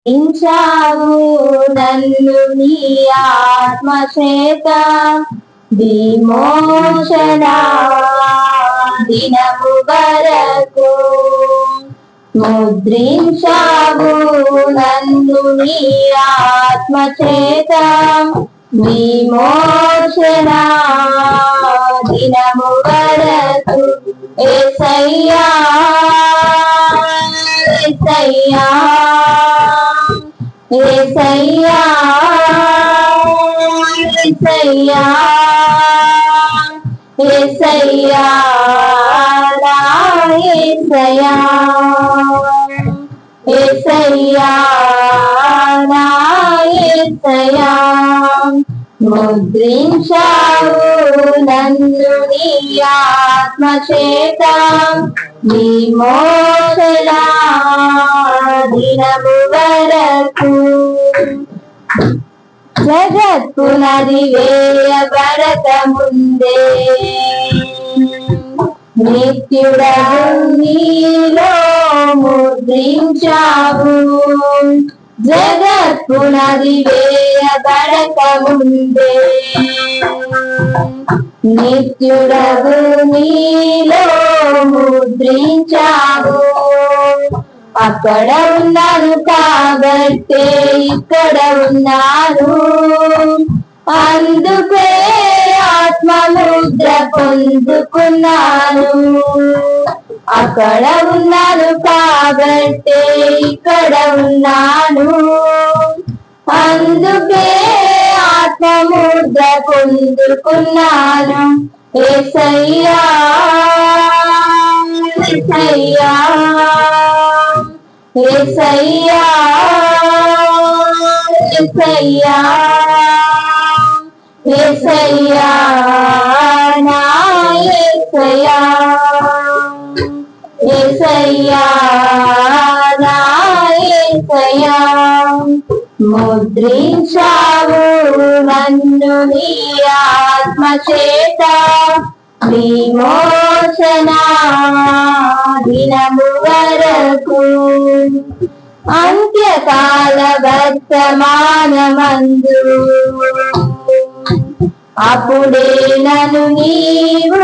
ఇంచావు నన్ను నీ ఆత్మచేత విమోచన దినము వరకు ముద్రించావు నన్ను నీ ఆత్మచేత విమోచన దినము వరకు యేసయ్యా యేసయ్యా యేసయ్యా యేసయ్యా యేసయ్యా నా యేసయ్యా యేసయ్యా నా యేసయ్యా ముద్రించావు నన్ను నీ ఆత్మచేత విమోచన దినము వరకు జగత్పునది వేయబడక ముందే నిత్యుడవు నీలో ముద్రించావు జగత్పునది వేయబడక ముందే నిత్యుడవు నీలో ముద్రించావు అక్కడ ఉన్నాను కాబట్టే ఇక్కడ ఉన్నాను అందుకే ఆత్మముద్ర పొందుకున్నాను అక్కడ ఉన్నాను కాబట్టే ఇక్కడ ఉన్నాను అందుకే ఆత్మముద్ర పొందుకున్నాను యేసయ్యా యేసయ్యా యేసయ్యా యేసయ్యా యేసయ్యా నా యేసయ్యా యేసయ్యా నా యేసయ్యా ముద్రించావు నన్ను నీ ఆత్మచేత విమోచన దినము వరకు అంత్యకాల వర్తమానమందు అప్పుడే నన్ను నీవు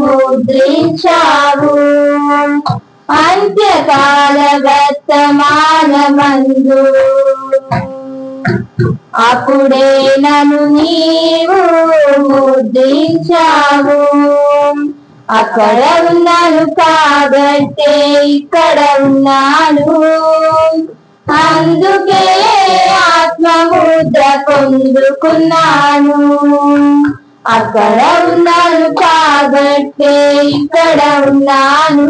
ముద్రించావు అంత్యకాల వర్తమానమందు అప్పుడే నన్ను నీవు ముద్రించావు అక్కడ ఉన్నాను కాబట్టే ఇక్కడ ఉన్నాను అందుకే ఆత్మముద్ర పొందుకున్నాను అక్కడ ఉన్నాను కాబట్టే ఇక్కడ ఉన్నాను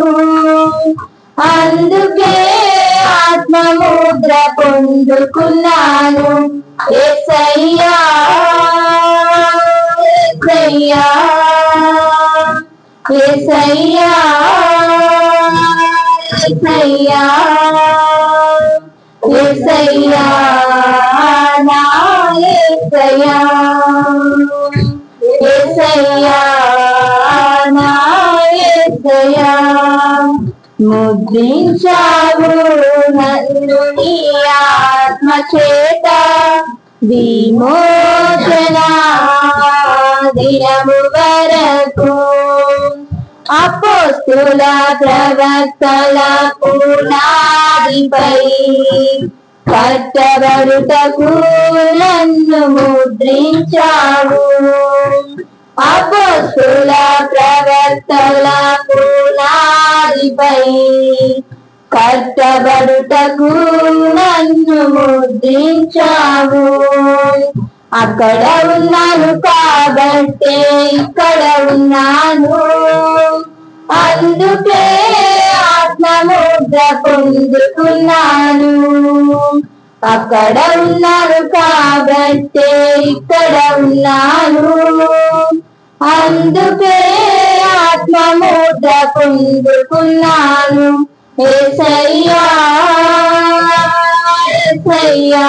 అందుకే ఆత్మముద్ర పొందుకున్నాను యేసయ్యా యేసయ్యా యేసయ్యా యేసయ్యా యేసయ్యా నా యేసయ్యా యేసయ్యా నా యేసయ్యా ముద్రించావు నన్ను నీ ఆత్మచేత విమోచన దినము వరకు అపోస్తుల ప్రవక్తల పునాదిపై కట్టబడుటకు నన్ను ముద్రించావు అపోస్తుల ప్రవక్తల పునాదిపై కట్టబడుటకు నన్ను ముద్రించావు అక్కడ ఉన్నాను కాబట్టే ఇక్కడ ఉన్నాను అందుకే ఆత్మముద్ర పొందుకున్నాను అక్కడ ఉన్నాను కాబట్టే ఇక్కడ ఉన్నాను అందుకే ఆత్మముద్ర పొందుకున్నాను యేసయ్యా యేసయ్యా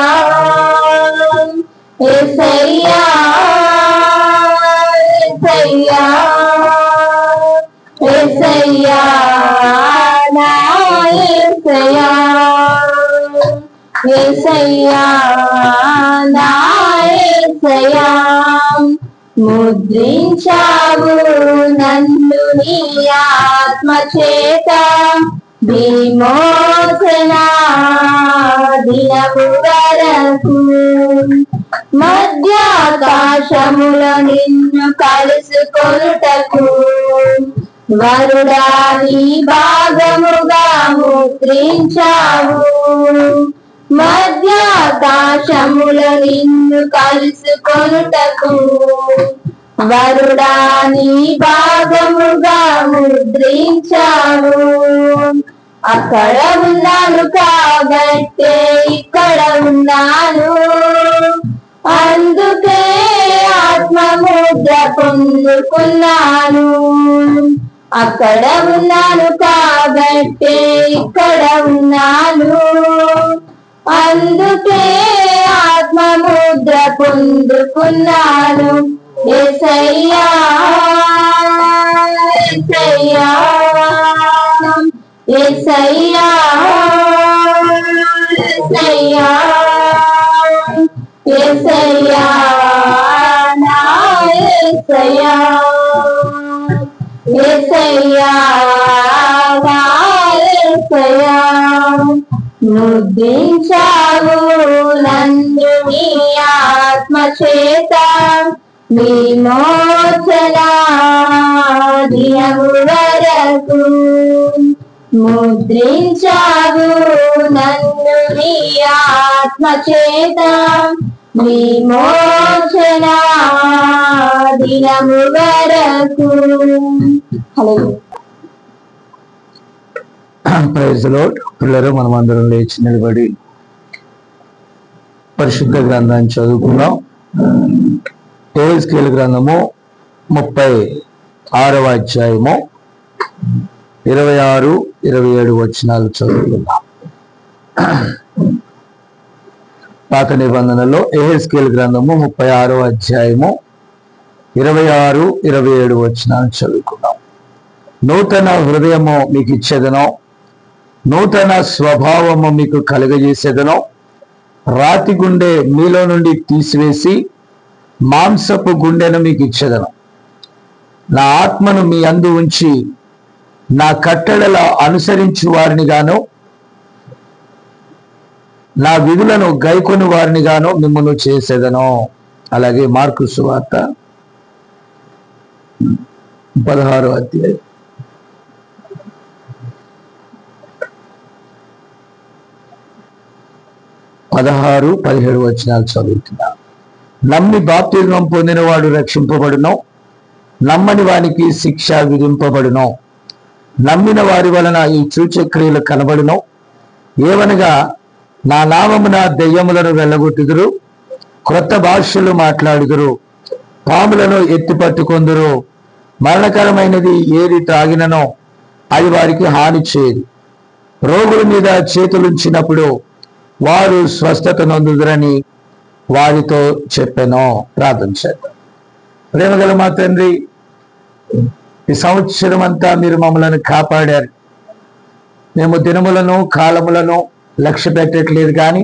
యేసయ్యా యేసయ్యా యేసయ్యా నా యేసయ్యా యేసయ్యా నా యేసయ్యా ముద్రించావు నన్ను నీ ఆత్మ చేత విమోచన దినము వరకు మధ్యాకాశముల నిన్ను కలుసుకొనుటకు వరుడా నీ భాగముగా ముద్రించావు మధ్యాకాశముల నిన్ను కలుసుకొనుటకు వరుడా నీ భాగముగా ముద్రించావు అక్కడ ఉన్నాను కాబట్టే ఇక్కడ ఉన్నాను అందుకే ఆత్మ ముద్ర పొందుకున్నాను అక్కడ ఉన్నాను కాబట్టే ఇక్కడ ఉన్నాను అందుకే ఆత్మ ముద్ర పొందుకున్నాను యేసయ్యా యేసయ్యా యేసయ్యా యేసయ్యా యేసయ్యా నా యేసయ్యా యేసయ్యా నా యేసయ్యా ముద్రించావు నన్ను నీ ఆత్మ చేత విమోచన దినము వరకు ముద్రించావు నన్ను నీ ఆత్మ చేత విమోచన దినము వరకు. Praise the Lord. పిల్లలు మనం అందరం లేచి నిలబడి పరిశుద్ధ గ్రంథాన్ని చదువుకున్నాం. యెహెజ్కేలు గ్రంథము 36వ అధ్యాయము 26, 27 వచనాలు చదువుకున్నాం. పాత నిబంధనలో యెహెజ్కేలు గ్రంథము 36వ అధ్యాయము 26, 27 వచనాలు చదువుకున్నాం. నూతన హృదయము మీకు ఇచ్చేదనో, నూతన స్వభావము మీకు కలుగజేసేదనో, రాతి గుండె మీలో నుండి తీసివేసి మాంసపు గుండెను మీకు ఇచ్చేదను. నా ఆత్మను మీ అందు ఉంచి నా కట్టడల అనుసరించి వారిని గాను, నా విధులను గైకొని వారిని గాను మిమ్మల్ని చేసేదను. అలాగే మార్కు సువార్త 16వ అధ్యాయం 16, 17 వచనాలు చదువుతున్నా. నమ్మి బాప్తిజం పొందినవాడు రక్షింపబడును, నమ్మని వానికి శిక్ష విధింపబడును. నమ్మిన వారి వలన ఈ సూచక్రియలు కనబడును. ఏవనగా నా నామమున దెయ్యములను వెళ్ళగొట్టుదురు, క్రొత్త భాషలు మాట్లాడుదురు, పాములను ఎత్తి పట్టుకొందురు, మరణకరమైనది ఏది త్రాగిననో అది వారికి హాని చేయదు. రోగుల మీద చేతులుంచినప్పుడు వారు స్వస్థత నొందుదురని వారితో చెప్పాను. ప్రార్థన చేద్దాం. ప్రేమగల మా తండ్రి, ఈ సంవత్సరం అంతా మీరు మమ్మల్ని కాపాడారు. మేము దినములను కాలములను లక్ష్య పెట్టట్లేదు, కానీ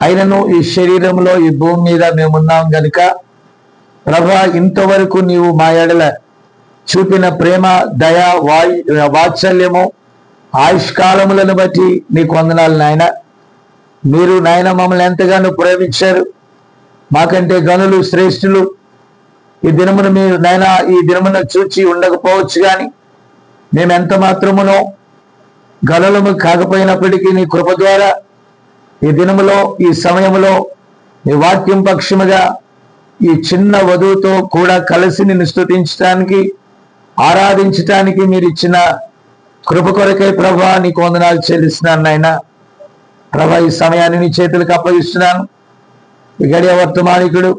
అయినను ఈ శరీరంలో ఈ భూమి మీద మేమున్నాం గనుక ప్రభా, ఇంతవరకు నీవు మా ఎడల చూపిన ప్రేమ, దయ, వాత్సల్యము, ఆయుష్కాలములను బట్టి నీకు వందనాలు నాయన. మీరు నాయన మమ్మల్ని ఎంతగానో ప్రేమించారు. మాకంటే గనులు, శ్రేష్ఠులు ఈ దినమును మీరు నాయన ఈ దినమును చూచి ఉండకపోవచ్చు, కానీ మేము ఎంత మాత్రమునో గనులము కాకపోయినప్పటికీ నీ కృప ద్వారా ఈ దినములో, ఈ సమయములో నీ వాక్యం పక్షముగా ఈ చిన్న వధువుతో కూడా కలిసి నిన్ను స్తుతించడానికి, ఆరాధించటానికి మీరు ఇచ్చిన కృప కొరకై ప్రభా నీకు వందనాలు చెల్లిస్తున్నాను నాయన. ప్రభా, ఈ సమయాన్ని నీ చేతులకు అప్పగిస్తున్నాను. ఈ గడియ వర్తమానికుడు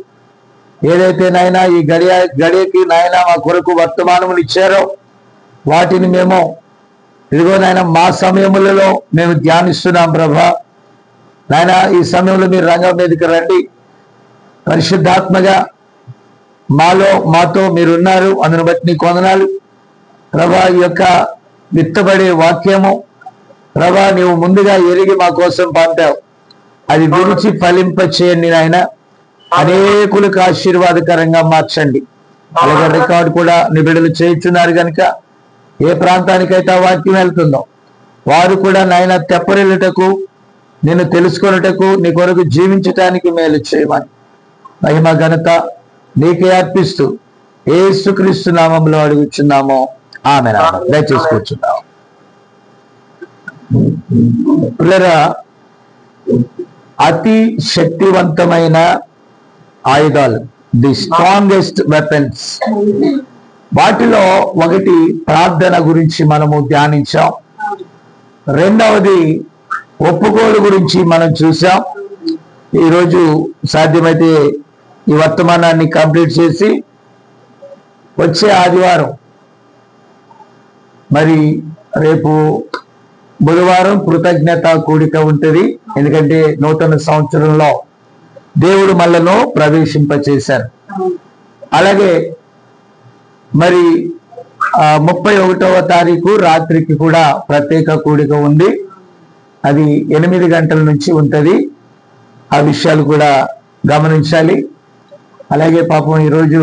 ఏదైతే నాయన ఈ గడియకి నాయన మా కొరకు వర్తమానములు ఇచ్చారో వాటిని మేము ఇదిగో నాయన మా సమయములలో మేము ధ్యానిస్తున్నాం. ప్రభా నాయన, ఈ సమయంలో మీరు రంగం మీదకి రండి. పరిశుద్ధాత్మగా మాతో మీరున్నారు. అందును బట్టి నీకు వందనాలు ప్రభా. ఈ యొక్క విత్తబడే వాక్యము ప్రభా నీవు ముందుగా ఎరిగి మా కోసం పంపావు. అది విరిచి ఫలింప చేయండి నాయన. అనేకులకు ఆశీర్వాదకరంగా మార్చండి. అలాగే రికార్డు కూడా నిబిడలు చేయించున్నారు కనుక ఏ ప్రాంతానికైతే ఆ వాక్యం వెళ్తుందో వారు కూడా నాయన తెప్పరిల్లుటకు, నిన్ను తెలుసుకొనుటకు, నీ కొరకు జీవించటానికి మేలు చేయమని మహిమ ఘనత నీకే అర్పిస్తూ యేసుక్రీస్తు నామములో అడుగుచున్నాము. ఆమేన్. దయచేసి కూర్చున్నాము. పిల్లరా, అతి శక్తివంతమైన ఆయుధాలు, ది స్ట్రాంగెస్ట్ వెపన్స్, వాటిలో ఒకటి ప్రార్థన గురించి మనము ధ్యానించాం. రెండవది ఒప్పుకోలు గురించి మనం చూసాం. ఈరోజు సాధ్యమైతే ఈ వర్తమానాన్ని కంప్లీట్ చేసి వచ్చే ఆదివారం, మరి రేపు బుధవారం కృతజ్ఞత కూడిక ఉంటుంది. ఎందుకంటే నూతన సంవత్సరంలో దేవుడు మనలో ప్రవేశింపచేశారు. అలాగే మరి 31వ తారీఖు రాత్రికి కూడా ప్రత్యేక కూడిక ఉంది. అది 8 గంటల నుంచి ఉంటుంది. ఆ విషయాలు కూడా గమనించాలి. అలాగే పాపం ఈరోజు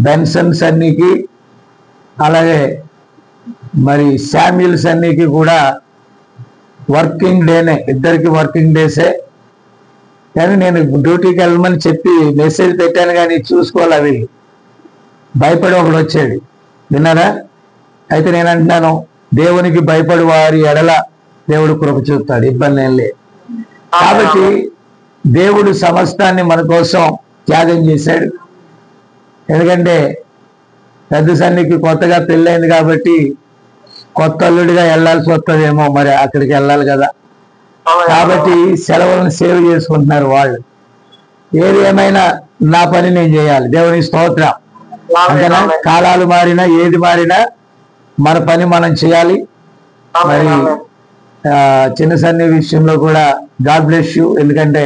బెన్సన్ సన్నీకి, అలాగే మరి శామ్యుల్ సన్నీకి కూడా వర్కింగ్ డేనే, ఇద్దరికి వర్కింగ్ డేసే. కానీ నేను డ్యూటీకి వెళ్ళమని చెప్పి మెసేజ్ పెట్టాను, కానీ చూసుకోవాలి. అవి భయపడి ఒకడు వచ్చాడు, విన్నారా? అయితే నేను అంటున్నాను, దేవునికి భయపడి వారి ఎడల దేవుడు కృప చూపుతాడు, ఇబ్బంది ఏం లేదు. కాబట్టి దేవుడు సమస్తాన్ని మన కోసం త్యాగం చేశాడు. ఎందుకంటే పెద్ద సన్నికి కొత్తగా పెళ్ళైంది కాబట్టి కొత్త అల్లుడిగా వెళ్ళాల్సి వస్తుందేమో, మరి అక్కడికి వెళ్ళాలి కదా. కాబట్టి సెలవులను సేవ్ చేసుకుంటున్నారు వాళ్ళు. ఏది ఏమైనా నా పని నేను చేయాలి, దేవుని స్తోత్రం. అంతేనా? కాలాలు మారినా ఏది మారినా మన పని మనం చేయాలి. మరి చిన్న సన్ని విషయంలో కూడా గాడ్ బ్లెస్ యూ, ఎందుకంటే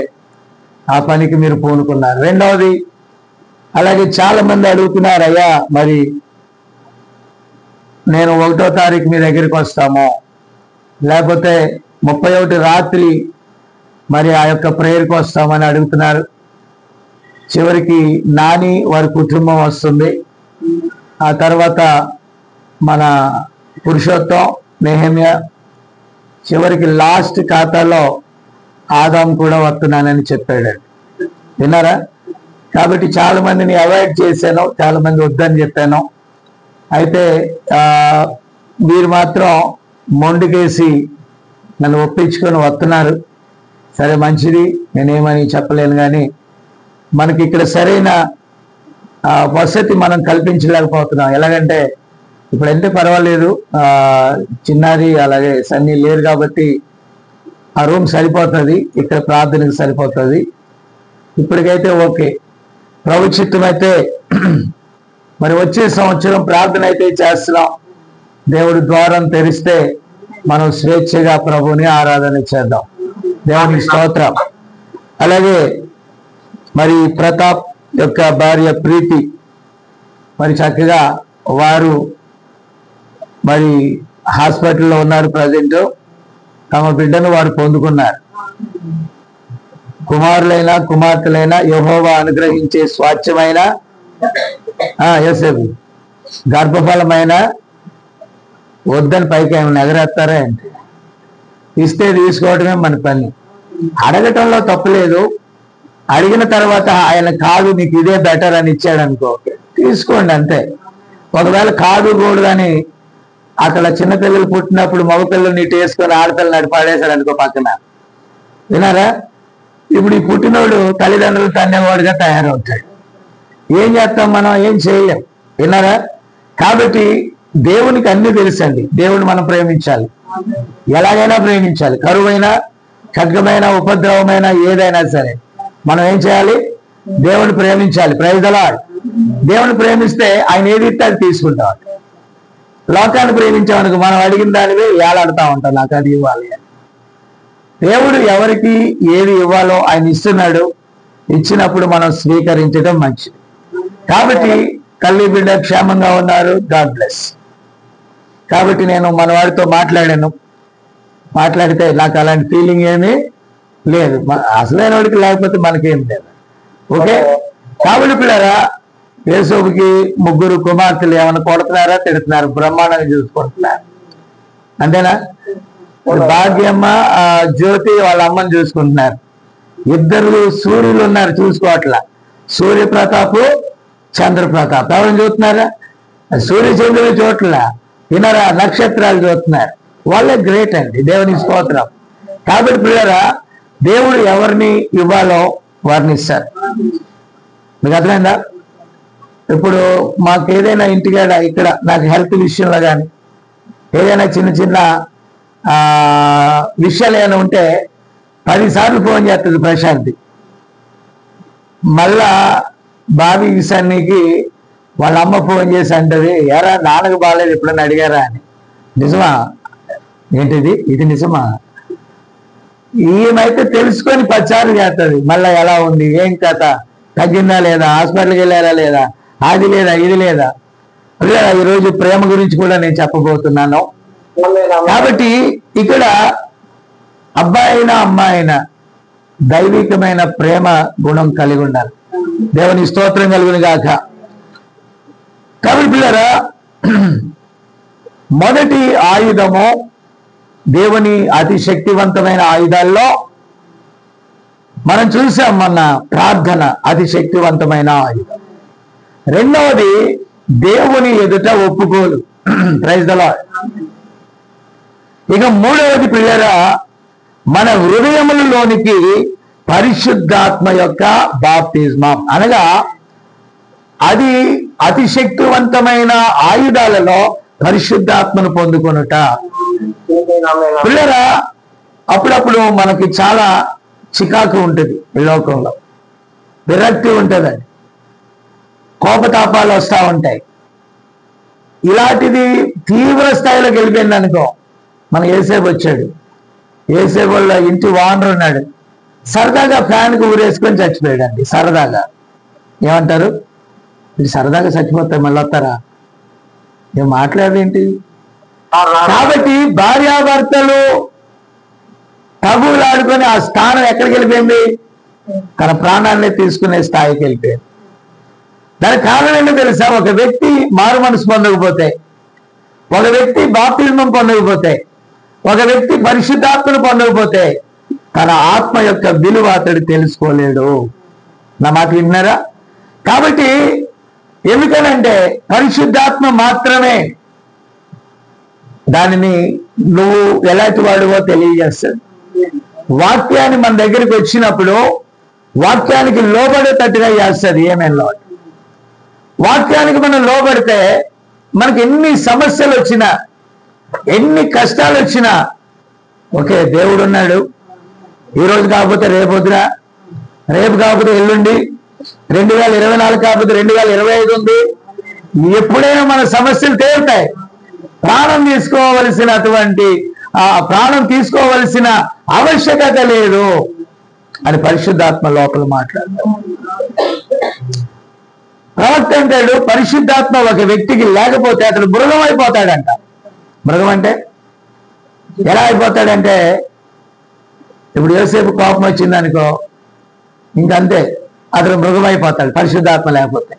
ఆ పనికి మీరు పూనుకున్నారు. రెండవది, అలాగే చాలా మంది అడుగుతున్నారు, అయ్యా మరి నేను 1వ తారీఖు మీ దగ్గరికి వస్తాము, లేకపోతే 31 రాత్రి మరి ఆ యొక్క ప్రేయర్కి వస్తామని అడుగుతున్నారు. చివరికి నాని వారి కుటుంబం వస్తుంది. ఆ తర్వాత మన పురుషోత్తం, నెహమ్యా, చివరికి లాస్ట్ ఖాతాలో ఆదాం కూడా వస్తున్నానని చెప్పాడు. విన్నారా? కాబట్టి చాలా మందిని అవాయిడ్ చేశాను, చాలా మంది వద్దని చెప్పాను. అయితే మీరు మాత్రం మొండికేసి నన్ను ఒప్పించుకొని వస్తున్నారు. సరే, మంచిది, నేనేమని చెప్పలేను. కానీ మనకి ఇక్కడ సరైన వసతి మనం కల్పించలేకపోతున్నాం. ఎలాగంటే ఇప్పుడు ఎంత పర్వాలేదు, చిన్నారి అలాగే సన్నీ లేరు కాబట్టి ఆ రూమ్ సరిపోతుంది, ఇక్కడ ప్రార్థనకు సరిపోతుంది. ఇప్పటికైతే ఓకే. ప్రభు చిత్తం అయితే మరి వచ్చే సంవత్సరం ప్రార్థన అయితే చేస్తున్నాం. దేవుడి ద్వారం తెరిస్తే మనం స్వేచ్ఛగా ప్రభుని ఆరాధన చేద్దాం. దేవుని స్తోత్రం. అలాగే మరి ప్రతాప్ యొక్క భార్య ప్రీతి మరి చక్కగా వారు మరి హాస్పిటల్లో ఉన్నారు. ప్రజెంట్ తమ బిడ్డను వారు పొందుకున్నారు. కుమారులైనా కుమార్తెలైనా యెహోవా అనుగ్రహించే స్వాచ్ఛమైన యోసేపు గర్భఫలమైన వద్దని పైకి ఏమైనా ఎగరేస్తారా అంటే, ఇస్తే తీసుకోవడమే మన పని. అడగటంలో తప్పులేదు. అడిగిన తర్వాత ఆయన కాదు నీకు ఇదే బెటర్ అని ఇచ్చాడు అనుకో, తీసుకోండి అంతే. ఒకవేళ కాదు కూడదని అక్కడ చిన్నపిల్లలు పుట్టినప్పుడు మగపిల్లలు నీటి వేసుకొని ఆడపిల్లలు నడిపాడేశాడు అనుకో పక్కన, వినారా? ఇప్పుడు ఈ పుట్టినోడు తల్లిదండ్రులు తన్నేవాడుగా తయారవుతాడు. ఏం చేస్తాం మనం? ఏం చేయలేం, విన్నారా? కాబట్టి దేవునికి అన్ని తెలుసండి. దేవుని మనం ప్రేమించాలి, ఎలాగైనా ప్రేమించాలి. కరువైనా, ఖడ్గమైన, ఉపద్రవమైన ఏదైనా సరే మనం ఏం చేయాలి? దేవుని ప్రేమించాలి. Praise the Lord. దేవుని ప్రేమిస్తే ఆయన ఏది ఇస్తే అది తీసుకుంటాం. లోకాన్ని ప్రేమించామనుకో మనం అడిగిన దానివే ఏలాడుతూ ఉంటాం, నాకు అది ఇవ్వాలి అని. దేవుడు ఎవరికి ఏది ఇవ్వాలో ఆయన ఇస్తున్నాడు. ఇచ్చినప్పుడు మనం స్వీకరించడం మంచిది. కాబట్టి తల్లి బిడ్డ క్షేమంగా ఉన్నారు, గాడ్ బ్లెస్. కాబట్టి నేను మన వాడితో మాట్లాడాను. మాట్లాడితే నాకు అలాంటి ఫీలింగ్ ఏమీ లేదు. అసలైన వాడికి లేకపోతే మనకేం లేదు. ఓకే, కాబట్టి పిల్లరా, యేసోబుకి 3 కుమార్తెలు ఏమైనా కొడుతున్నారా, తిడుతున్నారు, బ్రహ్మాండంగా చూసుకుంటున్నారు. అంతేనా? భాగ్యమ్మ జ్యోతి వాళ్ళ అమ్మని చూసుకుంటున్నారు. 2 సూర్యులు ఉన్నారు, చూసుకోవట్లా. సూర్యప్రతాపు, చంద్రప్రతాప్. ఎవరిని చూస్తున్నారా? సూర్యచంద్రులు చూడట్లా, వినరా, నక్షత్రాలు చూస్తున్నారు. వాళ్ళే గ్రేట్ అండి, దేవుని స్తోత్రం. కాబట్టి పిల్లరా, దేవుడు ఎవరిని ఇవ్వాలో వారిని ఇస్తారు. మీకు అర్థమైందా? ఇప్పుడు మాకు ఏదైనా ఇంటికాడ ఇక్కడ నాకు హెల్త్ విషయంలో కానీ ఏదైనా చిన్న చిన్న విషయాలు ఏమైనా ఉంటే 10 సార్లు ఫోన్ చేస్తుంది ప్రశాంతి. మళ్ళా బాబీ సన్నికి వాళ్ళ అమ్మ ఫోన్ చేసి అంటది, ఎరా నాన్నకు బాగాలేదు ఎప్పుడన్నా అడిగారా అని. నిజమా? ఏంటిది? ఇది నిజమా? ఈమెఅయితే తెలుసుకొని 10 సార్లు చేస్తుంది. మళ్ళీ ఎలా ఉంది, ఏం కథ, తగ్గిందా లేదా, హాస్పిటల్కి వెళ్ళారా లేదా, అది లేదా, ఇది లేదా. ఈరోజు ప్రేమ గురించి కూడా నేను చెప్పబోతున్నాను. కాబట్టి ఇక్కడ అబ్బాయి అయినా అమ్మాయి అయినా దైవికమైన ప్రేమ గుణం కలిగి ఉండాలి. దేవుని స్తోత్రం కలుగును గాక. కాబట్టి పిల్లరా, మొదటి ఆయుధము దేవుని అతి శక్తివంతమైన ఆయుధాల్లో మనం చూసాం మొన్న, ప్రార్థన అతి శక్తివంతమైన ఆయుధం. రెండవది దేవుని ఎదుట ఒప్పుకోలు. Praise the lord. ఇక మూడవది పిల్లరా, మన హృదయములలోనికి పరిశుద్ధాత్మ యొక్క బాప్తిస్మం, అనగా అది అతి శక్తివంతమైన ఆయుధాలలో పరిశుద్ధాత్మను పొందుకొనుట. పిల్లరా, అప్పుడప్పుడు మనకి చాలా చికాకు ఉంటుంది, ఈ లోకంలో విరక్తి ఉంటుందండి, కోపతాపాలు వస్తూ ఉంటాయి. ఇలాంటిది తీవ్ర స్థాయిలోకి వెళ్ళిపోయింది అనుకో. మన ఏసేపు వచ్చాడు, ఏసేపు వాళ్ళ ఇంటి ఓనర్ ఉన్నాడు, సరదాగా ఫ్యాన్కి ఊరేసుకొని చచ్చిపోయాడండి. సరదాగా ఏమంటారు, ఇది సరదాగా చచ్చిపోతారు, మళ్ళీ వస్తారా, ఏం మాట్లాడేంటి? కాబట్టి భార్యాభర్తలు తగులాడుకొని ఆ స్థానం ఎక్కడికి వెళ్ళిపోయింది, తన ప్రాణాన్ని తీసుకునే స్థాయికి వెళ్ళిపోయింది. దానికి కారణం ఏంటో తెలుసా? ఒక వ్యక్తి మారు మనసు పొందకపోతే, ఒక వ్యక్తి బాప్తిస్మం పొందకపోతే, ఒక వ్యక్తి పరిశుద్ధాత్మను పొందకపోతే తన ఆత్మ యొక్క విలువ అతడు తెలుసుకోలేడు. నా మాట విన్నారా? కాబట్టి ఎందుకనంటే పరిశుద్ధాత్మ మాత్రమే దానిని నువ్వు ఎలాంటి వాడువో తెలియజేస్తాడు. వాక్యాన్ని మన దగ్గరికి వచ్చినప్పుడు వాక్యానికి లోబడేటట్టుగా చేస్తుంది. ఏమేలా వాక్యానికి మనం లోబడితే మనకి ఎన్ని సమస్యలు వచ్చినా, ఎన్ని కష్టాలు వచ్చినా, ఓకే దేవుడు ఉన్నాడు, ఈరోజు కాకపోతే రేపొద్దున, రేపు కాకపోతే ఎల్లుండి, 2024 కాకపోతే 2025 ఉంది. ఎప్పుడైనా మన సమస్యలు తేలుతాయి. ప్రాణం తీసుకోవలసిన ఆవశ్యకత లేదు అని పరిశుద్ధాత్మ లోపల మాట్లాడతాడు. ప్రవక్త అంటాడు, పరిశుద్ధాత్మ ఒక వ్యక్తికి లేకపోతే అతడు మృగం అయిపోతాడంట. మృగం అంటే ఎలా అయిపోతాడంటే, ఇప్పుడు యోసేపు కోపం వచ్చిందనుకో, ఇంకంతే, అతడు మృగం అయిపోతాడు పరిశుద్ధాత్మ లేకపోతే.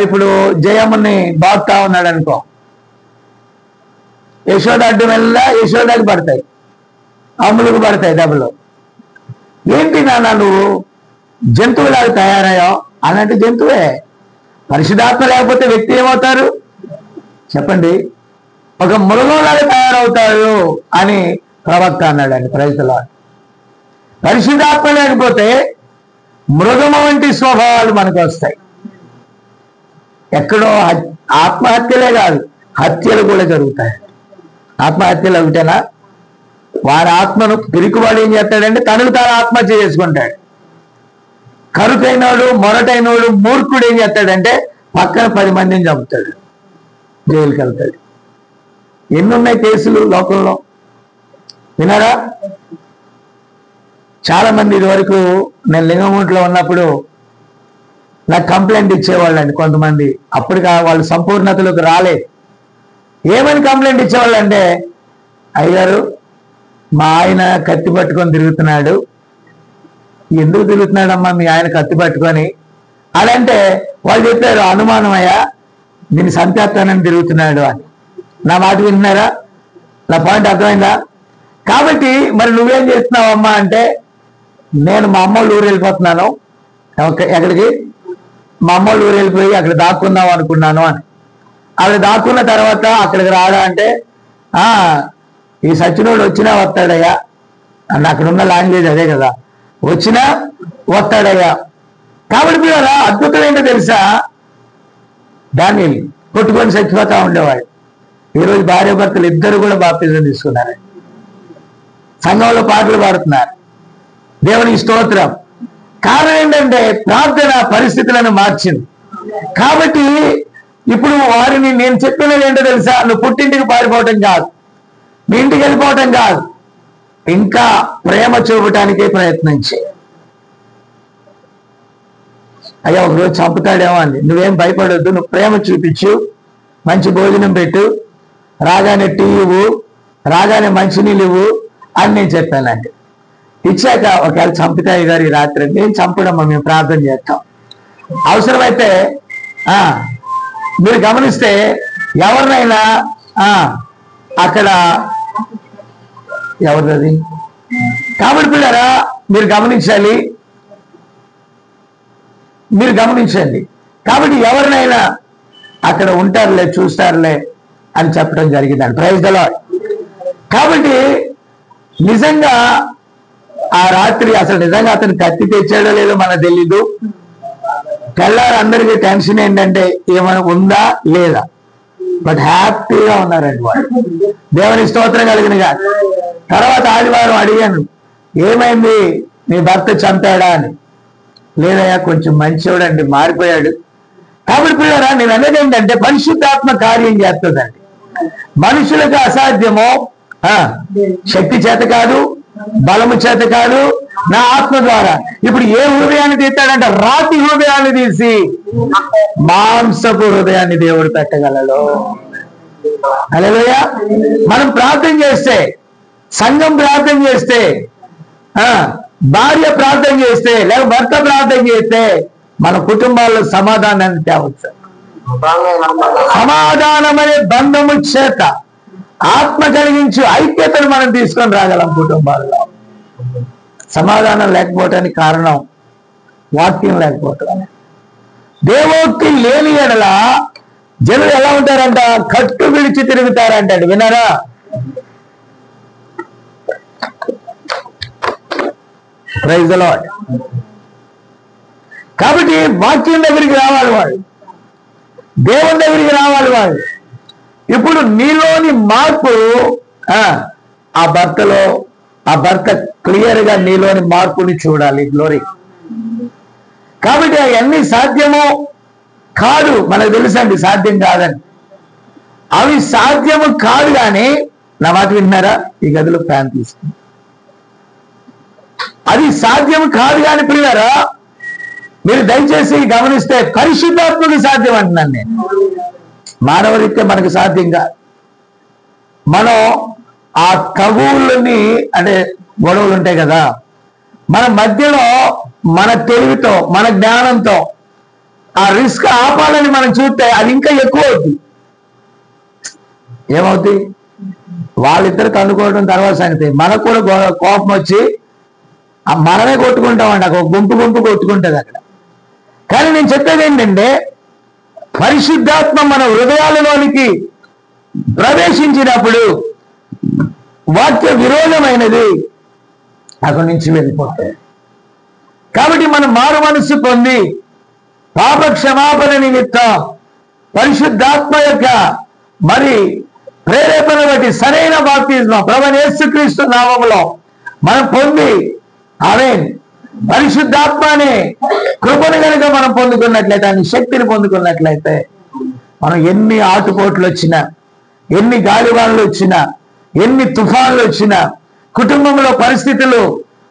ఇప్పుడు జయమ్మని బాగుతా ఉన్నాడు అనుకో, యశోద అడ్డు వెళ్ళా, యశోదకి పడతాయి, అమ్ములకు పడతాయి దెబ్బలు. ఏంటి నాన్న నువ్వు జంతువులాగా తయారయ్యో అన్నట్టు. జంతువే. పరిశుద్ధాత్మ లేకపోతే వ్యక్తి ఏమవుతారు చెప్పండి? ఒక మృగంలాగా తయారవుతారు అని ప్రవక్త అన్నాడండి. Praise the Lord. పరిశుద్ధాత్మ లేకపోతే మృగము వంటి స్వభావాలు మనకు వస్తాయి. ఎక్కడో ఆత్మహత్యలే కాదు, హత్యలు కూడా జరుగుతాయి. ఆత్మహత్యలు ఒకటేనా? వారి ఆత్మను పిరికివాడు ఏం చేస్తాడంటే తనకు తాను ఆత్మహత్య చేసుకుంటాడు. కరుకైనోడు, మొరటైనోడు, మూర్ఖుడు ఏం చేస్తాడంటే పక్కన 10 మందిని చంపుతాడు, జైలుకి వెళ్తాడు. ఎన్నున్నాయి కేసులు లోకంలో, విన్నారా? చాలా మంది ఇదివరకు నేను లింగమూట్లో ఉన్నప్పుడు నాకు కంప్లైంట్ ఇచ్చేవాళ్ళండి కొంతమంది. అప్పటికి వాళ్ళు సంపూర్ణతలోకి రాలేదు. ఏమని కంప్లైంట్ ఇచ్చేవాళ్ళు అంటే, అయ్యారు మా ఆయన కత్తి పట్టుకొని తిరుగుతున్నాడు. ఎందుకు తిరుగుతున్నాడమ్మా మీ ఆయన కత్తి పట్టుకొని అదంటే వాళ్ళు చెప్పారు, అనుమానమయ్యా నేను సంతేస్తానని తిరుగుతున్నాడు అని. నా మాట విన్నారా? నా పాయింట్ అర్థమైందా? కాబట్టి మరి నువ్వేం చేస్తున్నావమ్మా అంటే, నేను మా అమ్మ ఊరు వెళ్ళిపోతున్నాను. ఎక్కడికి? మా అమ్మ ఊరు వెళ్ళిపోయి అక్కడ దాక్కుందాం అనుకున్నాను అని. అక్కడ దాక్కున్న తర్వాత అక్కడికి రాడా అంటే, ఈ సచ్చినోడు వచ్చినా వస్తాడయ్యా అన్న. అక్కడ ఉన్న లాంగ్వేజ్ అదే కదా, వచ్చినా వస్తాడయ్యా. కాబట్టి మీరు అద్భుతం ఏంటో తెలుసా, దానియేలు కొట్టుకొని చచ్చిపోతా ఉండేవాడు. ఈరోజు భార్య భర్తలు ఇద్దరు కూడా బాప్తిజం తీసుకున్నారు, సంఘంలో పాటలు పాడుతున్నారు. దేవునికి స్తోత్రం. కారణం ఏంటంటే ప్రార్థన పరిస్థితులను మార్చింది. కాబట్టి ఇప్పుడు వారిని నేను చెప్పినది ఏంటో తెలుసా, నువ్వు పుట్టింటికి పారిపోవటం కాదు, మీ ఇంటికి వెళ్ళిపోవటం కాదు, ఇంకా ప్రేమ చూపటానికే ప్రయత్నించే. అయ్యా ఒకరోజు చంపుతాడేమో అని నువ్వేం భయపడొద్దు, నువ్వు ప్రేమ చూపించు, మంచి భోజనం పెట్టు, రాగానే టీ ఇవ్వు, రాగానే మంచినీళ్ళు ఇవ్వు అని నేను చెప్పానండి. ఇచ్చాక ఒకవేళ చంపుతాయి గారు ఈ రాత్రి, నేను చంపడమ్మా, మేము ప్రార్థన చేస్తాం. అవసరమైతే మీరు గమనిస్తే ఎవరినైనా అక్కడ ఎవరిది కాబట్టి పిల్లరా మీరు గమనించండి. కాబట్టి ఎవరినైనా అక్కడ ఉంటారులే, చూస్తారులే అని చెప్పడం జరిగిందండి. Praise the Lord. కాబట్టి నిజంగా ఆ రాత్రి అసలు నిజంగా అతను కత్తి తెచ్చాడో లేదో మనకు తెలీదు. తెల్లారు అందరికీ టెన్షన్ ఏంటంటే ఏమైనా ఉందా లేదా, బట్ హ్యాపీగా ఉన్నారండి వాళ్ళు. దేవుని స్తోత్రం కలిగిన కాదు. తర్వాత ఆదివారం అడిగాను, ఏమైంది నీ భర్త చంపాడా అని. లేదయ్యా కొంచెం మంచివాడండి, మారిపోయాడు. కాబట్టి పిల్లరా నేను అనేది ఏంటంటే పరిశుద్ధాత్మ కార్యం చేస్తుందండి. మనుషులకు అసాధ్యమో శక్తి చేత కాదు, బలము చేత కాదు, నా ఆత్మ ద్వారా. ఇప్పుడు ఏ హృదయాన్ని తీస్తాడంటే రాతి హృదయాన్ని తీసి మాంసపు హృదయాన్ని దేవుడు పెట్టగలడు. హల్లెలూయా. మనం ప్రార్థన చేస్తే, సంఘం ప్రార్థన చేస్తే, భార్య ప్రార్థన చేస్తే, లేక భర్త ప్రార్థన చేస్తే మన కుటుంబాల్లో సమాధానాన్ని తేవచ్చు. సమాధానం అనే బంధము చేత ఆత్మ కలిగించు ఐక్యతను మనం తీసుకొని రాగలం కుటుంబాల్లో. సమాధానం లేకపోవటానికి కారణం వాక్యం లేకపోవటం. దేవోక్తి లేని ఎడల జనులు ఎలా ఉంటారంట, కట్టు విడిచి తిరుగుతారంటాడు. విన్నారా? Praise the Lord. కాబట్టి వాక్యం దగ్గరికి రావాలి వాళ్ళు, దేవుని దగ్గరికి రావాలి వాళ్ళు. ఇప్పుడు నీలోని మార్పు ఆ భర్త క్లియర్ గా నీలోని మార్పుని చూడాలి. గ్లోరీ. కాబట్టి అవన్నీ సాధ్యమో కాదు మనకు తెలుసండి, సాధ్యం కాదని. అవి సాధ్యము కాదు కానీ, నా మాట వింటున్నారా? ఈ గదిలో ఫ్యాన్ తీసుకుని, అది సాధ్యం కాదు కానీ ప్రియులారా మీరు దయచేసి గమనిస్తే పరిశుద్ధాత్మకి సాధ్యం అంటున్నాను నేను. మానవరీత్యా మనకు సాధ్యం కాదు. మనం ఆ తగువులని అంటే గొడవలు ఉంటాయి కదా, మన మధ్యలో మన తెలివితో మన జ్ఞానంతో ఆ రిస్క్ ఆపాలని మనం చూస్తే అది ఇంకా ఎక్కువ అవుతుంది. ఏమవుతుంది? వాళ్ళిద్దరు కనుక్కోవడం తర్వాత సంగతి. మనకు కూడా కోపం వచ్చి మనమే కొట్టుకుంటామండి, ఒక గుంపు కొట్టుకుంటుంది అక్కడ. కానీ నేను చెప్పేది ఏంటంటే పరిశుద్ధాత్మ మన హృదయాలలోనికి ప్రవేశించినప్పుడు వాక్య విరోధమైనది అక్కడి నుంచి వెళ్ళిపోతాయి. కాబట్టి మనం మారు మనస్సు పొంది పాప క్షమాపణ నిమిత్తం పరిశుద్ధాత్మ యొక్క మరి ప్రేరేపణ బట్టి సరైన బాప్తిజం ప్రభువైన యేసుక్రీస్తు నామములో మనం పొంది ఆమేన్ పరిశుద్ధాత్మ అనే కృపను కనుక మనం పొందుకున్నట్లయితే, అనే శక్తిని పొందుకున్నట్లయితే, మనం ఎన్ని ఆటుపోట్లు వచ్చినా, ఎన్ని గాలివానలు వచ్చినా, ఎన్ని తుఫాన్లు వచ్చినా, కుటుంబంలో పరిస్థితులు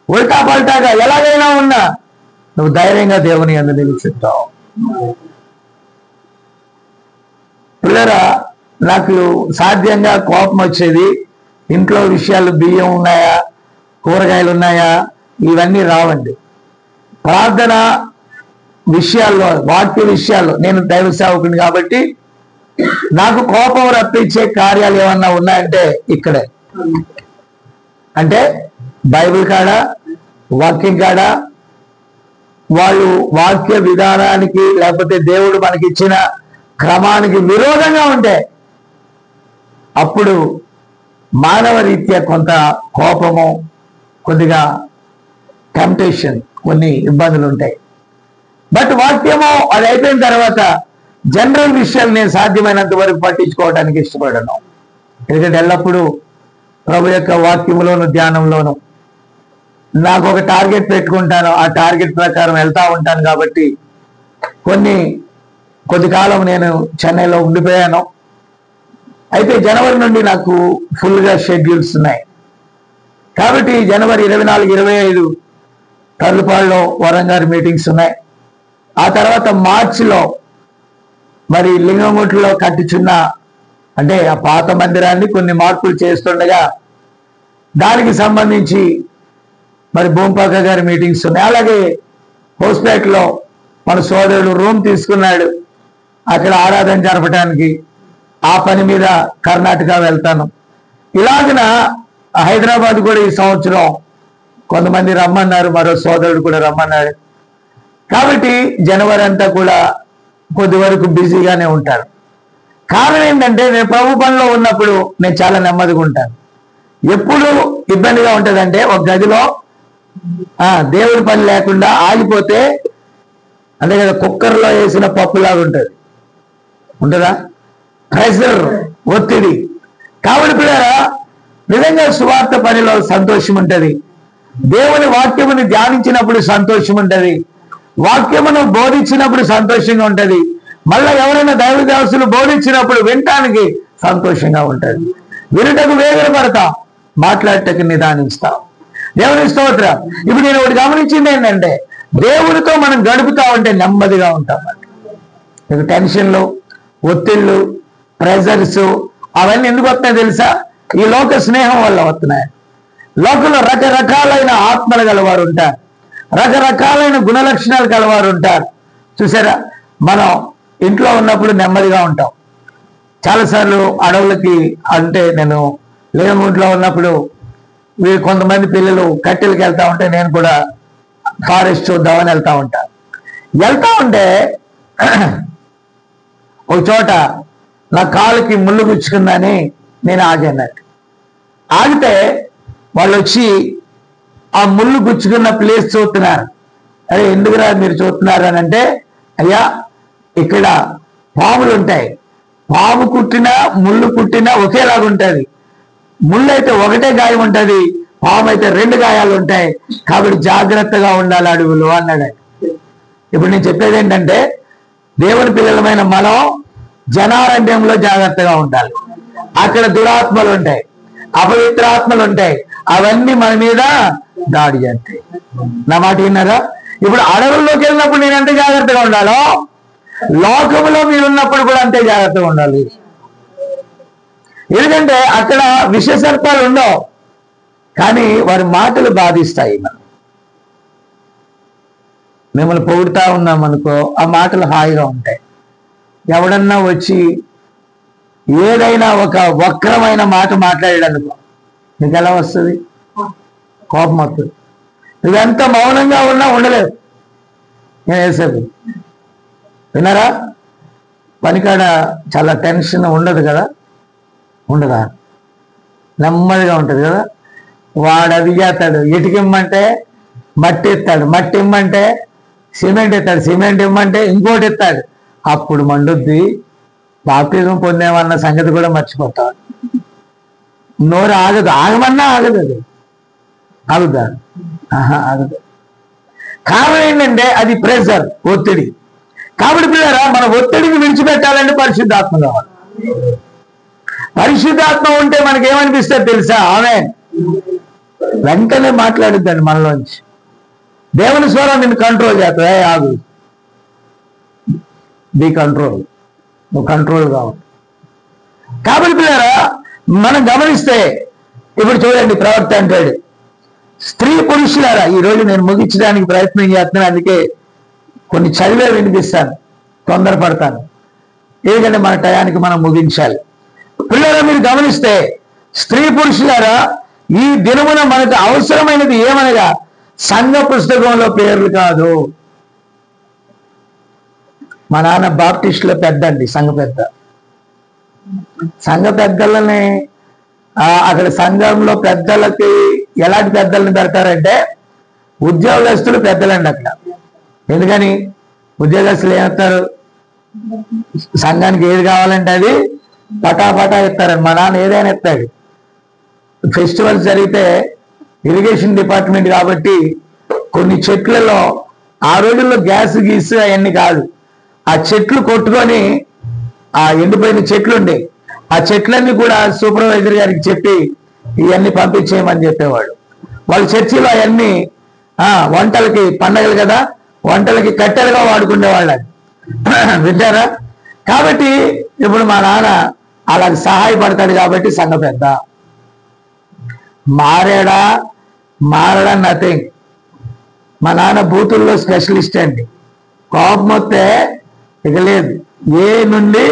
ఉల్టా పల్టాగా ఎలాగైనా ఉన్నా నువ్వు ధైర్యంగా దేవుని యందు నిలుచుంటావు. పిల్లరా నాకు సాధ్యంగా కోపం వచ్చేది, ఇంట్లో విషయాలు, బియ్యం ఉన్నాయా, కూరగాయలు ఉన్నాయా, ఇవన్నీ రావండి. ప్రార్థన విషయాల్లో, వాక్య విషయాల్లో నేను దైవ సేవకుని కాబట్టి నాకు కోపం రప్పించే కార్యాలు ఏమన్నా ఉన్నాయంటే ఇక్కడే. అంటే బైబిల్ కాడ, వాక్యం కాడ వాళ్ళు వాక్య విధానానికి లేకపోతే దేవుడు మనకిచ్చిన క్రమానికి విరోధంగా ఉంటే అప్పుడు మానవ రీత్యా కొంత కోపము, కొద్దిగా టెంప్టేషన్, కొన్ని ఇబ్బందులు ఉంటాయి. బట్ వాక్యము అది అయిపోయిన తర్వాత జనరల్ విషయాలు నేను సాధ్యమైనంత వరకు పట్టించుకోవడానికి ఇష్టపడను. ఎందుకంటే ఎల్లప్పుడూ ప్రభు యొక్క వాక్యములోను ధ్యానంలోను నాకు ఒక టార్గెట్ పెట్టుకుంటాను, ఆ టార్గెట్ ప్రకారం వెళ్తా ఉంటాను. కాబట్టి కొద్ది కాలం నేను చెన్నైలో ఉండిపోయాను. అయితే జనవరి నుండి నాకు ఫుల్గా షెడ్యూల్స్ ఉన్నాయి. కాబట్టి జనవరి 24, 25 తర్లుపాడులో వరంగారి మీటింగ్స్ ఉన్నాయి. ఆ తర్వాత మార్చిలో మరి లింగముట్లో కట్టుచున్న, అంటే ఆ పాత మందిరాన్ని కొన్ని మార్పులు చేస్తుండగా దానికి సంబంధించి మరి భూంపాక గారి మీటింగ్స్ ఉన్నాయి. అలాగే హోస్పేటలో మన సోదరుడు రూమ్ తీసుకున్నాడు, అక్కడ ఆరాధన జరపడానికి. ఆ పని మీద కర్ణాటక వెళ్తాను. ఇలాగన హైదరాబాద్ కూడా ఈ సంవత్సరం కొంతమంది రమ్మన్నారు, మరో సోదరుడు కూడా రమ్మన్నాడు. కాబట్టి జనవరి అంతా కూడా కొద్ది వరకు బిజీగానే ఉంటాను. కారణం ఏంటంటే నేను ప్రభు పనిలో ఉన్నప్పుడు నేను చాలా నెమ్మదిగా ఉంటాను. ఎప్పుడు ఇబ్బందిగా ఉంటుందంటే ఒక గదిలో దేవుడి పని లేకుండా ఆగిపోతే, అంతే కదా, కుక్కర్లో వేసిన పప్పులాగా ఉంటుంది, ఉంటుందా? ప్రెషర్, ఒత్తిడి. కాబట్టి పిల్లరా, నిజంగా సువార్త పనిలో సంతోషం ఉంటుంది. దేవుని వాక్యముని ధ్యానించినప్పుడు సంతోషం ఉంటుంది. వాక్యమును బోధించినప్పుడు సంతోషంగా ఉంటుంది. మళ్ళీ ఎవరైనా దైవదాసులు బోధించినప్పుడు వినటానికి సంతోషంగా ఉంటుంది. వినుటకు వేగర పడతాం, మాట్లాడటకు నిదానిస్తాం. దేవుని స్తోత్రం. ఇప్పుడు నేను ఒకటి గమనించింది ఏంటంటే, దేవునితో మనం గడుపుతా ఉంటే నెమ్మదిగా ఉంటాం. మీకు టెన్షన్లు, ఒత్తిళ్ళు, ప్రెజర్స్ అవన్నీ ఎందుకు వస్తున్నాయి తెలుసా? ఈ లోక స్నేహం వల్ల వస్తున్నాయి. లోకంలో రకరకాలైన ఆత్మలు గలవారు ఉంటారు, రకరకాలైన గుణలక్షణాలు గలవారు ఉంటారు. చూసారా, మనం ఇంట్లో ఉన్నప్పుడు నెమ్మదిగా ఉంటాం. చాలాసార్లు అడవులకి, అంటే నేను లేనముంట్లో ఉన్నప్పుడు కొంతమంది పిల్లలు కట్టెలకి వెళ్తా ఉంటే నేను కూడా ఫారెస్ట్ చూద్దామని వెళ్తా ఉంటాను. వెళ్తా ఉంటే ఒక చోట నా కాలుకి ముళ్ళు గుచ్చుకుందని నేను ఆగాను. ఆగితే వాళ్ళు వచ్చి ఆ ముళ్ళు గుచ్చుకున్న ప్లేస్ చూస్తున్నారు. అరే ఎందుకురా మీరు చూస్తున్నారు అని అంటే, అయ్యా ఇక్కడ పాములు ఉంటాయి, పాము కుట్టినా ముళ్ళు కుట్టినా ఒకేలాగా ఉంటుంది. ముళ్ళు అయితే ఒకటే గాయం ఉంటుంది, పాము అయితే 2 గాయాలు ఉంటాయి. కాబట్టి జాగ్రత్తగా ఉండాలి అడవులు అన్నాడు. ఇప్పుడు నేను చెప్పేది ఏంటంటే, దేవుని పిల్లలమైన మనం జనారణ్యంలో జాగ్రత్తగా ఉండాలి. అక్కడ దురాత్మలు ఉంటాయి, అపవిత్రాత్మలు ఉంటాయి, అవన్నీ మన మీద దాడి చేస్తాయి. నా మాట విన్నారా? ఇప్పుడు అడవుల్లోకి వెళ్ళినప్పుడు నేను ఎంత జాగ్రత్తగా ఉండాలో, లోకములో మీరు ఉన్నప్పుడు కూడా అంతే జాగ్రత్తగా ఉండాలి. ఎందుకంటే అక్కడ విష సర్పాలు ఉండవు, కానీ వారి మాటలు బాధిస్తాయి. మిమ్మల్ని పొగుడుతా ఉన్నాం అనుకో, ఆ మాటలు హాయిగా ఉంటాయి. ఎవడన్నా వచ్చి ఏదైనా ఒక వక్రమైన మాట మాట్లాడాడనుకో, నీకు ఎలా వస్తుంది? కోపం వస్తుంది. నువ్వెంత మౌనంగా ఉన్నా ఉండలేదు. నేను వేసేది విన్నారా? పనికాడ చాలా టెన్షన్ ఉండదు కదా, ఉండదా? నెమ్మదిగా ఉంటుంది కదా. వాడు అది చేస్తాడు, ఇటుకిమ్మంటే మట్టి ఇస్తాడు, మట్టి ఇమ్మంటే సిమెంట్ ఇస్తాడు, సిమెంట్ ఇమ్మంటే ఇంకోటి ఇస్తాడు. అప్పుడు మండుద్ది. బాప్తిజం పొందేమన్న సంగతి కూడా మర్చిపోతాడు. నోరు ఆగదు, ఆగమన్నా ఆగదు. అది ఆగుదా? ఆగదు. కారణం ఏంటంటే అది ప్రెషర్, ఒత్తిడి. కాబట్టి పిల్లరా, మన ఒత్తిడిని విడిచిపెట్టాలంటే పరిశుద్ధాత్మ కావాలి. పరిశుద్ధాత్మ ఉంటే మనకేమనిపిస్తుంది తెలుసా? ఆమేన్. వెంటనే మాట్లాడుద్దండి మనలోంచి. దేవుని స్వరం నిన్ను కంట్రోల్ చేస్తా. ఆగు, బీ కంట్రోల్, నువ్వు కంట్రోల్ కావాలి. కాబట్టి పిల్లరా, మనం గమనిస్తే ఇప్పుడు చూడండి, ప్రవక్త అంటాడు, స్త్రీ పురుషులారా, ఈ రోజు నేను ముగించడానికి ప్రయత్నం చేస్తున్నాను, అందుకే కొన్ని చదివే వినిపిస్తాను, తొందరపడతాను, ఎందుకంటే మన టయానికి మనం ముగించాలి. పిల్లలు మీరు గమనిస్తే, స్త్రీ పురుషులారా, ఈ దినమున మనకు అవసరమైనది ఏమనగా సంఘ పుస్తకంలో పేర్లు కాదు. మా నాన్న బాప్టిస్టులో పెద్ద అండి, సంఘ పెద్దలని అక్కడ సంఘంలో పెద్దలకి ఎలాంటి పెద్దలను పెడతారంటే ఉద్యోగస్తులు పెద్దలండి అక్కడ. ఎందుకని ఉద్యోగస్తులు ఏమవుతారు, సంఘానికి ఏది కావాలంటే అది పటాపటా ఇస్తారండి. మా నాన్న ఏదైనా ఇస్తాడు. ఫెస్టివల్స్ జరిగితే ఇరిగేషన్ డిపార్ట్మెంట్ కాబట్టి కొన్ని చెట్లలో ఆ రోజుల్లో గ్యాస్ గీసు అవన్నీ కాదు, ఆ చెట్లు కొట్టుకొని ఆ ఎండిపోయిన చెట్లు ఉండే ఆ చెట్లన్నీ కూడా సూపర్వైజర్ గారికి చెప్పి ఇవన్నీ పంపించేయమని చెప్పేవాడు. వాళ్ళు చర్చిలో అవన్నీ వంటలకి, పండగలు కదా, వంటలకి కట్టెలుగా వాడుకునేవాళ్ళు. వింటారా? కాబట్టి ఇప్పుడు మా నాన్న అలా సహాయపడతాడు కాబట్టి సంఘ పెద్ద. మారడా నథింగ్. మా నాన్న బూతుల్లో స్పెషలిస్ట్ అండి. కోపం వస్తే ఇక లేదు, ఏ నుండి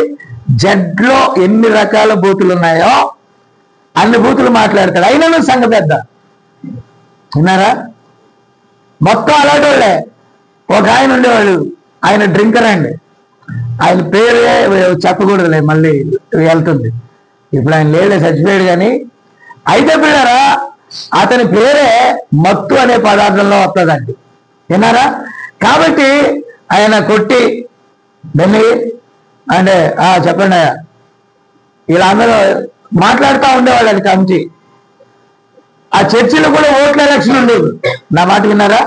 జడ్లో ఎన్ని రకాల బూతులు ఉన్నాయో అన్ని బూతులు మాట్లాడతాడు. అయినా సంఘ పెద్ద. విన్నారా? మొత్తం అలాంటి వాళ్ళే. ఒక ఆయన ఉండేవాడు, ఆయన డ్రింకర్ అండి. ఆయన పేరే చెప్పకూడదులే, మళ్ళీ వెళ్తుంది. ఇప్పుడు ఆయన లేడే, చచ్చిపోయాడు. కానీ అయితే పిల్లరా, అతని పేరే మత్తు అనే పదార్థంలో వస్తుందండి. విన్నారా? కాబట్టి ఆయన కొట్టి దాన్ని అంటే చెప్పండి ఇలా అందరూ మాట్లాడుతూ ఉండేవాళ్ళు. అది కమిటీ. ఆ చర్చిలో కూడా ఓట్ల ఎలక్షన్ ఉండేవి. నా మాట విన్నారా?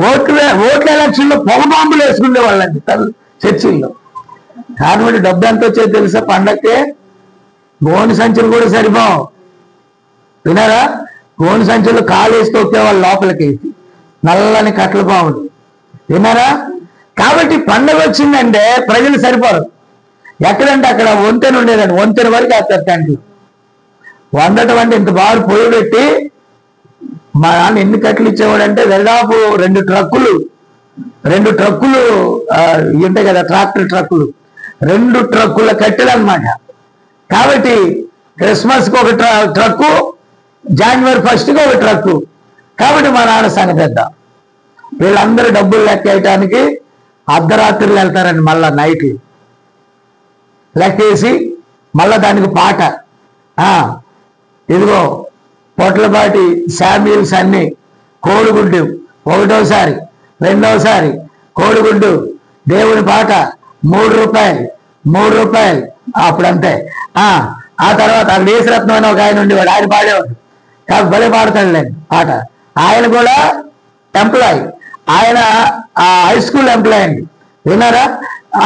ఓట్ల ఎలక్షన్లో పొగ బాంబులు వేసుకునేవాళ్ళండి చర్చిల్లో. కాబట్టి డబ్బు ఎంత వచ్చేది తెలుసా? పండక్కే గోని సంచులు కూడా సరిపోవు. విన్నారా? గోని సంచులు కాలు వేసి తొక్కేవాళ్ళు లోపలికి, నల్లని కట్టల పాములు. విన్నారా? కాబట్టి పండగ వచ్చిందంటే ప్రజలు సరిపోరు. ఎక్కడంటే అక్కడ వంతెన ఉండేదండి, వంతెన వరకు వేస్తారు టెంట్లు. వండటం అంటే ఇంత బాగా పొయ్యి పెట్టి మా నాన్న ఎన్ని కట్టలు ఇచ్చేవాడంటే దాదాపు 2 ట్రక్కులు ఉంటాయి కదా, ట్రాక్టర్ ట్రక్కులు, 2 ట్రక్కుల కట్టెలు అనమాట. కాబట్టి క్రిస్మస్కి ఒక ట్రక్కు, జనవరి 1కి ఒక ట్రక్కు. కాబట్టి మా నాన్న సంఘ పెద్ద. వీళ్ళందరూ డబ్బులు లెక్కేయటానికి అర్ధరాత్రులు వెళ్తారండి. మళ్ళా నైట్ లెక్కేసి మళ్ళా దానికి పాట, ఇదిగో పొట్లపాటి శామ్యూల్స్ అన్ని కోడిగుడ్డు, 1వసారి 2వసారి కోడిగుడ్డు, దేవుని పాట, 3 రూపాయలు అప్పుడంతే. ఆ తర్వాత దేశరత్నం అని ఒక ఆయన ఉండేవాడు, ఆయన పాడేవాడు. కాదు భలే పాడతాడులేండి పాట. ఆయన కూడా ఎంప్లాయ్, ఆయన హై స్కూల్ ఎంప్లాయ్ అండి. విన్నారా?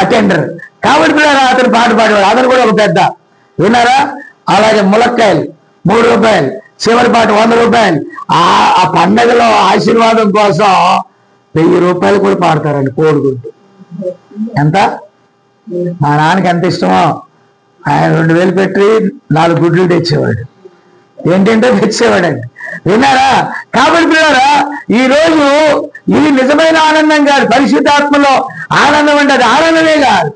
అటెండర్. కాబట్టి పిల్లరా అతను పాట పాడేవాడు, అతను కూడా ఒక పెద్ద. విన్నారా? అలాగే ములక్కాయలు 3 రూపాయలు, చివరి పాట 100 రూపాయలు. ఆ పండగలో ఆశీర్వాదం కోసం 1000 రూపాయలు కూడా పాడతారండి. కోడిగుడ్డు ఎంత? మా నాన్నకి ఎంత ఇష్టమో ఆయన 2000 పెట్టి 4 గుడ్లు తెచ్చేవాడు. ఏంటంటే తెచ్చేవాడండి. విన్నారా? కాబట్టి పిల్లరా, ఈ రోజు ఇది నిజమైన ఆనందం కాదు, పరిశుద్ధాత్మలో ఆనందం అంటే అది ఆనందమే కాదు.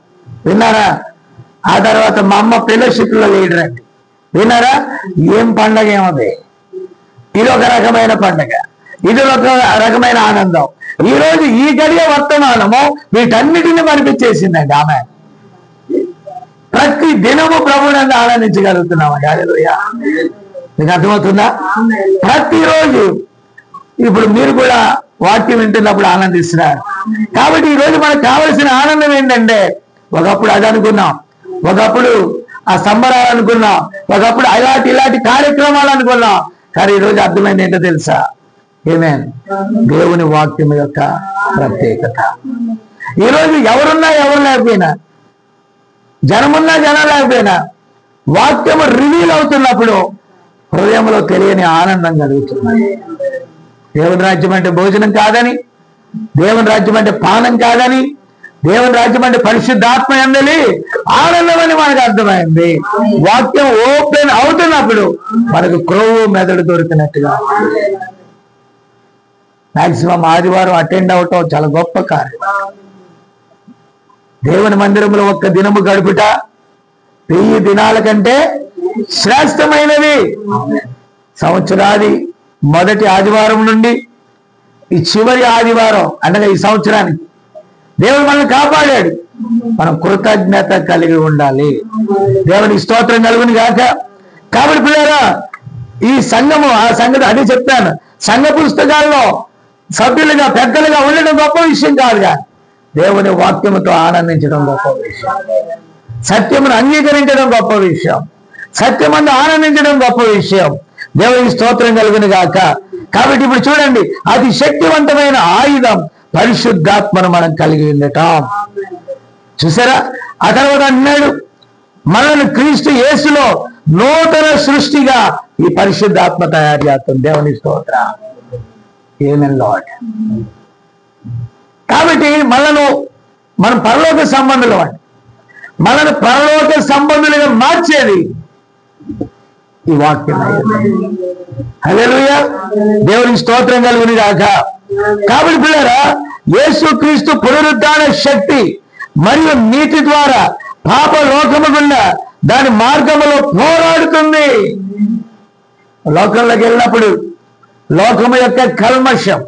విన్నారా? ఆ తర్వాత మా అమ్మ ఫెలోషిప్లో లీడర్ అండి. విన్నారా? ఏం పండగ ఏమది! ఇది ఒక రకమైన పండగ, ఇది ఒక రకమైన ఆనందం. ఈ రోజు ఈ గడియ వర్తమానము వీటన్నిటిని మనిపించేసిందండి. ఆమె ప్రతి దినము ప్రభువునందు ఆనందించగలుగుతున్నామండి. హల్లెలూయా! మీకు అర్థమవుతుందా? ప్రతిరోజు ఇప్పుడు మీరు కూడా వాక్యం వింటున్నప్పుడు ఆనందిస్తున్నారు. కాబట్టి ఈ రోజు మనకు కావలసిన ఆనందం ఏంటంటే, ఒకప్పుడు అది అనుకున్నాం, ఒకప్పుడు ఆ సంబరాలు అనుకున్నాం, ఒకప్పుడు ఇలాంటి కార్యక్రమాలు అనుకున్నాం. కానీ ఈరోజు అర్థమైంది ఏంటో తెలుసా? ఆమేన్. దేవుని వాక్యం యొక్క ప్రత్యేకత. ఈరోజు ఎవరున్నా ఎవరు లేకపోయినా, జనమున్నా జనం లేకపోయినా, వాక్యము రివీల్ అవుతున్నప్పుడు హృదయంలో తెలియని ఆనందం కలుగుతుంది. దేవుని రాజ్యం అంటే భోజనం కాదని, దేవుని రాజ్యం అంటే పానం కాదని, దేవుని రాజ్యం అంటే పరిశుద్ధాత్మ యందలి ఆనందం అని మనకు అర్థమైంది. వాక్యం ఓపెన్ అవుతున్నప్పుడు మనకు క్రొవ్వు మెదడు దొరికినట్టుగా. మాక్సిమం ఆదివారం అటెండ్ అవటం చాలా గొప్ప కార్యం. దేవుని మందిరంలో ఒక్క దినము గడుపుట 1000 దినాల కంటే శ్రేష్టమైనవి. సంవత్సరాది మొదటి ఆదివారం నుండి ఈ చివరి ఆదివారం అనగా ఈ సంవత్సరానికి దేవుడు మనల్ని కాపాడాడు. మనం కృతజ్ఞత కలిగి ఉండాలి. దేవుని స్తోత్రం కలుగుని గాక. కాబట్టి పిల్లరా, ఈ సంఘము ఆ సంగతి అదే చెప్తాను. సంఘ పుస్తకాల్లో సభ్యులుగా పెద్దలుగా ఉండడం గొప్ప విషయం కాదుగా, దేవుని వాక్యముతో ఆనందించడం గొప్ప విషయం. సత్యమును అంగీకరించడం గొప్ప విషయం. సత్యమందు ఆనందించడం గొప్ప విషయం. దేవునికి స్తోత్రం కలుగును గాక. కాబట్టి ఇప్పుడు చూడండి, అతి శక్తివంతమైన ఆయుధం పరిశుద్ధాత్మను మనం కలిగి ఉండటం. చూసారా? ఆ తర్వాత అన్నాడు, మనల్ని క్రీస్తు యేసులో నూతన సృష్టిగా ఈ పరిశుద్ధాత్మ తయారు చేస్తుంది. దేవుని స్తోత్రం. ఆమేన్ లార్డ్. కాబట్టి మనం పరలోక సంబంధులు అండి. మనల్ని పరలోక సంబంధులుగా మార్చేది ఈ వాక్యం. హల్లెలూయా. దేవునికి స్తోత్రం కలుగును గాక. కాబట్టి పిల్లరా, యేసుక్రీస్తు పునరుద్ధాన శక్తి మరియు నీతి ద్వారా పాప లోకము గుండా దాని మార్గములో పోరాడుతుంది. లోకంలోకి వెళ్ళినప్పుడు లోకము యొక్క కల్మషం,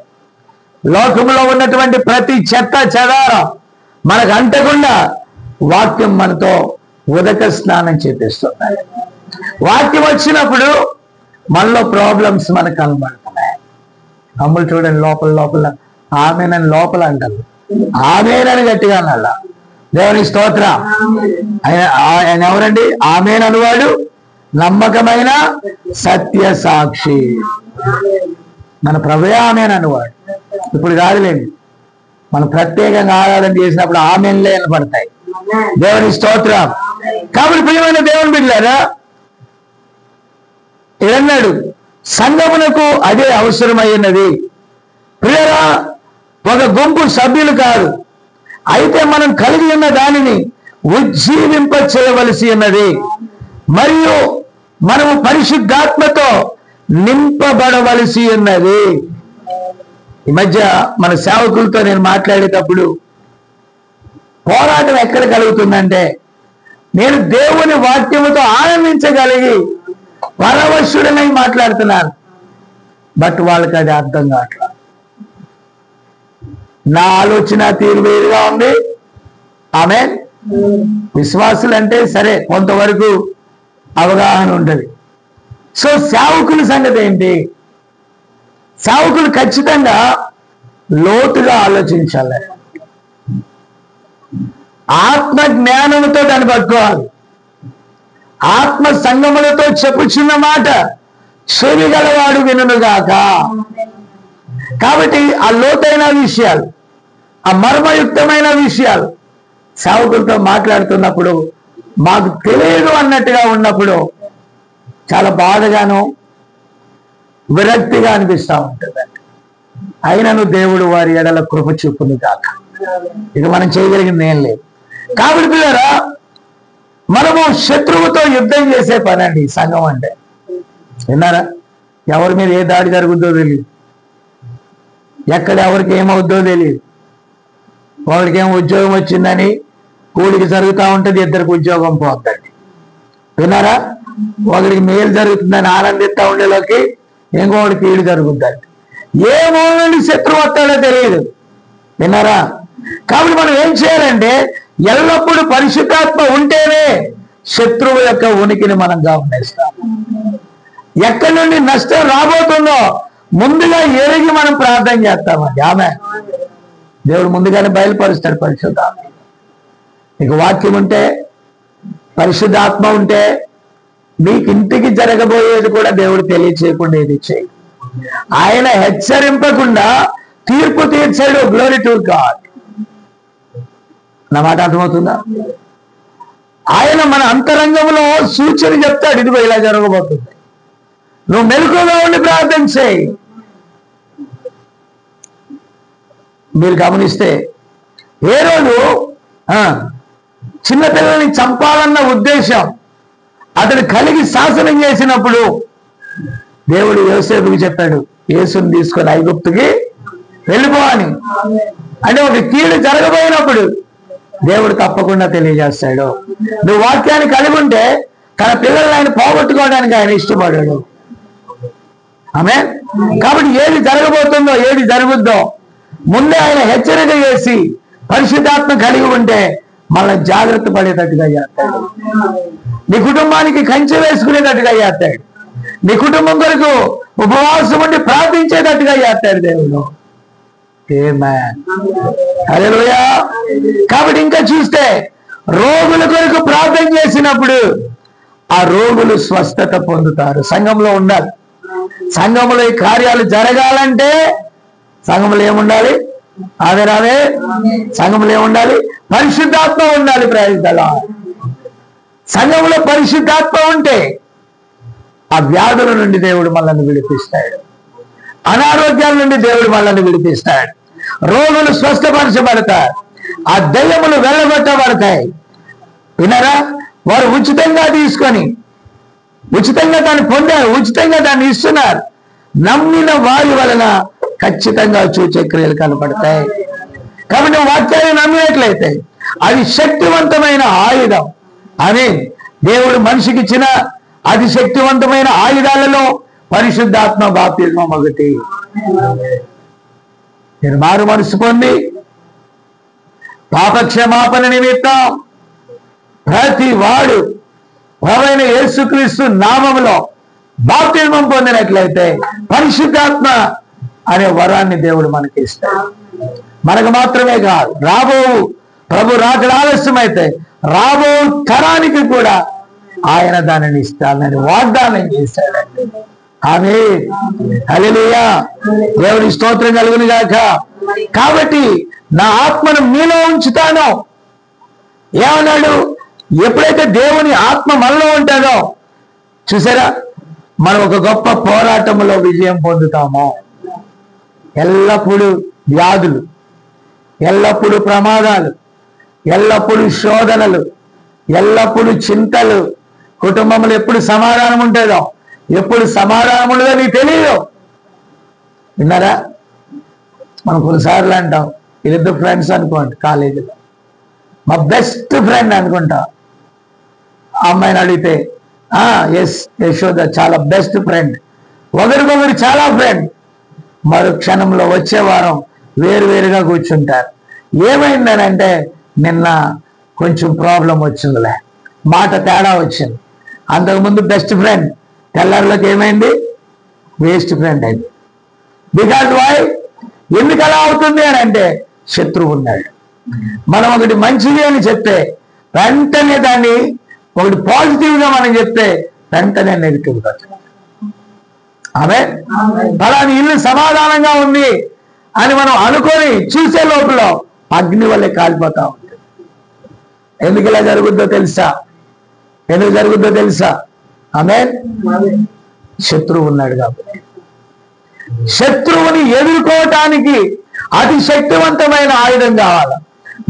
లోకములో ఉన్నటువంటి ప్రతి చెత్త చెదారం మనకు అంటకుండా వాక్యం మనతో ఉదక స్నానం చేపిస్తుంది. వాక్యం వచ్చినప్పుడు మనలో ప్రాబ్లమ్స్ మనకు కనబడుతున్నాయి. అమ్ములు చూడండి, లోపల ఆమెనని లోపల అంటారు, ఆమెనని గట్టిగా అనాల. దేవుని స్తోత్రం. ఆయన ఎవరండి? ఆమెననువాడు నమ్మకమైన సత్య సాక్షి. మన ప్రభువే ఆమెననువాడు. ఇప్పుడు కాదులేండి, మనం ప్రత్యేకంగా ఆరాధన చేసినప్పుడు ఆమెన్లే పడతాయి. దేవుని స్తోత్రం. కాబట్టి ప్రియమైన దేవుని బిడ్డలారా, ఏమన్నాడు? సంఘమునకు అదే అవసరమైనది. ప్రియరా, ఒక గుంపు సభ్యులు కాదు, అయితే మనం కలిగి ఉన్న దానిని ఉజ్జీవింప చేయవలసి ఉన్నది. మరియు మనము పరిశుద్ధాత్మతో నింపబడవలసి ఉన్నది. ఈ మధ్య మన సేవకులతో నేను మాట్లాడేటప్పుడు పోరాటం ఎక్కడ కలుగుతుందంటే, నేను దేవుని వాక్యముతో ఆనందించగలిగి పరవశుడనై మాట్లాడుతున్నాను, బట్ వాళ్ళకి అది అర్థం కావట్లేదు. నా ఆలోచన తీరు వేరుగా ఉంది. ఆమేన్. విశ్వాసులు అంటే సరే కొంతవరకు అవగాహన ఉంటుంది. సో సేవకుల సంగతి ఏంటి? సేవకులు ఖచ్చితంగా లోతుగా ఆలోచించాలి. ఆత్మ జ్ఞానంతో దాన్ని పట్టుకోవాలి. ఆత్మ సంగములతో చెప్పుచున్న మాట చెవి గలవాడు వినుగాక. కాబట్టి ఆ లోతైన విషయాలు, ఆ మర్మయుక్తమైన విషయాలు సేవకులతో మాట్లాడుతున్నప్పుడు మాకు తెలియదు అన్నట్టుగా ఉన్నప్పుడు చాలా బాధగాను విరక్తిగా అనిపిస్తూ ఉంటుందండి. అయినను దేవుడు వారి ఎడల కృప చూపును కాక. ఇక మనం చేయగలిగింది ఏం లేదు. కాబట్టి పిల్లరా, మనము శత్రువుతో యుద్ధం చేసే పని అండి సంఘం అంటే. విన్నారా? ఎవరి మీద ఏ దాడి జరుగుద్దో తెలియదు, ఎక్కడ ఎవరికి ఏమవుద్దో తెలియదు. ఒకడికి ఏమో ఉద్యోగం వచ్చిందని కూలికి జరుగుతూ ఉంటుంది, ఇద్దరికి ఉద్యోగం పోతుంది. విన్నారా? ఒకడికి మేలు జరుగుతుందని ఆనందిస్తూ ఉండేలోకి ఇంకొకటి కీడు జరుగుతుంది. ఏ మూల నుండి శత్రువు వస్తాడో తెలియదు. విన్నారా? కాబట్టి మనం ఏం చేయాలంటే, ఎల్లప్పుడూ పరిశుద్ధాత్మ ఉంటేనే శత్రువు యొక్క ఉనికిని మనం గమనిస్తాం. ఎక్కడి నుండి నష్టం రాబోతుందో ముందుగా ఎరిగి మనం ప్రార్థన చేస్తామండి. ఆమె దేవుడు ముందుగానే బయలుపరుస్తాడు పరిశుద్ధాత్మ. నీకు వాక్యం ఉంటే, పరిశుద్ధాత్మ ఉంటే, మీకు ఇంటికి జరగబోయేది కూడా దేవుడు తెలియచేయకుండా ఏది చేయి. ఆయన హెచ్చరింపకుండా తీర్పు తీర్చాడు. Glory to God. నా మాట అర్థమవుతుందా? ఆయన మన అంతరంగంలో సూచన చెప్తాడు, ఇదిగో ఇలా జరగబోతుంది, నువ్వు మెలకువగా ఉండి ప్రార్థన చేయి. మీరు గమనిస్తే ఏ రోజు చిన్నపిల్లల్ని చంపాలన్న ఉద్దేశం అతడు కలిగి శాసనం చేసినప్పుడు దేవుడు యోసేపుకి చెప్పాడు, యేసుని తీసుకొని ఐగుప్తుకి వెళ్ళిపోవని. అంటే ఒక కీడు జరగబోయినప్పుడు దేవుడు తప్పకుండా తెలియజేస్తాడు. నువ్వు వాక్యాన్ని కలిగి ఉంటే తన పిల్లల్ని ఆయన పోగొట్టుకోవడానికి ఆయన ఇష్టపడాడు. ఆమేన్. కాబట్టి ఏది జరగబోతుందో, ఏది జరుగుద్దో ముందే ఆయన హెచ్చరిక చేసి పరిశుద్ధాత్మ కలిగి ఉంటే మళ్ళీ జాగ్రత్త పడేటట్టుగా చేస్తాడు. నీ కుటుంబానికి కంచె వేసుకునేటట్టుగా చేస్తాడు. నీ కుటుంబం కొరకు ఉపవాసం ఉండి ప్రార్థించేటట్టుగా చేస్తాడు దేవుడు. ఆమేన్. హల్లెలూయా. కాబట్టి ఇంకా చూస్తే రోగుల కొరకు ప్రార్థన చేసినప్పుడు ఆ రోగులు స్వస్థత పొందుతారు. సంఘంలో ఉండాలి. సంఘంలో ఈ కార్యాలు జరగాలంటే సంఘంలో ఏముండాలి? ఆమె సంఘంలో ఏముండాలి? పరిశుద్ధాత్మ ఉండాలి. ప్రయోజనాలు సంఘంలో పరిశుద్ధాత్మ ఉంటే ఆ వ్యాధుల నుండి దేవుడు మనల్ని విడిపిస్తాడు. అనారోగ్యాల నుండి దేవుడు మనల్ని విడిపిస్తాడు. రోగులు స్వస్థపరచబడతారు. ఆ దయ్యములు వెళ్ళగొట్టబడతాయి. వినరా? వారు ఉచితంగా తీసుకొని ఉచితంగా దాన్ని పొందారు, ఉచితంగా దాన్ని ఇస్తున్నారు. నమ్మిన వారి వలన ఖచ్చితంగా సూచక్రియలు కనపడతాయి. కాబట్టి వాక్యాన్ని నమ్మినట్లయితే అది శక్తివంతమైన ఆయుధం అని దేవుడు మనిషికి ఇచ్చిన అతి శక్తివంతమైన ఆయుధాలలో పరిశుద్ధాత్మ బాప్తిస్మం ఒకటి. మీరు మారు మనసు పొంది పాపక్షమాపణ నిమిత్తం ప్రతి వాడు ప్రభువైన యేసుక్రీస్తు నామములో బాప్తిస్మం పొందినట్లయితే పరిశుద్ధాత్మ అనే వరాన్ని దేవుడు మనకి ఇస్తాడు. మనకు మాత్రమే కాదు, రాబో ప్రభు రాకడ ఆలస్యమైతే రాబో తరానికి కూడా ఆయన దానిని ఇస్తానని వాగ్దానం చేశాడండి. ఆమేన్. హల్లెలూయా. దేవుని స్తోత్రం కలుగును గాక. కాబట్టి నా ఆత్మను మీలో ఉంచుతాను ఏమన్నాడు? ఎప్పుడైతే దేవుని ఆత్మ మనలో ఉంటుందో చూసారా, మనం ఒక గొప్ప పోరాటంలో విజయం పొందుతామో. ఎల్లప్పుడూ వ్యాధులు, ఎల్లప్పుడూ ప్రమాదాలు, ఎల్లప్పుడూ శోధనలు, ఎల్లప్పుడూ చింతలు, కుటుంబంలో ఎప్పుడు సమాధానం ఉంటుందో, ఎప్పుడు సమాధానం ఉండదో నీకు తెలియదు. విన్నారా? మనం కొన్నిసార్లు అంటాం, వీళ్ళిద్దరు ఫ్రెండ్స్ అనుకోండి, కాలేజీలో మా బెస్ట్ ఫ్రెండ్ అనుకుంటా. ఆ అమ్మాయిని అడిగితే ఎస్ యశోద చాలా బెస్ట్ ఫ్రెండ్, ఒకరికొకరు చాలా ఫ్రెండ్. మరో క్షణంలో వచ్చే వారం వేరువేరుగా కూర్చుంటారు. ఏమైందనంటే నిన్న కొంచెం ప్రాబ్లం వచ్చిందిలే, మాట తేడా వచ్చింది. అంతకుముందు బెస్ట్ ఫ్రెండ్ తెల్లారిలోకి ఏమైంది? వేస్ట్ ఫ్రెండ్ అయింది. Because why? ఎందుకు అలా అవుతుంది అని అంటే శత్రువు ఉన్నాడు. మనం ఒకటి మంచిది అని చెప్తే వెంటనే దాన్ని ఒకటి పాజిటివ్గా మనం చెప్తే వెంటనే నెగిటివ్గా. ఆమె ఫలాని ఇల్లు సమాధానంగా ఉంది అని మనం అనుకొని చూసే లోపల అగ్ని వల్లే కాలిపోతా ఉంటుంది. ఎందుకు ఇలా జరుగుద్దో తెలుసా? ఎందుకు జరుగుద్దో తెలుసా? ఆమె శత్రువు ఉన్నాడు కాబట్టి. శత్రువుని ఎదుర్కోవటానికి అతి శక్తివంతమైన ఆయుధం కావాలి.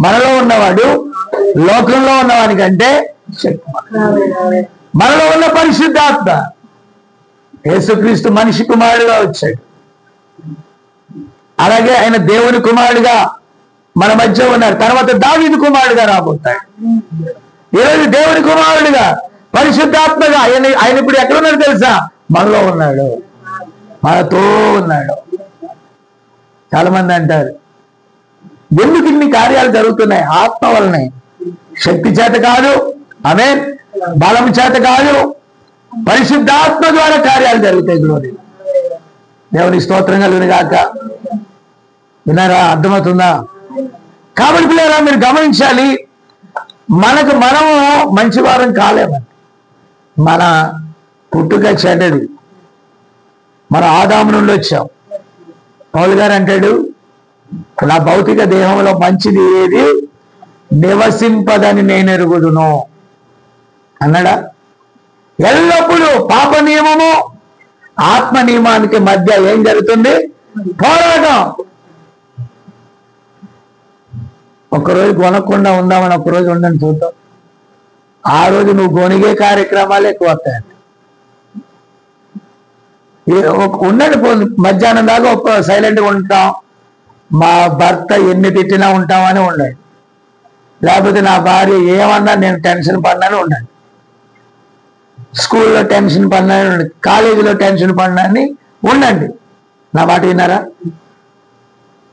మనలో ఉన్నవాడు లోకంలో ఉన్నవానికంటే శక్తివంతుడు. మనలో ఉన్న పరిశుద్ధాత్మ, యేసుక్రీస్తు మనిషి కుమారుడుగా వచ్చాడు, అలాగే ఆయన దేవుని కుమారుడుగా మన మధ్య ఉన్నారు. తర్వాత దావీదు కుమారుడుగా రాబోతాడు. ఈరోజు దేవుని కుమారుడుగా పరిశుద్ధాత్మగా ఆయన ఇప్పుడు ఎక్కడున్నాడు తెలుసా? మనలో ఉన్నాడు, మనతో ఉన్నాడు. చాలా మంది అంటారు, ఎందుకు ఇన్ని కార్యాలు జరుగుతున్నాయి? ఆత్మ వలనే, శక్తి చేత కాదు, ఆమేన్, బలం చేత కాదు, పరిశుద్ధాత్మ ద్వారా కార్యాలు జరుగుతాయి. గ్లోరీ. దేవుని స్తోత్రం కలుగును గాక. విన్నారా? అర్థమవుతుందా? కాబట్టి పిల్లరా మీరు గమనించాలి, మనము మంచివారం కాలేమండి. మన పుట్టుక చెడ్డది. మన ఆదాము నుండి వచ్చాం. పౌలు గారు అంటాడు, నా భౌతిక దేహంలో మంచిది ఏది నివసింపదని నేను ఎరుగుదును అన్నాడా? ఎల్లప్పుడూ పాప నియమము ఆత్మ నియమానికి మధ్య ఏం జరుగుతుంది? పోరాటం. ఒక్కరోజు కొనకుండా ఉందామని ఒక్కరోజు ఉండని చూద్దాం. ఆ రోజు నువ్వు గొనిగే కార్యక్రమాలు ఎక్కువ వస్తాయండి. ఉండండి, మధ్యాహ్నం దాకా సైలెంట్గా ఉంటాం, మా భర్త ఎన్ని తిట్టినా ఉంటామని ఉండండి. లేకపోతే నా భార్య ఏమన్నా నేను టెన్షన్ పడినాను ఉండండి. స్కూల్లో టెన్షన్ పడినాను ఉండండి, కాలేజీలో టెన్షన్ పడినాన్ని ఉండండి. నా మాట విన్నారా?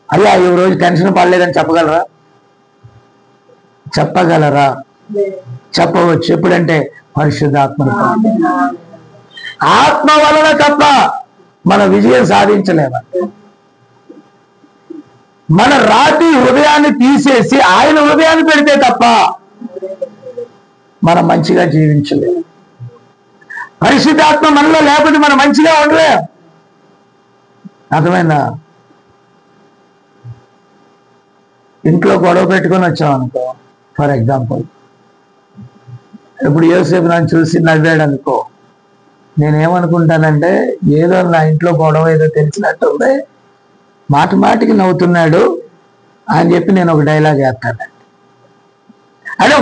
అయ్యా ఈ రోజు టెన్షన్ పడలేదని చెప్పగలరా? చెప్పగలరా? చెప్పవచ్చు. ఎప్పుడంటే పరిశుద్ధాత్మ, ఆత్మ వలన తప్ప మన విజయం సాధించలేము. మన రాతి హృదయాన్ని తీసేసి ఆయన హృదయాన్ని పెడితే తప్ప మనం మంచిగా జీవించలేము. పరిశుద్ధాత్మ మనలో లేకపోతే మనం మంచిగా ఉండలేం. అర్థమైందా? ఇంట్లో గొడవ పెట్టుకొని వచ్చాం అనుకో, ఫర్ ఎగ్జాంపుల్, ఇప్పుడు యోసేపు నన్ను చూసి నవ్వాడు అనుకో, నేనేమనుకుంటానంటే ఏదో నా ఇంట్లో గొడవ ఏదో తెలిసినట్టుంది, మాటి మాటికి నవ్వుతున్నాడు అని చెప్పి నేను ఒక డైలాగ్ వేస్తాను. అంటే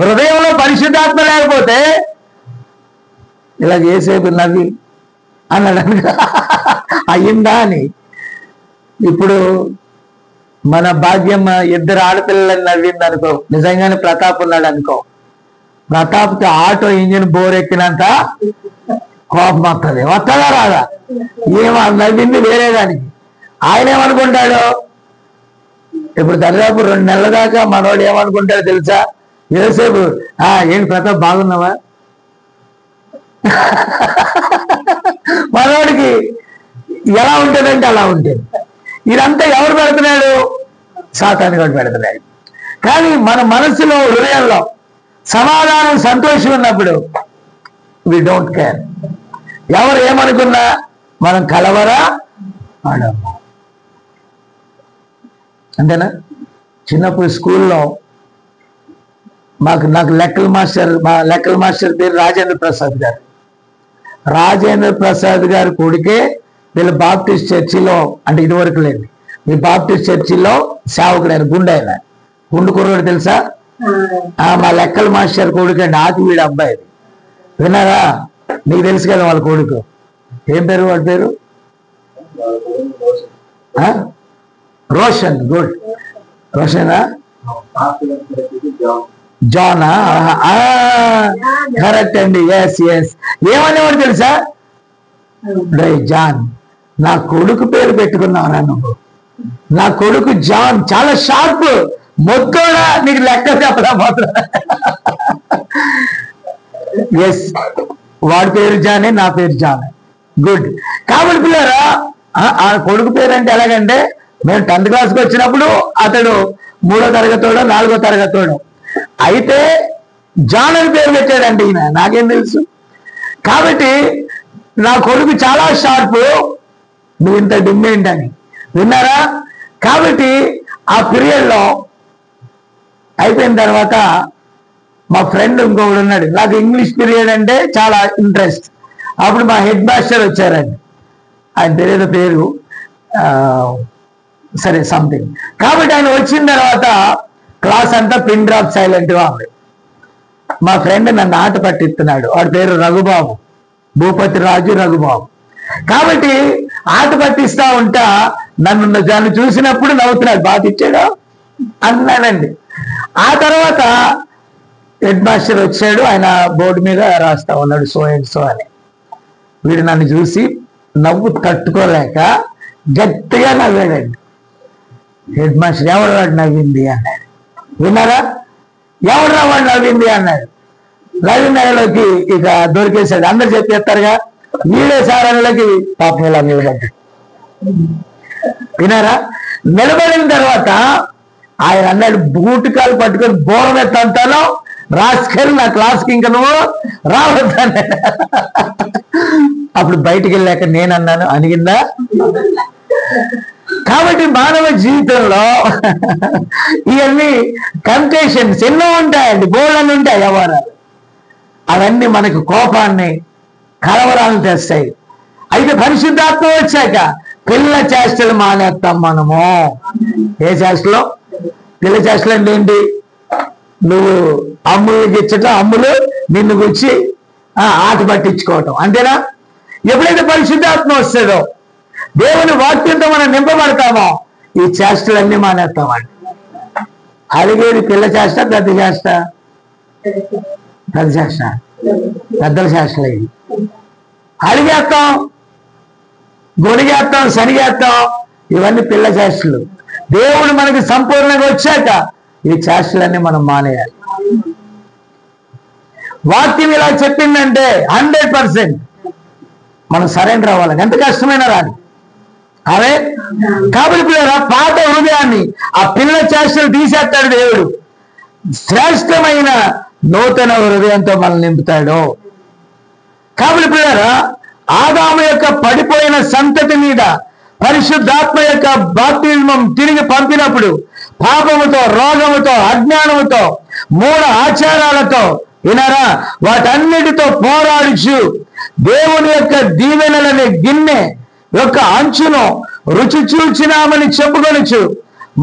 హృదయంలో పరిశుద్ధాత్మ లేకపోతే ఇలా యోసేపు నవ్వి అన్నాడు అయ్యిందా అని. ఇప్పుడు మన భాగ్యం ఇద్దరు ఆడపిల్లలని నవ్వింది అనుకో, నిజంగానే ప్రతాప్ ఉన్నాడు అనుకో, ప్రతాప్కి ఆటో ఇంజిన్ బోర్ ఎక్కినంత కోపం వస్తుంది. వస్తుందా రాదా? ఏమో నవ్వింది వేరే దానికి. ఆయన ఏమనుకుంటాడు? ఇప్పుడు దాదాపు 2 నెలల దాకా మనోడు ఏమనుకుంటాడు తెలుసా? యోసేపు ఏంటి ప్రతాప్ బాగున్నావా? మనోడికి ఎలా ఉంటుందంటే అలా ఉంటుంది. ఇదంతా ఎవరు పెడుతున్నాడు? సాతాను కూడా పెడుతున్నాడు. కానీ మన మనసులో హృదయంలో సమాధానం, సంతోషం ఉన్నప్పుడు వి డోంట్ కేర్. ఎవరు ఏమనుకున్నా మనం కలవరా ఆడము. అంతేనా? చిన్నప్పుడు స్కూల్లో నాకు లెక్కల మాస్టర్ పేరు రాజేంద్ర ప్రసాద్ గారు. రాజేంద్ర ప్రసాద్ గారు కొడుకే వీళ్ళు బాప్టిస్ట్ చర్చిలో, అంటే ఇదివరకు లేదు, మీ బాప్టిస్ట్ చర్చిలో సేవకుడు ఆయన, గుండు కుర్రోడు తెలుసా? మా లెక్కల మాస్టర్ కొడుకు అండి, ఆకి వీడు అబ్బాయి. విన్నారా? నీకు తెలుసు కదా వాళ్ళ కొడుకు ఏం పేరు? వాడి పేరు రోషన్. గుడ్. రోషనా? జానా? కరెక్ట్ అండి. ఎస్. ఏమనేవాడు తెలుసా? జాన్. నా కొడుకు పేరు పెట్టుకున్నావునా నువ్వు? నా కొడుకు జాన్ చాలా షార్ప్, మొత్తోడా, నీకు లెక్క చెప్పదా మాత్రం. ఎస్, వాడి పేరు జానే, నా పేరు జానే. గుడ్. కాబట్టి పిల్లరా, ఆ కొడుకు పేరు అంటే ఎలాగంటే, మేము 10th క్లాస్కి వచ్చినప్పుడు అతడు 3వ తరగతోడో 4వ తరగతోడో అయితే జాన్ అని పేరు పెట్టాడంటే ఈయన, నాకేం తెలుసు. కాబట్టి నా కొడుకు చాలా షార్ప్, నువ్వు ఇంత డిమ్మెంట్ అని. విన్నారా? కాబట్టి ఆ పీరియడ్లో అయిపోయిన తర్వాత మా ఫ్రెండ్ ఇంకొకడు ఉన్నాడు, నాకు ఇంగ్లీష్ పీరియడ్ అంటే చాలా ఇంట్రెస్ట్. అప్పుడు మా హెడ్ మాస్టర్ వచ్చారండి, ఆయన తెలియదు పేరు, సరే సంథింగ్. కాబట్టి ఆయన వచ్చిన తర్వాత క్లాస్ అంతా పిన్ డ్రాప్ సైలెంట్గా ఉంది. మా ఫ్రెండ్ నన్ను ఆట పట్టిస్తున్నాడు, వాడి పేరు రఘుబాబు, భూపతి రాజు రఘుబాబు. కాబట్టి ఆట పట్టిస్తా ఉంటా, నన్ను చూసినప్పుడు నవ్వుతున్నాడు, బాగా ఇచ్చాడు అన్నానండి. ఆ తర్వాత హెడ్ మాస్టర్ వచ్చాడు, ఆయన బోర్డు మీద రాస్తా ఉన్నాడు సో అండ్ సో అని. వీడు నన్ను చూసి నవ్వు తట్టుకోలేక గట్టిగా నవ్వాడండి. హెడ్ మాస్టర్, ఎవరు వాడు నవ్వింది అన్నాడు. విన్నారా? ఎవరు వాడు నవ్వింది అన్నాడు. నవ్వినలోకి ఇక దొరికేశాడు. అందరు చెప్పేస్తారుగా, వీడే సార్ అనేలోకి పాపం ఇలా నిలబడ్డాడు. వినారా? నిలబడిన తర్వాత ఆయన అన్నాడు, బూటికాలు పట్టుకొని బోరం ఎత్తంతాను, రాసుకెళ్ళి నా క్లాస్కి ఇంకా నువ్వు రావద్దన్నాడు. అప్పుడు బయటికి వెళ్ళాక నేను అన్నాను, అనిగిందా? కాబట్టి మానవ జీవితంలో ఇవన్నీ టెంప్టేషన్స్ ఎన్నో ఉంటాయండి, బోర్డులు ఉంటాయి వ్యవహారాలు. అవన్నీ మనకు కోపాన్ని, కలవరాలను తెస్తాయి. అయితే పరిశుద్ధాత్మ వచ్చాక పిల్ల చేష్టలు మానేస్తాం మనము. ఏ చేష్టలో? పిల్ల చేష్టలు అంటే ఏంటి? నువ్వు అమ్ములకి ఇచ్చటం, అమ్ములు నిన్ను గుచ్చి ఆట పట్టించుకోవటం, అంతేనా? ఎప్పుడైతే పరిశుద్ధాత్మ వస్తుందో, దేవుని వాక్యంతో మనం నింపబడతామో, ఈ చేష్టలన్నీ మానేస్తామండి. అడిగేది పిల్ల చేష్ట, పెద్ద చేష్ట? పెద్ద చేష్ట, పెద్దల చేష్టలు అయ్యి. అడిగేస్తాం, గొడిగేస్తాం, శనిగేస్తాం, ఇవన్నీ పిల్ల చేష్టలు. దేవుడు మనకి సంపూర్ణంగా వచ్చాక ఈ చేష్టలన్నీ మనం మానేయాలి. వాక్యం ఇలా చెప్పిందంటే 100% మనం సరెండర్ అవ్వాలి, ఎంత కష్టమైనా రాని. అదే కాబట్టి పిల్లరా, పాత హృదయాన్ని, ఆ పిల్ల చేష్టలు తీసేస్తాడు దేవుడు. శ్రేష్టమైన నూతన హృదయంతో మనల్ని నింపుతాడు. కాబట్టి పిల్లరా, ఆదాము యొక్క పడిపోయిన సంతతి మీద పరిశుద్ధాత్మ యొక్క బాప్తిస్మం తిరిగి పంపినప్పుడు పాపముతో, రోగముతో, అజ్ఞానముతో, మూఢ ఆచారాలతో, వినరా, వాటన్నిటితో పోరాడుచు దేవుని యొక్క దీవెనలనే గిన్నె యొక్క అంచును రుచి చూచినామని చెప్పుకొనొచ్చు.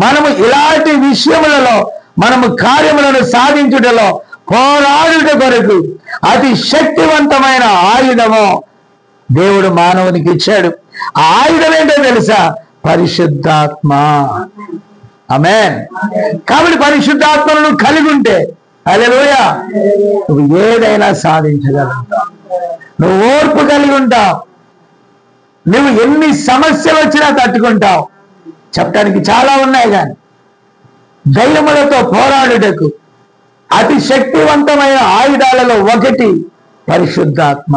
మనము ఇలాంటి విషయములలో, మనము కార్యములను సాధించుటలో పోరాడుట కొరకు అతి శక్తివంతమైన ఆయుధము దేవుడు మానవునికి ఇచ్చాడు. ఆ ఆయుధం ఏంటో తెలుసా? పరిశుద్ధాత్మ. ఆమేన్. కాబట్టి పరిశుద్ధాత్మను కలిగి ఉంటే, హల్లెలూయా, నువ్వు ఏదైనా సాధించగలుగుతావు. నువ్వు ఓర్పు కలిగి ఉంటావు. నువ్వు ఎన్ని సమస్యలు వచ్చినా తట్టుకుంటావు. చెప్పడానికి చాలా ఉన్నాయి, కానీ ధైర్యములతో పోరాడుటకు అతి శక్తివంతమైన ఆయుధాలలో ఒకటి పరిశుద్ధాత్మ.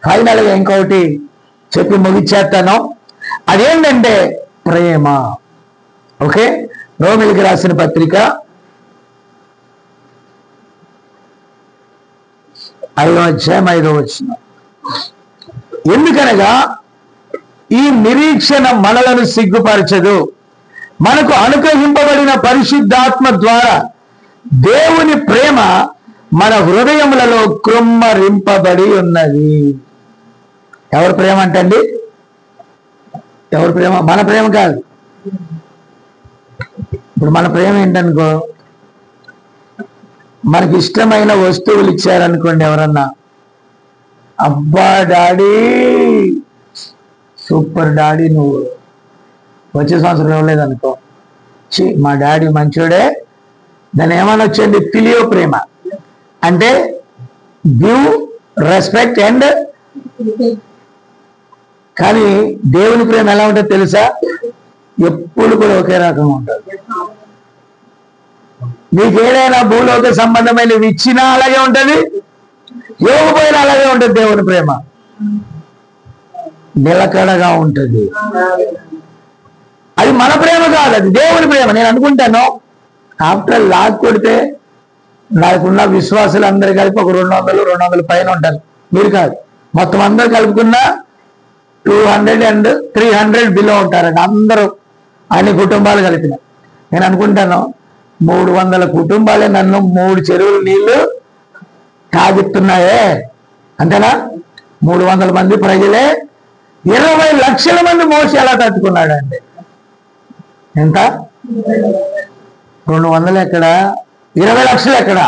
ఫైనల్గా ఇంకొకటి చెప్పి ముగిచేస్తాను. అదేంటంటే ప్రేమ. ఓకే, రోమిలికి రాసిన పత్రిక 5వ అధ్యాయం 5వ వచనం. ఎందుకనగా ఈ నిరీక్షణ మనలను సిగ్గుపరచదు, మనకు అనుగ్రహింపబడిన పరిశుద్ధాత్మ ద్వారా దేవుని ప్రేమ మన హృదయములలో కృమ్మరింపబడి ఉన్నది. ఎవరి ప్రేమ అంటండి? ఎవరి ప్రేమ? మన ప్రేమ కాదు. ఇప్పుడు మన ప్రేమ ఏంటనుకో, మనకి ఇష్టమైన వస్తువులు ఇచ్చారనుకోండి ఎవరన్నా, అబ్బా డాడీ, సూపర్ డాడీ, నువ్వు వచ్చే సంవత్సరం ఇవ్వలేదనుకో, మా డాడీ మంచోడే. దాన్ని ఏమన్నా వచ్చండి? ఫిలియో ప్రేమ. అంటే గివ్ రెస్పెక్ట్ అండ్. కానీ దేవుని ప్రేమ ఎలా ఉంటుందో తెలుసా? ఎప్పుడు కూడా ఒకే రకంగా ఉంటుంది. నీకు ఏదైనా భూలోక సంబంధమైనవి ఇచ్చినా అలాగే ఉంటుంది, ఇవ్వకపోయినా అలాగే ఉంటుంది. దేవుని ప్రేమ నిలకడగా ఉంటుంది. అది మన ప్రేమ కాదు, అది దేవుని ప్రేమ. నేను అనుకుంటాను, ఆఫ్టర్ లాక్ కొడితే నాకున్న విశ్వాసులు అందరు కలిపి ఒక 200 పైన ఉంటారు. మీరు కాదు, మొత్తం అందరు కలుపుకున్నా 200 and 300 బిలో ఉంటారండి అందరూ, అన్ని కుటుంబాలు కలిపిన. నేను అనుకుంటాను 300 కుటుంబాలే నన్ను 3 చెరువులు నీళ్లు తాగిస్తున్నాయే, అంతేనా? 300 మంది ప్రజలే 20 లక్షల మంది మోసి ఎలా తట్టుకున్నాడండి? ఎంత? 200 ఎక్కడ, 20 లక్షలు ఎక్కడ?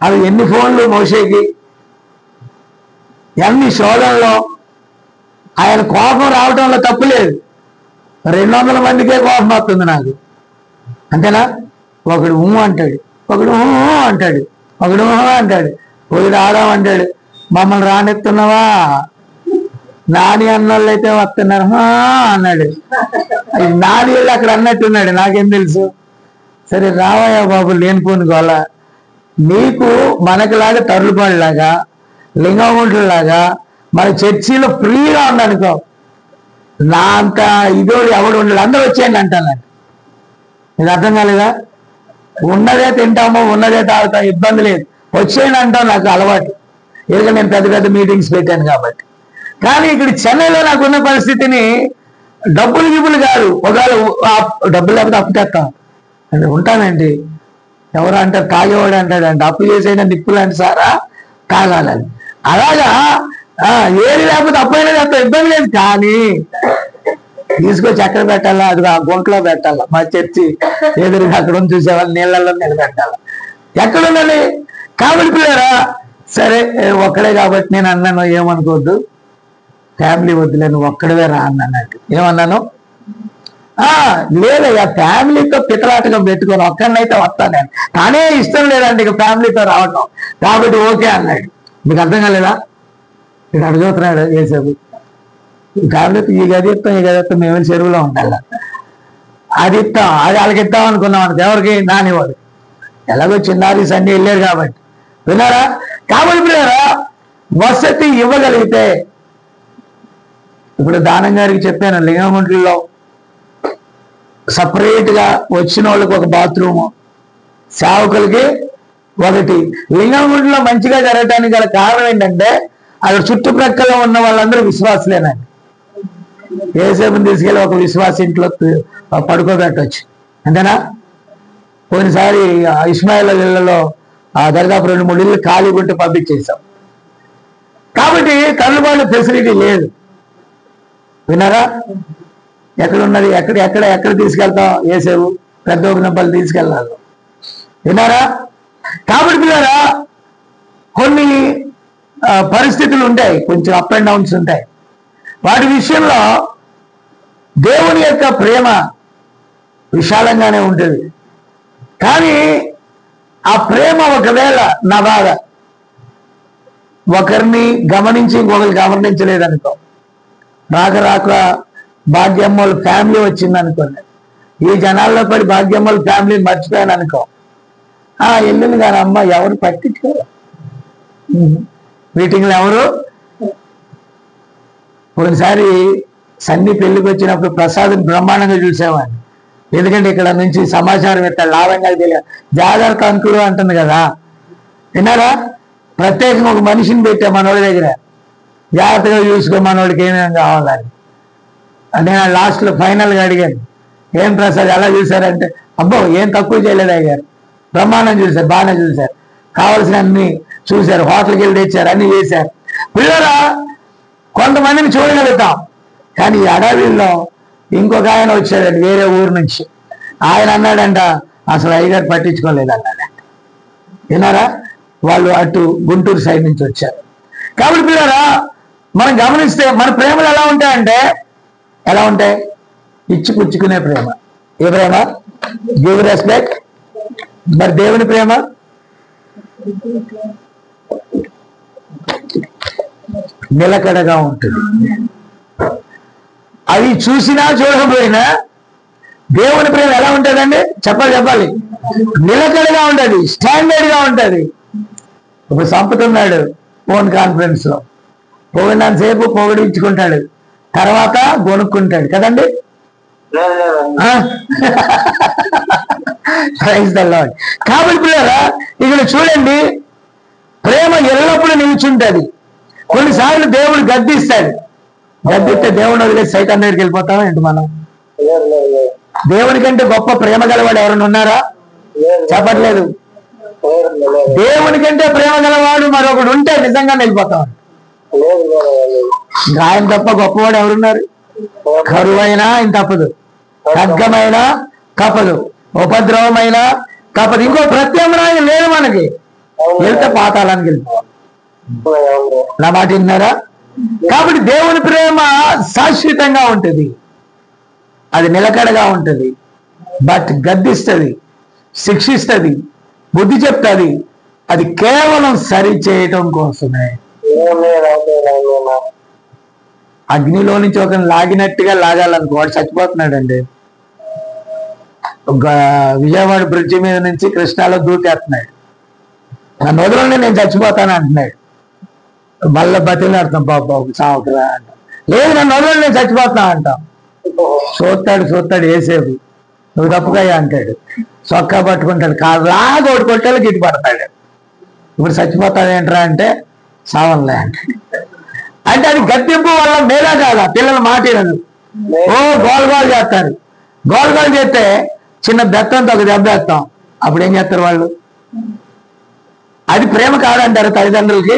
అవి ఎన్ని ఫోన్లు మోసేకి, ఎన్ని శోధనలో. ఆయన కోపం రావడంలో తప్పు లేదు, 200 మందికే కోపం వస్తుంది నాకు, అంతేనా? ఒకడు అంటాడు, ఒకడు అంటాడు, ఒకడు అంటాడు, ఒకడు ఆడామంటాడు, మమ్మల్ని రానిస్తున్నావా? నాని అన్నోళ్ళు అయితే వస్తున్నారు అన్నాడు. నాని వాళ్ళు అక్కడ అన్నట్టున్నాడు, నాకేం తెలుసు. సరే రావయ్యా బాబు, లేనిపోని గోళ. నీకు మనకులాగా తరులుపాడులాగా, లింగముంటులాగా మన చర్చిలో ఫ్రీగా ఉందనుకో, నా అంత ఇదోడు ఎవడు ఉండడు, అందరూ వచ్చేయండి అంటాను. ఇది అర్థం కాలేదా? ఉన్నదే తింటామో, ఉన్నదే తాగుతాం, ఇబ్బంది లేదు, వచ్చేయండి అంటాం. నాకు అలవాటు, ఎందుకంటే నేను పెద్ద పెద్ద మీటింగ్స్ పెట్టాను కాబట్టి. కానీ ఇక్కడ చెన్నైలో నాకున్న పరిస్థితిని డబ్బులు గిబ్బులు కాదు, ఒకవేళ డబ్బులు లేకపోతే అప్పు తెస్తాం అంటే ఉంటానండి. ఎవరు అంటారు, తాగేవాడు అంటాడంటే, అప్పు చేసేయడం నిప్పులు అంటే సారా తాగాలని. అలాగా ఏది లేకపోతే అప్పు అయినా చేస్తాం, ఇబ్బంది లేదు. కానీ తీసుకొచ్చి ఎక్కడ పెట్టాలా, అది ఆ గుంటలో పెట్టాలా. మా చర్చి ఎదురుగా అక్కడ ఉంది చూసేవాళ్ళు, నీళ్ళల్లో నిలబెట్టాలా. ఎక్కడ ఉండాలి? కాబట్టి పిల్లరా, సరే ఒక్కడే కాబట్టి నేను అన్నాను, ఏమనుకోవద్దు, ఫ్యామిలీ వద్దులే, నువ్వు ఒక్కడవే రా అన్నట్టు. ఏమన్నాను? లేదయ్యా, ఫ్యామిలీతో పితలాటగా పెట్టుకొని ఒక్కడినైతే వస్తాను నేను. తానే ఇష్టం లేదండి ఇక ఫ్యామిలీతో రావటం, కాబట్టి ఓకే అన్నాడు. మీకు అర్థం కాలేదా? ఇక్కడ అడుగుతున్నాడు ఏసేపు, ఫ్యామిలీతో ఈ గది ఇస్తాం, ఈ గది ఇస్తాం, మేము చెరువులో ఉండాలి, అది ఇస్తాం, అది వాళ్ళకి ఇస్తాం అనుకున్నాం అనుకో. ఎవరికి? నానివాడు. ఎలాగో చిన్నారి సండే వెళ్ళారు కాబట్టి. విన్నారా? కాబట్టి పిల్లరా, వసతి ఇవ్వగలిగితే, ఇప్పుడు దానం గారికి చెప్పాను, లింగముంట్లో సపరేట్ గా వచ్చిన వాళ్ళకి ఒక బాత్రూము, సేవకులకి ఒకటి. లింగముంట్లో మంచిగా జరగటానికి గల కారణం ఏంటంటే, అక్కడ చుట్టుప్రక్కల ఉన్న వాళ్ళందరూ విశ్వాసులేనండి. ఏసేపుని తీసుకెళ్ళి ఒక విశ్వాస ఇంట్లో పడుకోబెట్టవచ్చు, అంతేనా? పోయినసారి ఇస్మాయిల్ ఇళ్లలో దరిదాపు 2-3 ఇళ్ళు ఖాళీ ఉంటే పంపించేసాం. కాబట్టి తల్లుబాటు ఫెసిలిటీ లేదు. విన్నారా? ఎక్కడున్నది? ఎక్కడ తీసుకెళ్తాం? ఏసేవు పెద్ద ఒకనప్పలు తీసుకెళ్ళాలి. విన్నారా? కాబట్టి పిల్లరా, కొన్ని పరిస్థితులు ఉంటాయి, కొంచెం అప్ అండ్ డౌన్స్ ఉంటాయి. వాటి విషయంలో దేవుని యొక్క ప్రేమ విశాలంగానే ఉంటుంది. కానీ ఆ ప్రేమ ఒకవేళ నా బాధ ఒకరిని గమనించి ఇంకొకరు గమనించలేదనుకో, రాక భాగ్యమ్మోళ్ళ ఫ్యామిలీ వచ్చిందనుకోండి, ఈ జనాల్లో పడి భాగ్యమ్మోళ్ళ ఫ్యామిలీని మర్చిపోయాను అనుకో, వెళ్ళింది కానీ అమ్మ ఎవరు పట్టించుకోరు, మీటింగ్లు ఎవరు. ఒకసారి సన్ని పెళ్లికి వచ్చినప్పుడు ప్రసాదం బ్రహ్మాండంగా చూసేవాడిని. ఎందుకంటే ఇక్కడ నుంచి సమాచారం ఎత్తాడు, లాభంగా తెలియదు. జాగ్రత్త అంకులు అంటుంది కదా, విన్నారా? ప్రత్యేకంగా ఒక మనిషిని పెట్టా మనోడి దగ్గర, జాగ్రత్తగా చూసుకో మనోడికి ఏమేమి కావాలని. నేను లాస్ట్లో ఫైనల్గా అడిగాను, ఏం ప్రసాద్ ఎలా చూశారంటే, అబ్బో ఏం తక్కువ చేయలేదు అయ్యారు, బ్రహ్మాండం చూశారు, బాగానే చూశారు, కావాల్సిన అన్ని చూశారు, హోటల్కి వెళ్ళి తెచ్చారు, అన్ని చేశారు. పిల్లరా, కొంతమందిని చూడగలుగుతాం, కానీ ఈ అడవిలో ఇంకొక ఆయన వచ్చాడండి వేరే ఊరు నుంచి. ఆయన అన్నాడంట, అసలు అయ్యగారు పట్టించుకోలేదు అన్నాడంట. విన్నారా? వాళ్ళు అటు గుంటూరు సైడ్ నుంచి వచ్చారు. కాబట్టి పిల్లరా, మనం గమనిస్తే మన ప్రేమలు ఎలా ఉంటాయి? ఇచ్చి పుచ్చుకునే ప్రేమ. ఏ ప్రేమ? Give respect. మరి దేవుని ప్రేమ నిలకడగా ఉంటుంది. అది చూసినా చూడకపోయినా దేవుని ప్రేమ ఎలా ఉంటుందండి? చెప్పాలి, నిలకడగా ఉంటుంది, స్టాండర్డ్ గా ఉంటుంది. ఇప్పుడు సంపుతున్నాడు ఫోన్ కాన్ఫరెన్స్ లో, పొగిడినంతసేపు పొగిడించుకుంటాడు, తర్వాత గొనుక్కుంటాడు కదండి. కాబట్టి పిల్లరా, ఇక్కడ చూడండి, ప్రేమ ఎల్లప్పుడూ నిలుచుంటది. కొన్నిసార్లు దేవుడు గద్దిస్తాడు, గద్దిస్తే దేవుని వదిలేసి సైతాన్ దగ్గరికి వెళ్ళిపోతాం ఏంటి మనం? దేవుని కంటే గొప్ప ప్రేమ గలవాడు ఎవరైనా ఉన్నారా? చెప్పట్లేదు. దేవుని కంటే ప్రేమ గలవాడు మరొకడు ఉంటే నిజంగా వెళ్ళిపోతాం. ఆయన తప్ప గొప్పవాడు ఎవరున్నారు? కరువైనా ఆయన తప్పదు, ఖడ్గమైనా తప్పదు, ఉపద్రవమైనా తప్పదు, ఇంకో ప్రత్యామ్నాయం లేదు మనకి. వెళ్తే పాతాళానికి వెళ్ళిపోవాలి. నా మాట విన్నారా? కాబట్టి దేవుని ప్రేమ శాశ్వతంగా ఉంటుంది, అది నిలకడగా ఉంటుంది. బట్ గద్దిస్తుంది, శిక్షిస్తుంది, బుద్ధి చెప్తుంది. అది కేవలం సరి చేయటం కోసమే. అగ్నిలో నుంచి ఒకరిని లాగినట్టుగా లాగాలనుకో, వాడు చచ్చిపోతున్నాడండి. విజయవాడ బ్రిడ్జి మీద నుంచి కృష్ణాలో దూకేస్తున్నాడు, నన్ను వదలండి నేను చచ్చిపోతాను అంటున్నాడు. మళ్ళీ బతిలాడుతాం, బాబు సావుకురా అంట. లేదు నన్ను వదలండి నేను చచ్చిపోతున్నా అంటాం. చూస్తాడు ఏసేపు, నువ్వు తప్పుకయ్యా అంటాడు. చొక్కా పట్టుకుంటాడు, కాళ్ళలాగా ఒకటి కొట్టాలి, గిట్టి పడతాడు. ఇప్పుడు చచ్చిపోతాడు ఏంట్రా అంటే సావన్లే అంటాడు. అంటే అది గద్దెంపు వల్ల మేలా కాదా? పిల్లలు మాటినదు, గోల్ చేస్తారు. గోల్ చేస్తే చిన్న బెత్తంతో ఒక దెబ్బ వేస్తాం, అప్పుడు ఏం చేస్తారు వాళ్ళు? అది ప్రేమ కాదంటారు తల్లిదండ్రులకి?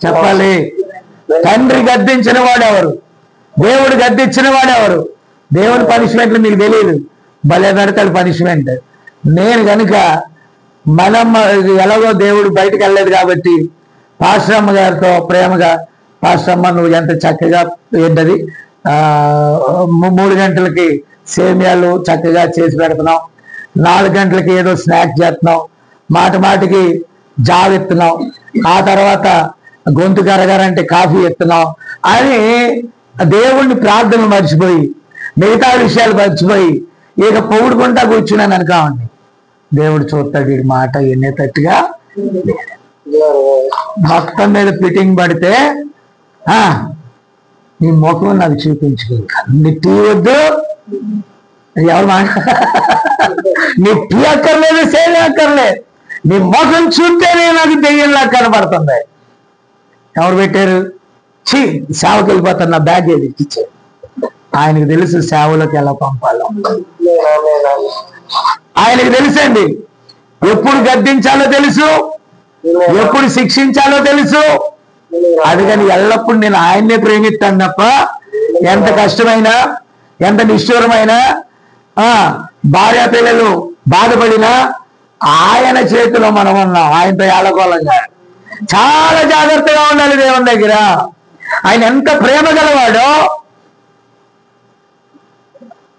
చెప్పాలి. తండ్రి గద్దించిన వాడెవరు? దేవుడు గద్దించిన వాడెవరు? దేవుని పనిష్మెంట్లు మీకు తెలియదు, భలే పెడతాడు పనిష్మెంట్. నేను కనుక మనం ఎలాగో దేవుడు బయటకు వెళ్ళలేదు కాబట్టి పాశ్రమ్మ గారితో ప్రేమగా, పాశ్రమ్మ నువ్వు ఎంత చక్కగా ఏంటది 3 గంటలకి సేమియాలు చక్కగా చేసి పెడుతున్నావు, 4 గంటలకి ఏదో స్నాక్స్ చేస్తున్నావు, మాటికి జాబ్ ఎత్తున్నావు, ఆ తర్వాత గొంతు కరగారంటే కాఫీ ఎత్తున్నావు అని దేవుణ్ణి ప్రార్థనలు మర్చిపోయి మిగతా విషయాలు మర్చిపోయి ఇక పొగుడుకుంటా కూర్చున్నాను అనుకోండి. దేవుడు చూస్తాడు ఈ మాట ఎన్నేటట్టుగా. మొత్తం మీద ఫిట్టింగ్ పడితే నీ ముఖం నాకు చూపించుకో, నీ టీ వద్దు, ఎవరు మాట నీ టీ అక్కర్లేదు, సేవ అక్కర్లేదు, నీ ముఖం చూస్తేనే నాకు దెయ్యంలా కనబడుతుంది. ఎవరు పెట్టారు? సేవకి వెళ్ళిపోతాను, నా బ్యాగ్ ఏది ఇచ్చారు. ఆయనకు తెలుసు సేవలోకి ఎలా పంపాలో, ఆయనకు తెలుసండి. ఎప్పుడు గద్దించాలో తెలుసు, ఎప్పుడు శిక్షించాలో తెలుసు. అందుకని ఎల్లప్పుడు నేను ఆయన్నే ప్రేమిస్తాను తప్ప ఎంత కష్టమైనా ఎంత నిష్ఠూరమైనా భార్య పిల్లలు బాధపడినా ఆయన చేతిలో మనం ఉన్నాం. ఆయనతో ఏళ్ళకోలంగా చాలా జాగ్రత్తగా ఉండాలి దేవుని దగ్గర. ఆయన ఎంత ప్రేమ గలవాడో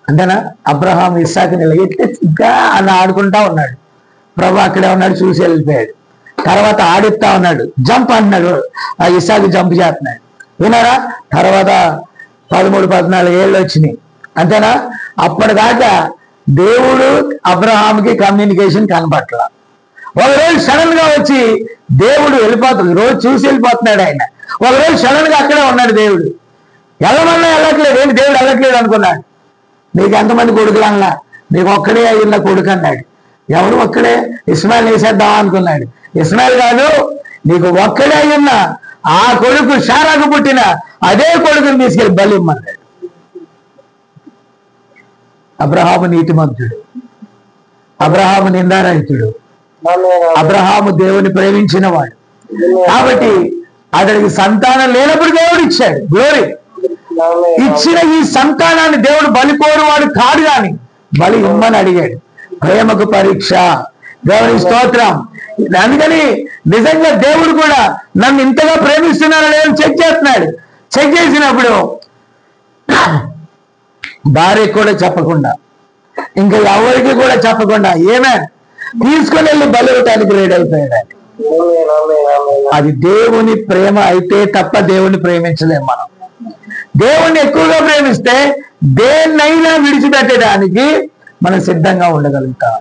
అంతేనా. అబ్రహాం ఇస్సాకుని ఎట్లా అని ఆడుకుంటా ఉన్నాడు. ప్రభు అక్కడే ఉన్నాడు, చూసి వెళ్ళిపోయాడు. తర్వాత ఆడిస్తా ఉన్నాడు, జంప్ అన్నాడు, ఆ ఇస్సాకు జంప్ చేస్తున్నాడు. విన్నారా? తర్వాత 13-14 ఏళ్ళు వచ్చినాయి, అంతేనా. అప్పటిదాకా దేవుడు అబ్రహాంకి కమ్యూనికేషన్ కనపట్ల. ఒకరోజు సడన్ గా వచ్చి దేవుడు వెళ్ళిపోతుంది, రోజు చూసి వెళ్ళిపోతున్నాడు ఆయన. ఒకరోజు సడన్ గా అక్కడే ఉన్నాడు దేవుడు. వెళ్ళమన్నా వెళ్ళట్లేదు, ఏంటి దేవుడు వెళ్ళట్లేదు అనుకున్నాడు. నీకు ఎంతమంది కొడుకులు అన్నా, నీకు ఒక్కడే అయ్యిందా కొడుకు అన్నాడు. ఎవరు ఒక్కడే? ఇస్మాయిల్ వేసేద్దామా అనుకున్నాడు. ఇస్మాయిల్ కాదు, నీకు ఒక్కడే అయ్యున్నా ఆ కొడుకు షారాకు పుట్టిన అదే కొడుకుని తీసుకెళ్ళి బలి ఇమ్మన్నాడు. అబ్రహాము నీతిమంతుడు, అబ్రహాము నిందారహితుడు, అబ్రహాము దేవుని ప్రేమించిన వాడు. కాబట్టి అతడికి సంతానం లేనప్పుడు దేవుడు ఇచ్చాడు. గ్లోరీ. ఇచ్చిన ఈ సంతానాన్ని దేవుడు బలి కోరువాడు కాడు గాని బలి ఇమ్మని అడిగాడు. ప్రేమకు పరీక్ష. దేవుని స్తోత్రం. అందుకని నిజంగా దేవుడు కూడా నన్ను ఇంతగా ప్రేమిస్తున్నారో లేదో చెక్ చేస్తున్నాడు. చెక్ చేసినప్పుడు భార్యకు కూడా చెప్పకుండా, ఇంకా ఎవరికి కూడా చెప్పకుండా ఏమే తీసుకుని వెళ్ళి బలి ఇవ్వటానికి రెడీ అయిపోయాడు. అది దేవుని ప్రేమ అయితే తప్ప దేవుని ప్రేమించలేము మనం. దేవుణ్ణి ఎక్కువగా ప్రేమిస్తే దేన్నైనా విడిచిపెట్టడానికి మనం సిద్ధంగా ఉండగలుగుతాం.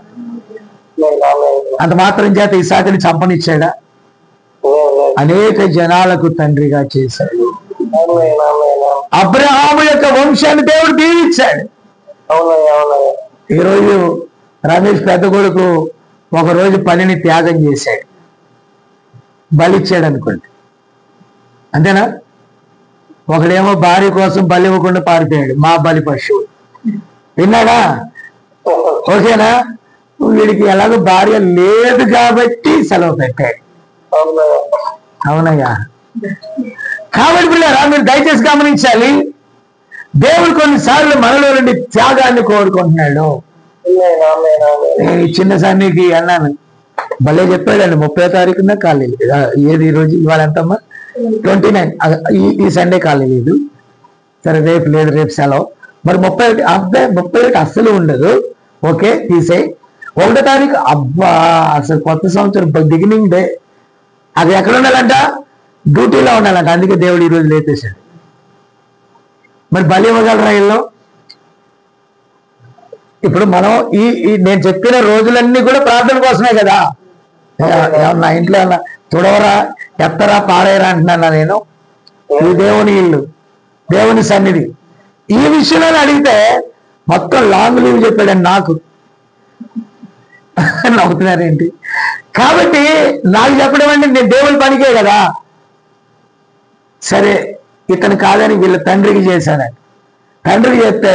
అంత మాత్రం చేత ఇస్సాకుని చంపనిచ్చాడా? అనేక జనాలకు తండ్రిగా చేశాడు. అబ్రహాము యొక్క వంశాన్ని దేవుడు దీవించాడు. ఈరోజు రమేష్ పెద్ద కొడుకు ఒకరోజు పనిని త్యాగం చేశాడు, బలిచ్చాడు అనుకోండి, అంతేనా. ఒకడేమో భార్య కోసం బలి ఇవ్వకుండా పారిపోయాడు, మా బలి పశువు. విన్నాడా? ఓకేనా. వీడికి ఎలాగో భార్య లేదు కాబట్టి సెలవు పెట్టాడు. అవునయ్యా. కాబట్టి పిల్లరా, మీరు దయచేసి గమనించాలి, దేవుడు కొన్నిసార్లు మనలో నుండి త్యాగాన్ని కోరుకుంటున్నాడు. నేను ఈ చిన్న సన్నికి అన్నాను, భలే చెప్పాడండి. 30వ తారీఖున ఖాళీ లేదు. ఏది ఈరోజు? ఇవాళ ఎంతమ్మా? 29. ఈ సండే ఖాళీ లేదు. సరే రేపు లేదు, రేపు సెలవు. మరి 31 అస్సలు ఉండదు. ఓకే, తీసేయి. 1వ తారీఖు అబ్బా, అసలు కొత్త సంవత్సరం బిగినింగ్ డే. అది ఎక్కడ ఉండాలంట? డ్యూటీలో ఉండాలంట. అందుకే దేవుడు ఈరోజు లేపేశాడు. మరి బలి ఇవ్వగలరా ఇల్లు? ఇప్పుడు మనం ఈ నేను చెప్పిన రోజులన్నీ కూడా ప్రార్థన కోసమే కదా. నా ఇంట్లో తుడవరా, ఎత్తరా, పారేరా అంటున్నా నేను. ఈ దేవుని ఇల్లు, దేవుని సన్నిధి. ఈ విషయంలో అడిగితే మొత్తం లాంగ్ లీవ్ చెప్పాడండి నాకు. నవ్వుతున్నారేంటి? కాబట్టి నాకు చెప్పడం అంటే నేను దేవుని పనికే కదా. సరే, ఇతను కాదని వీళ్ళ తండ్రికి చేశానని. తండ్రికి చేస్తే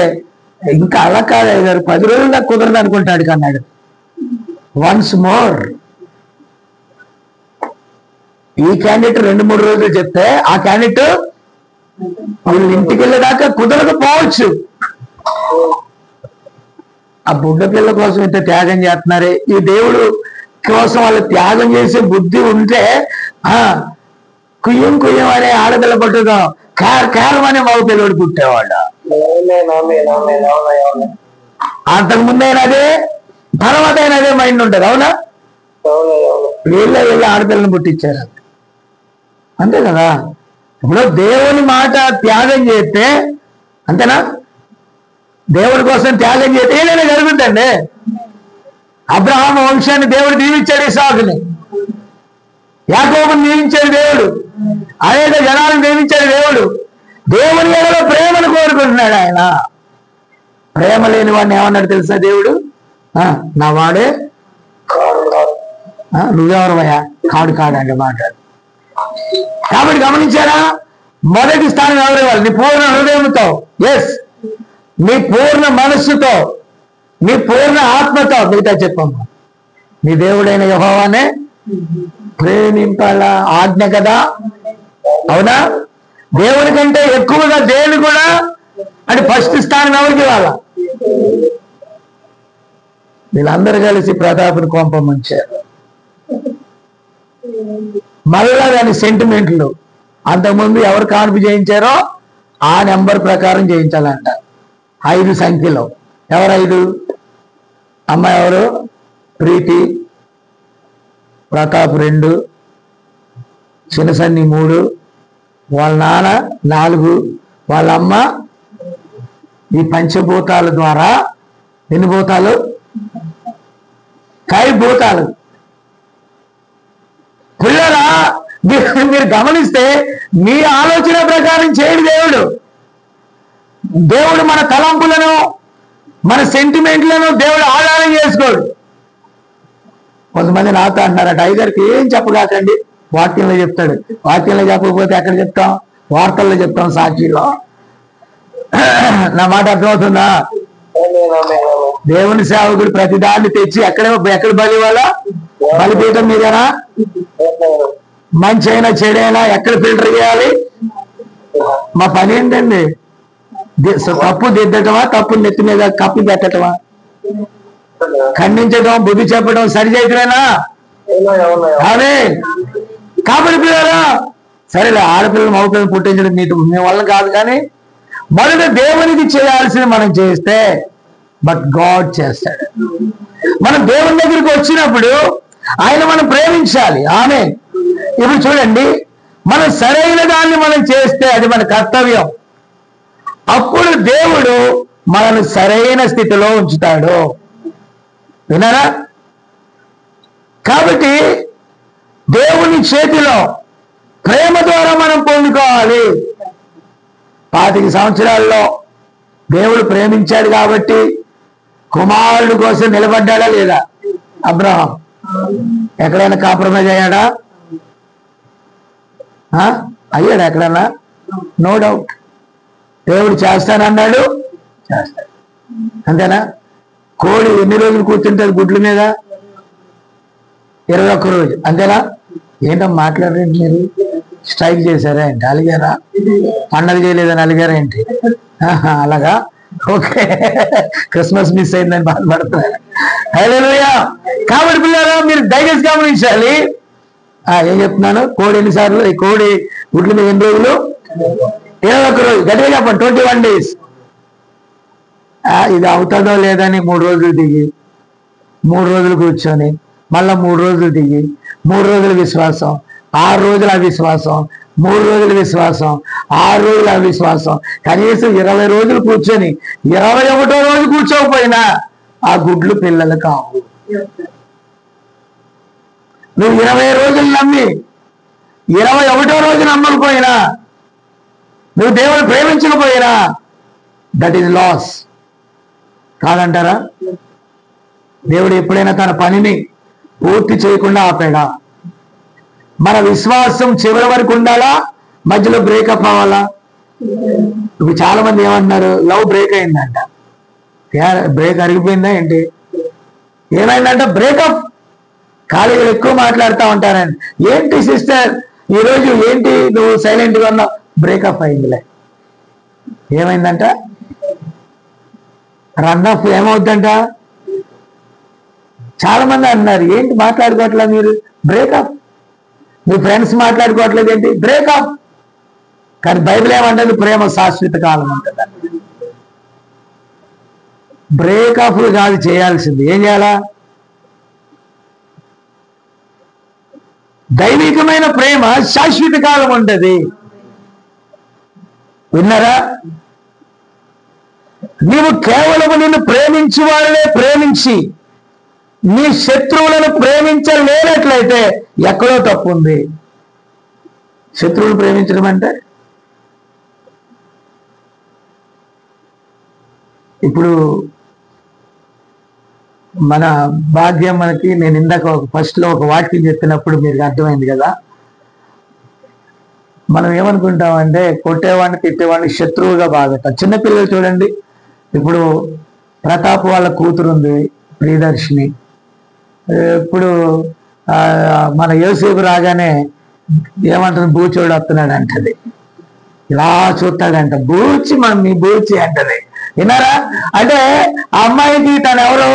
ఇంకా అలా కాదు గారు, 10 రోజులు నాకు కుదరదు అనుకుంటాడు కన్నాడు. వన్స్ మోర్ ఈ క్యాండిడేట్ 2-3 రోజులు చెప్తే ఆ క్యాండిడేట్ వీళ్ళు ఇంటికి వెళ్ళేదాకా కుదరకపోవచ్చు. ఆ బుడ్డ పిల్ల కోసం ఇంత త్యాగం చేస్తున్నారే, ఈ దేవుడు కోసం వాళ్ళు త్యాగం చేసే బుద్ధి ఉంటే కుయ్యం కుయ్యం అనే ఆడపిల్ల పట్టుదాం, కేరం అనే మగ పిల్లడు పుట్టేవాడు. అంతకు ముందైనా అదే, తర్వాత అయినా అదే మైండ్ ఉంటుంది. అవునా? వీళ్ళ ఆడపిల్లని పుట్టించారు అంతే కదా. ఇప్పుడు దేవుని మాట త్యాగం చేస్తే అంతేనా? దేవుడి కోసం త్యాగం చేస్తే ఏదైనా జరుగుతుందండి. అబ్రహాం వంశాన్ని దేవుడు దీవించాడు, ఇస్సాకుని. యాకోబుని దీవించాడు దేవుడు, అనేక జనాలను దీవించాడు దేవుడు. దేవుని ఎడలో ప్రేమను కోరుకుంటున్నాడు ఆయన. ప్రేమ లేని వాడిని ఏమన్నాడు తెలుసా దేవుడు? నా వాడే నువ్వెవరమయ్యా కాడు కాడండి మాట. కాబట్టి గమనించారా, మొదటి స్థానం ఎవరు ఇవ్వాలి? నీ పూర్ణ హృదయంతో, ఎస్, నీ పూర్ణ మనస్సుతో, నీ పూర్ణ ఆత్మతో. మిగతా చెప్పమ్మా, నీ దేవుడైన యెహోవానే ప్రేమింపాల ఆజ్ఞ కదా. అవునా? దేవుడి కంటే ఎక్కువగా దేవుని కూడా అంటే ఫస్ట్ స్థానం ఎవరికి ఇవ్వాలా? వీళ్ళందరూ కలిసి ప్రతాపుని కొంప ముంచారు. మళ్ళా దాని సెంటిమెంట్లు అంతకుముందు ఎవరు కాన్పు చేయించారో ఆ నెంబర్ ప్రకారం చేయించాలంట. 5 సంఖ్యలో. ఎవరు 5? అమ్మ ఎవరు? ప్రీతి, ప్రతాప్ 2, చిన్నసన్ని 3, వాళ్ళ నాన్న 4, వాళ్ళ అమ్మ. ఈ పంచభూతాల ద్వారా ఎన్ని భూతాలు? 5 భూతాలు. పిల్లరా, మీరు గమనిస్తే మీ ఆలోచన ప్రకారం చేయడు దేవుడు. దేవుడు మన తలంపులను, మన సెంటిమెంట్లను దేవుడు ఆధారం చేసుకోడు. కొంతమంది నాతో అంటున్నారు, టైగర్కి ఏం చెప్పగాకండి, వాక్యంలో చెప్తాడు. వాక్యంలో చెప్పకపోతే ఎక్కడ చెప్తాం? వార్తల్లో చెప్తాం, సాక్షిలో. నా మాట అర్థమవుతుందా? దేవుని సేవకుడు ప్రతిదాన్ని తెచ్చి ఎక్కడ బలి ఇవ్వాలా? బలిపీఠం మీదనా? మంచి అయినా చెడైనా ఎక్కడ ఫిల్టర్ చేయాలి? మా పని ఏంటండి? తప్పు దిద్దటమా, తప్పు నెత్తి మీద కప్పి పెట్టటమా? ఖండించడం, బుద్ధి చెప్పడం, సరి చేయటమేనా? అదే. కాబట్టి పిల్లరా, సరేలే, ఆడపిల్లలు మగపిల్లలు పుట్టించడం మీ వల్ల కాదు, కానీ మొదట దేవునికి చేయాల్సింది మనం చేస్తే బట్ గాడ్ చేస్తాడు. మనం దేవుని దగ్గరికి వచ్చినప్పుడు ఆయన మనం ప్రేమించాలి. ఆమె ఇప్పుడు చూడండి, మనం సరైన దాన్ని మనం చేస్తే అది మన కర్తవ్యం. అప్పుడు దేవుడు మనల్ని సరైన స్థితిలో ఉంచుతాడు. విన్నారా? కాబట్టి దేవుని చేతిలో ప్రేమ ద్వారా మనం పొందుకోవాలి. 25 సంవత్సరాల్లో దేవుడు ప్రేమించాడు కాబట్టి కుమారుడు కోసం నిలబడ్డాడా లేదా? అబ్రహాం ఎక్కడైనా కాంప్రమైజ్ అయ్యాడా? అయ్యాడు ఎక్కడన్నా? No doubt. దేవుడు చేస్తానన్నాడు, చేస్తాడు. అంతేనా? కోడి ఎన్ని రోజులు కూర్చుంటుంది గుడ్ల మీద? 21 రోజు. అంతేనా? ఏంటో మాట్లాడరేంటి మీరు? స్ట్రైక్ చేశారా ఏంటి? అలిగారా? పండగ చేయలేదని అలిగారా ఏంటి? అలాగా? ఓకే, క్రిస్మస్ మిస్ అయిందని బాధపడుతున్నారు. హల్లెలూయా. కాబట్టి పిల్లలు మీరు దయచేసి గమనించాలి. ఏం చెప్తున్నాను? కోడి ఎన్నిసార్లు? ఈ కోడి గుడ్ల మీద ఎన్ని రోజులు? 21 రోజు. గట్టిగా చెప్పండి, 21 days. ఇది అవుతుందో లేదని 3 రోజులు దిగి, 3 రోజులు కూర్చొని, మళ్ళా 3 రోజులు దిగి, 3 రోజుల విశ్వాసం, 6 రోజుల అవిశ్వాసం, 3 రోజుల విశ్వాసం, 6 రోజుల అవిశ్వాసం, కనీసం 20 రోజులు కూర్చొని 21వ రోజు కూర్చోకపోయినా ఆ గుడ్లు పిల్లలు కావు. నువ్వు 20 రోజులు నమ్మి 21వ రోజు నమ్మకపోయినా, నువ్వు దేవుని ప్రేమించకపోయినా దట్ ఈజ్ లాస్. కాదంటారా? దేవుడు ఎప్పుడైనా తన పనిని పూర్తి చేయకుండా ఆపాడా? మన విశ్వాసం చివరి వరకు ఉండాలా? మధ్యలో బ్రేకప్ అవ్వాలా? ఇప్పుడు చాలా మంది ఏమంటున్నారు, లవ్ బ్రేక్ అయిందంట. బ్రేక్ అరిగిపోయిందా ఏంటి? ఏమైందంట? బ్రేకప్. ఖాళీగా ఎక్కువ మాట్లాడుతూ ఉంటారండి. ఏంటి సిస్టర్ ఈరోజు ఏంటి నువ్వు సైలెంట్గా ఉన్నావు? బ్రేకప్ అయిందిలే. ఏమైందంట? రన్ ఆఫ్ ఏమవుద్దంట? చాలా మంది అన్నారు, ఏంటి మాట్లాడుకోవట్లేదు మీరు? బ్రేకప్. మీ ఫ్రెండ్స్ మాట్లాడుకోవట్లేదు ఏంటి? బ్రేకప్. కానీ బైబిల్ ఏమంటుంది? ప్రేమ శాశ్వత కాలం ఉంటుంది. బ్రేకప్లు కాదు చేయాల్సింది, ఏం చేయాలా? దైవికమైన ప్రేమ శాశ్వత కాలం ఉంటుంది. విన్నారా? నీవు కేవలము నిన్ను ప్రేమించి వాళ్ళనే ప్రేమించి నీ శత్రువులను ప్రేమించలేనట్లయితే ఎక్కడో తప్పు ఉంది. శత్రువులు ప్రేమించడం అంటే ఇప్పుడు మన భాగ్యం మనకి, నేను ఇందాక ఫస్ట్లో ఒక వాక్యం చెప్పినప్పుడు మీకు అర్థమైంది కదా. మనం ఏమనుకుంటామంటే కొట్టేవాడిని తిట్టేవాడిని శత్రువుగా భావిస్తాం. చిన్నపిల్లలు చూడండి, ఇప్పుడు ప్రతాప్ వాళ్ళ కూతురు ఉంది ప్రియదర్శిని. ఇప్పుడు మన యోసేపు రాగానే ఏమంటుంది? బూచోడు వస్తున్నాడు అంటది. ఇలా చూస్తాడంట, బూచి మమ్మీ బూచి అంటది. విన్నారా? అంటే ఆ అమ్మాయికి తను ఎవరు?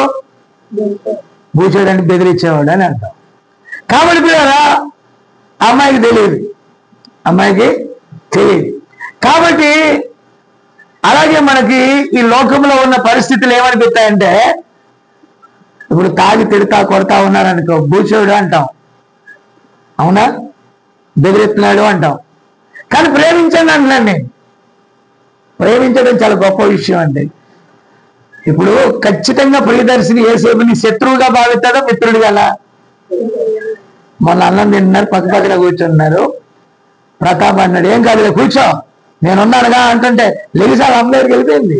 బూచోడు అని బెదిరించేవాడు అని అంటాం. కాబట్టి పిల్లరా అమ్మాయికి తెలియదు, అమ్మాయికి తెలియదు. కాబట్టి అలాగే మనకి ఈ లోకంలో ఉన్న పరిస్థితులు ఏమనిపిస్తాయంటే, ఇప్పుడు తాగి తిడతా కొడతా ఉన్నారనుకో బూచోడు అంటాం, అవునా? బెదిరిస్తున్నాడు అంటాం. కానీ ప్రేమించండి అంటున్నాను నేను. ప్రేమించడం చాలా గొప్ప విషయం అండి. ఇప్పుడు ఖచ్చితంగా ప్రియదర్శిని యేసేపుని శత్రువుగా భావిస్తాడా మిత్రుడిగా? మొన్న అన్నం తింటున్నారు, పక్క పక్కన కూర్చున్నారు. ప్రతాప్ అన్నాడు, ఏం కాదు కూర్చో నేనున్నానుగా అంటుంటే లెగిసాలు అమ్మ దగ్గరికి వెళ్ళిపోయింది.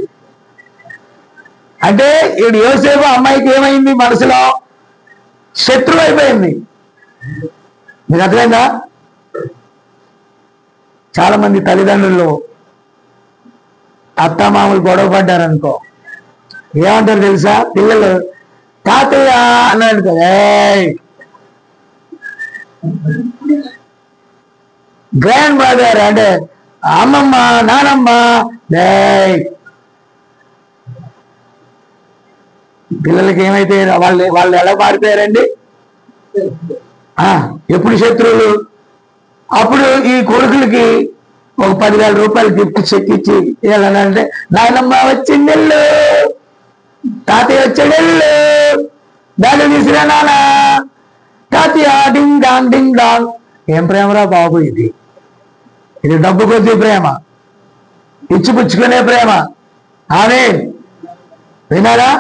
అంటే ఈడు యోసేపు అమ్మాయికి ఏమైంది? మనసులో శత్రువు అయిపోయింది. మీకు అర్థమైందా? చాలా మంది తల్లిదండ్రులు అత్తమామలు గొడవ పడ్డారనుకో ఏమంటారు తెలుసా? పిల్లలు తాతయ్య అన్నాడు కదా, గ్రాండ్ మదర్ అంటే అమ్మమ్మ నానమ్మ. పిల్లలకి ఏమైతే వాళ్ళు ఎలా మారిపోయారండి? ఎప్పుడు శత్రువులు. అప్పుడు ఈ కొడుకులకి ఒక 10,000 రూపాయలు గిఫ్ట్ చెక్ ఇచ్చి వెళ్ళాలంటే నాయనమ్మ వచ్చిండెళ్ళు, తాతయ్య వచ్చాడెళ్ళు, దాన్ని తీసిరా నాన్న, తాతయ్య డింగ్ డాంగ్ డింగ్ డాంగ్. ఏం ప్రేమరా బాబు ఇది? ఇది డబ్బు కొద్ది ప్రేమ, ఇచ్చిపుచ్చుకునే ప్రేమ. ఆమె వినారా?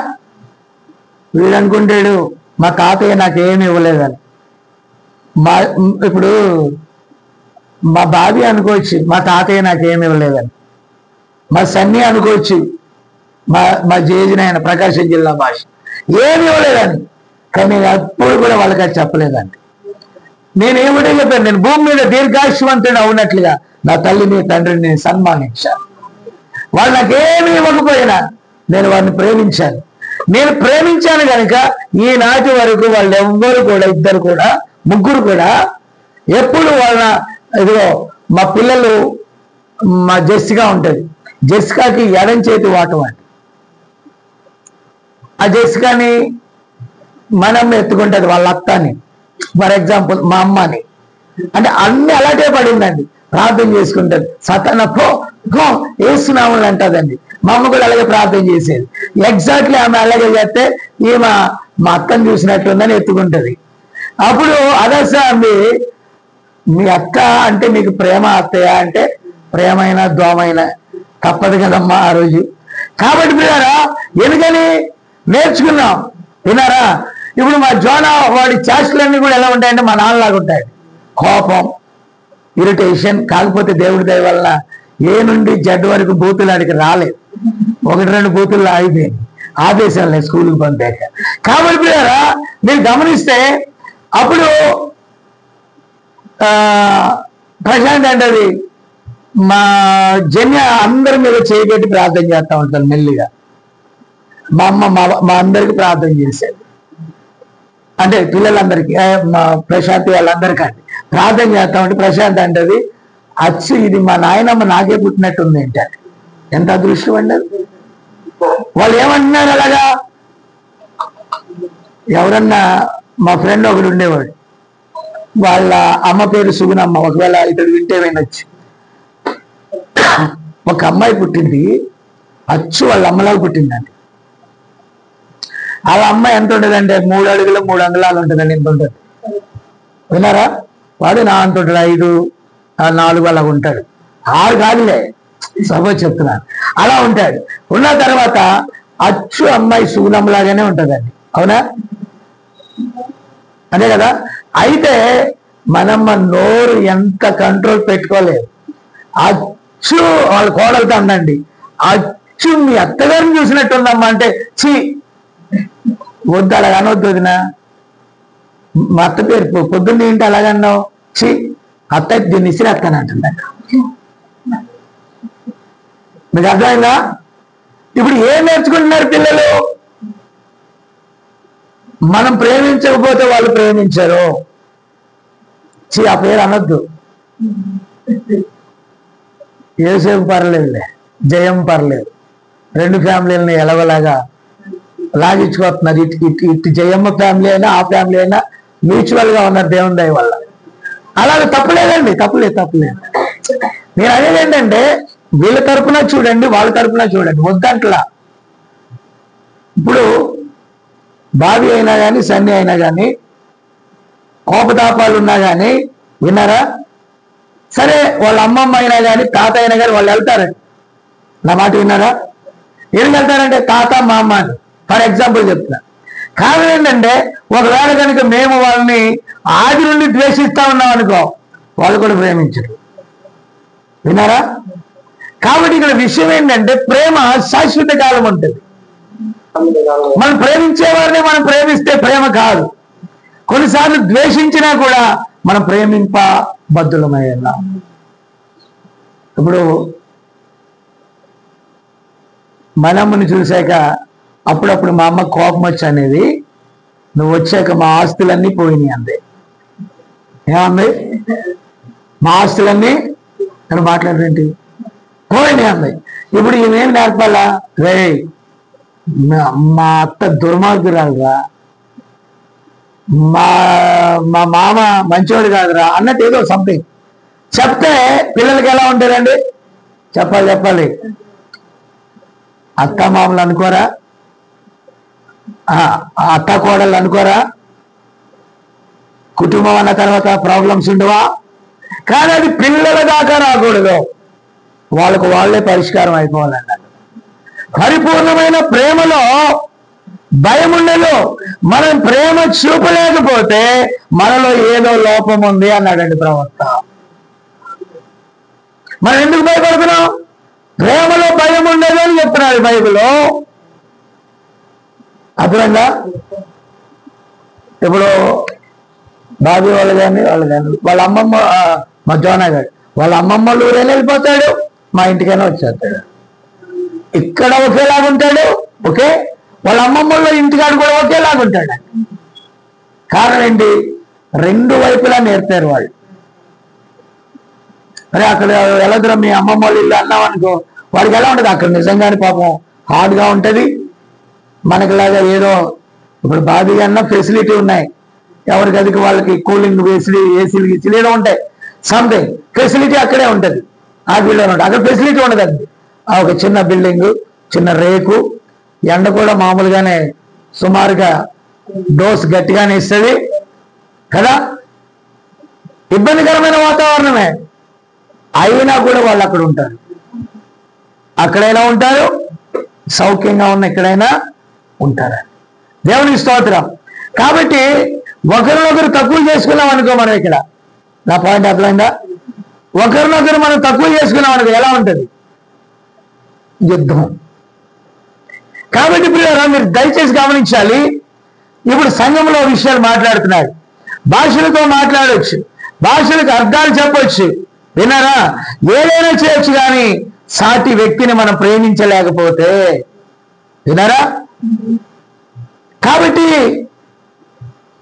వీడు అనుకుంటాడు మా తాతయ్య నాకేమి ఇవ్వలేదని. ఇప్పుడు మా బాబీ అనుకోవచ్చు మా తాతయ్య నాకేమి ఇవ్వలేదని, మా సన్నీ అనుకోవచ్చు మా జేజినాయన ప్రకాశం జిల్లా భాష ఏమి ఇవ్వలేదని. కానీ నేను ఎప్పుడు కూడా వాళ్ళకి అది చెప్పలేదండి. నేనేమిటో చెప్పాను, నేను భూమి మీద దీర్ఘాయుష్మంతుడు అవునట్లుగా నా తల్లిని తండ్రిని నేను సన్మానించాను. వాళ్ళు నాకేమి ఇవ్వకపోయినా నేను వారిని ప్రేమించాను. నేను ప్రేమించాను కనుక ఈనాటి వరకు వాళ్ళు ఎవ్వరు కూడా, ఇద్దరు కూడా, ముగ్గురు కూడా ఎప్పుడు వాళ్ళ ఇదిగో మా పిల్లలు, మా జెస్సికా ఉంటుంది, జెస్సికాకి ఎడం చేతి వాటం అండి. ఆ జెస్సికాని మనం ఎత్తుకుంటుంది వాళ్ళ అత్తని, ఫర్ ఎగ్జాంపుల్ మా అమ్మని. అంటే అన్ని అలాగే పడిందండి. ప్రార్థన చేసుకుంటుంది, సతన పో గో వేస్తున్నామని అంటదండి. మా అమ్మ కూడా అలాగే ప్రార్థన చేసేది. ఎగ్జాక్ట్లీ ఆమె అలాగే చేస్తే ఈమె మా అక్కని చూసినట్లుందని ఎత్తుకుంటుంది. అప్పుడు అదస అంది, మీ అక్క అంటే మీకు ప్రేమ అత్తయ్య అంటే ప్రేమైన దోమైన తప్పదు కదమ్మా ఆ రోజు. కాబట్టి వినారా, ఎందుకని నేర్చుకున్నాం. వినారా? ఇప్పుడు మా జోనా వాడి చేష్టలన్నీ కూడా ఎలా ఉంటాయంటే మా నాన్నలాగా ఉంటాయి. కోపం, ఇరిటేషన్. కాకపోతే దేవుడి దయ వల్ల ఏ నుండి జడ్ వరకు బూతులు ఆడికి రాలేదు. 1-2 బూతుల్లో ఆగిపోయింది, ఆదేశాలే స్కూల్కి పంపాక. కాబట్టి వినారా, మీరు గమనిస్తే అప్పుడు ప్రశాంత్ అంటది మా జన్య అందరి మీద చేయబెట్టి ప్రార్థన చేస్తూ ఉంటాను మెల్లిగా. మా అమ్మ మా అందరికి ప్రార్థన చేసేది. అంటే పిల్లలందరికీ, మా ప్రశాంత్ వాళ్ళందరికీ ప్రార్థన చేస్తా ఉంటే ప్రశాంత్ అంటది, అచ్చు ఇది మా నాయనమ్మ నాకే పుట్టినట్టుంది ఏంటంటే. ఎంత అదృష్టం అండి. వాళ్ళు ఏమంటున్నారు అలాగా? ఎవరన్నా మా ఫ్రెండ్ ఒకడు ఉండేవాడు, వాళ్ళ అమ్మ పేరు సుగుణమ్మ. ఒకవేళ ఇతడు వింటే వినొచ్చు. ఒక అమ్మాయి పుట్టింది, అచ్చు వాళ్ళ అమ్మలాగా పుట్టిందండి. వాళ్ళ అమ్మ ఎంత ఉంటుందంటే 3 అడుగులు 3 అంగుళాలు ఉంటుందండి. ఎంత ఉంటుంది విన్నారా? వాడు నా అంత ఉంటాడు, 5, 4 అలాగ ఉంటాడు. 6 కాదులే, సపోజ్ చెప్తున్నాను, అలా ఉంటాడు. ఉన్న తర్వాత అచ్చు అమ్మాయి సుగుణమ్మలాగానే ఉంటుందండి. అవునా? అదే కదా. అయితే మనమ్మ నోరు ఎంత కంట్రోల్ పెట్టుకోలేదు. అచ్చు వాళ్ళ కోడలతో ఉందండి, అచ్చు మీ అత్తగారిని చూసినట్టుందమ్మా అంటే ఛీ వద్దు, అలాగ అనొద్దు వదిన. మా అత్త పేరు పొద్దున్న ఏంటి అలాగన్నావు, ఛీ అత్త దీన్ని ఇసిరేస్తాను అంటుందంట. మీకు అర్థమైందా? ఇప్పుడు ఏం నేర్చుకుంటున్నారు పిల్లలు? మనం ప్రేమించకపోతే వాళ్ళు ప్రేమించరు. ఆ పేరు అనొద్దు. ఏసేపు పర్లేదులే, జయం పర్లేదు. 2 ఫ్యామిలీలని ఎలవలాగా లాగించుకోతున్నారు. ఇటు జయమ్మ ఫ్యామిలీ అయినా ఆ ఫ్యామిలీ అయినా మ్యూచువల్ గా ఉన్నారు దేవుని దయ వల్ల. అలాగే తప్పులేదండి, తప్పులేదు. నేను అనేది ఏంటంటే వీళ్ళ తరపున చూడండి, వాళ్ళ తరపున చూడండి, వద్దంట్లా. ఇప్పుడు బావి అయినా కానీ సన్ని అయినా కానీ కోపతాపాలు ఉన్నా కానీ విన్నారా? సరే వాళ్ళ అమ్మమ్మ అయినా కానీ తాత అయినా కానీ వాళ్ళు వెళ్తారండి. నా మాట విన్నారా? ఏం వెళ్తారంటే తాత మా అమ్మ అని ఫర్ ఎగ్జాంపుల్ చెప్తున్నా. కారణం ఏంటంటే ఒకవేళ కనుక మేము వాళ్ళని ఆది నుండి ద్వేషిస్తా ఉన్నాం అనుకో, వాళ్ళు కూడా ప్రేమించరు. విన్నారా? కాబట్టి ఇక్కడ విషయం ఏంటంటే ప్రేమ శాశ్వత కాలం ఉంటుంది. మనం ప్రేమించే వారిని మనం ప్రేమిస్తే ప్రేమ కాదు. కొన్నిసార్లు ద్వేషించినా కూడా మనం ప్రేమింప బద్దులమై ఉన్నాం. ఇప్పుడు మనమ్మని చూశాక అప్పుడప్పుడు మా అమ్మ కోపం వచ్చి అనేది, నువ్వు వచ్చాక మా ఆస్తులన్నీ పోయినాయి అంది. ఏమంది? మా ఆస్తులన్నీ అని మాట్లాడేంటి పోయినాయి అంది. ఇప్పుడు ఈమెం నేర్పాలా? రే మా అత్త దుర్మార్గురాలురా, మా మామ మంచివాడు కాదురా అన్నట్టు ఏదో సంథింగ్ చెప్తే పిల్లలకి ఎలా ఉంటారండి? చెప్పాలి. అత్త మామలు అనుకోరా? అత్త కోడళ్ళు అనుకోరా? కుటుంబం అన్న తర్వాత ప్రాబ్లమ్స్ ఉండవా? కానీ అది పిల్లల దాకా రాకూడదు, వాళ్ళకు వాళ్ళే పరిష్కారం అయిపోవాలన్నారు. పరిపూర్ణమైన ప్రేమలో భయం ఉండదు. మనం ప్రేమ చూపలేకపోతే మనలో ఏదో లోపం ఉంది అన్నాడండి ప్రవక్త. మనం ఎందుకు భయపడుతున్నాం? ప్రేమలో భయం ఉండదు అని చెప్తున్నాడు బైబిల్లో. అర్థమైందా? ఇప్పుడు బాబీ వాళ్ళు కానీ వాళ్ళ అమ్మమ్మ, మా జోనా గారు వాళ్ళ అమ్మమ్మ ఊరైనా వెళ్ళిపోతాడు, మా ఇంటికైనా వచ్చేస్తాడు. ఇక్కడ ఒకేలాగుంటాడు, ఓకే, వాళ్ళ అమ్మమ్మలో ఇంటికాడు కూడా ఒకేలాగుంటాడు. కారణం ఏంటి? 2 వైపులా నేర్పారు వాళ్ళు. అరే అక్కడ వెళ్ళదురా మీ అమ్మమ్మ వాళ్ళు ఇల్లు అన్నాం అనుకో, వాడికి ఎలా ఉంటుంది? అక్కడ నిజంగానే పాపం హార్డ్గా ఉంటుంది. మనకిలాగా ఏదో ఇప్పుడు బాబీ అన్న ఫెసిలిటీ ఉన్నాయి, ఎవరికి అదికి వాళ్ళకి కూలింగ్ ఏసీలు గీసీలు ఏదో ఉంటాయి, సంథింగ్ ఫెసిలిటీ అక్కడే ఉంటుంది. ఆ బిల్డింగ్ ఉంటుంది, అక్కడ ఫెసిలిటీ ఉండదండి. ఒక చిన్న బిల్డింగ్, చిన్న రేకు, ఎండ కూడా మామూలుగానే సుమారుగా డోస్ గట్టిగానే ఇస్తుంది కదా. ఇబ్బందికరమైన వాతావరణమే అయినా కూడా వాళ్ళు అక్కడ ఉంటారు. అక్కడైనా ఉంటారు, సౌఖ్యంగా ఉన్న ఎక్కడైనా ఉంటారు. దేవునికి స్తోత్రం. కాబట్టి ఒకరినొకరు తక్కువ చేసుకున్నాం అనుకో, మనం ఇక్కడ నా పాయింట్ అర్థమైందా? ఒకరినొకరు మనం తక్కువ చేసుకున్నాం అనుకో ఎలా ఉంటుంది? యుద్ధం. కాబట్టి ఇప్పుడు మీరు దయచేసి గమనించాలి. ఇప్పుడు సంఘంలో విషయాలు మాట్లాడుతున్నారు, భాషలతో మాట్లాడవచ్చు, భాషలకు అర్థాలు చెప్పవచ్చు, విన్నారా? ఏదైనా చేయొచ్చు, కానీ సాటి వ్యక్తిని మనం ప్రేమించలేకపోతే, విన్నారా? కాబట్టి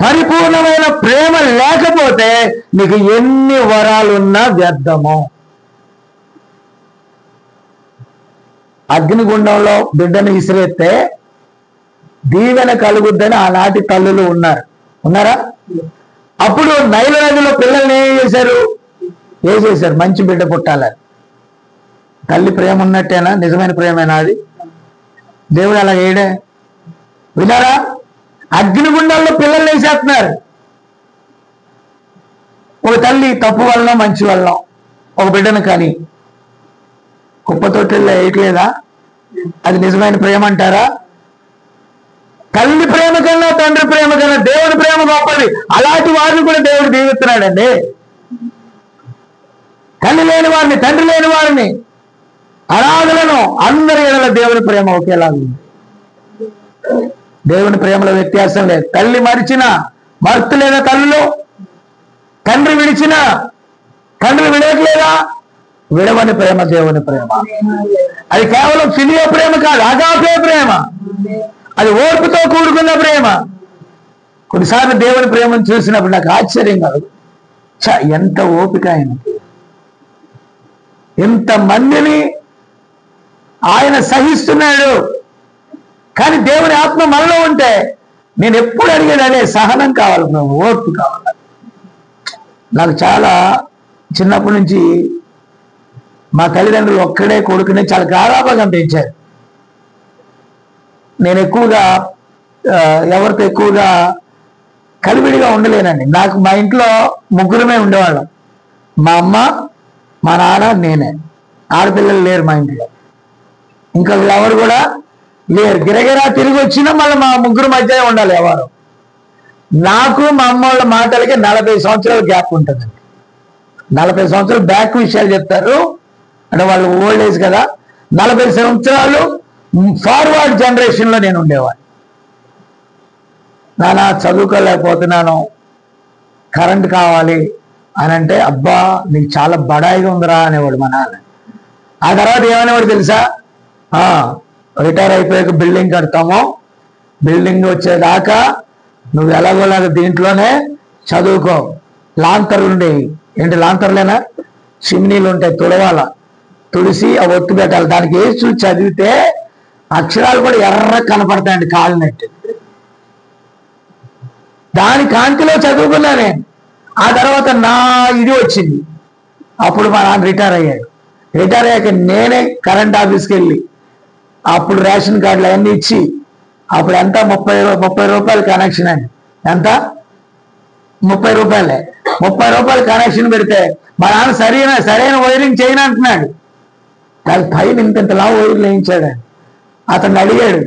పరిపూర్ణమైన ప్రేమ లేకపోతే నీకు ఎన్ని వరాలున్నా వ్యర్థము. అగ్నిగుండంలో బిడ్డను విసిరేస్తే దీవెన కలుగుద్దని ఆనాటి తల్లులు ఉన్నారా? అప్పుడు నైలు నదిలో పిల్లల్ని ఏం చేశారు? మంచి బిడ్డ పుట్టాలని. తల్లి ప్రేమ ఉన్నట్టేనా? నిజమైన ప్రేమేనా అది? దేవుడు అలా వేయడే. విన్నారా? అగ్నిగుండాల్లో పిల్లల్ని వేసేస్తున్నారు. ఒక తల్లి తప్పు వలన మంచి వలన ఒక బిడ్డను కానీ కుప్పతోటిల్లో వేయట్లేదా? అది నిజమైన ప్రేమ అంటారా? తల్లి ప్రేమ కన్నా తండ్రి ప్రేమ కన్నా దేవుడి ప్రేమ గొప్పది. అలాంటి వారిని కూడా దేవుడు దీవిస్తున్నాడండి. తల్లి లేని వారిని, తండ్రి లేని వారిని, అనాథలను అందరి ఎడల దేవుని ప్రేమ ఒకేలాగా ఉంది. దేవుని ప్రేమలో వ్యత్యాసం లేదు. తల్లి మరిచిన మర్తు లేదా తల్లిలో, తండ్రి విడిచిన తండ్రి విడవట్లేదా? విడవని ప్రేమ దేవుని ప్రేమ. అది కేవలం ఫిలియో ప్రేమ కాదు, అగాపే ప్రేమ. అది ఓర్పుతో కూడుకున్న ప్రేమ. కొన్నిసార్లు దేవుని ప్రేమను చూసినప్పుడు నాకు ఆశ్చర్యం కాదు. ఎంత ఓపిక ఆయనకి, ఎంత మందిని ఆయన సహిస్తున్నాడు. కానీ దేవుని ఆత్మ మనలో ఉంటే నేను ఎప్పుడు అడిగేది అదే, సహనం కావాలి ప్రభు, ఓర్పు కావాలి. నాకు చాలా చిన్నప్పటి నుంచి మా తల్లిదండ్రులు ఒక్కడే కొడుకునే చాలా గారాబంగా పెంచారు. నేను ఎక్కువగా ఎవరితో ఎక్కువగా కలివిడిగా ఉండలేనండి. నాకు మా ఇంట్లో ముగ్గురమే ఉండేవాళ్ళం. మా అమ్మ, మా నాన్న, నేనే. ఆడపిల్లలు లేరు మా ఇంట్లో. ఇంకా ఎవరు కూడా లేరు. గిరగిరా తిరిగి వచ్చినా మళ్ళీ మా ముగ్గురు మధ్య ఉండాలి ఎవరు. నాకు మా అమ్మ వాళ్ళ మాటలకి 40 సంవత్సరాల గ్యాప్ ఉంటుందండి. 40 సంవత్సరాలు బ్యాక్ విషయాలు చెప్తారు. అంటే వాళ్ళు ఓల్డ్ ఏజ్ కదా. 40 సంవత్సరాలు ఫార్వర్డ్ జనరేషన్లో నేను ఉండేవాడిని. నాన్న చదువుకోలేకపోతున్నాను, కరెంట్ కావాలి అని అంటే, అబ్బా నీకు చాలా బడాయిగా ఉందిరా అనేవాడు మా నాన్న. ఆ తర్వాత ఏమనేవాడు తెలుసా? రిటైర్ అయిపోయాక బిల్డింగ్ కడతాము, బిల్డింగ్ వచ్చేదాకా నువ్వు ఎలాగోలాగా దీంట్లోనే చదువుకో. లాంతర్లు ఉండేవి. ఏంటి లాంతర్లేనా? చిమ్నీలు ఉంటాయి, తుడవాల, తుడిసి ఆ ఒత్తు పెట్టాలి. దానికి వేసి చూసి చదివితే అక్షరాలు కూడా ఎర్ర కనపడతాయండి, కాలినట్టు. దాని కాంతిలో చదువుకున్నా నేను. ఆ తర్వాత నా ఇది వచ్చింది. అప్పుడు మా నాన్న రిటైర్ అయ్యాడు. రిటైర్ అయ్యాక నేనే కరెంట్ ఆఫీస్కి వెళ్ళి అప్పుడు రేషన్ కార్డులు అవన్నీ ఇచ్చి, అప్పుడు ఎంత 30 రూపాయలు కనెక్షన్ అండి. ఎంత? 30 రూపాయలే. 30 రూపాయలు కనెక్షన్ పెడితే మా నాన్న సరైన వైరింగ్ చేయను అంటున్నాడు. దాని పైన ఇంతలా వైరింగ్ వేయించాడు. అతను అడిగాడు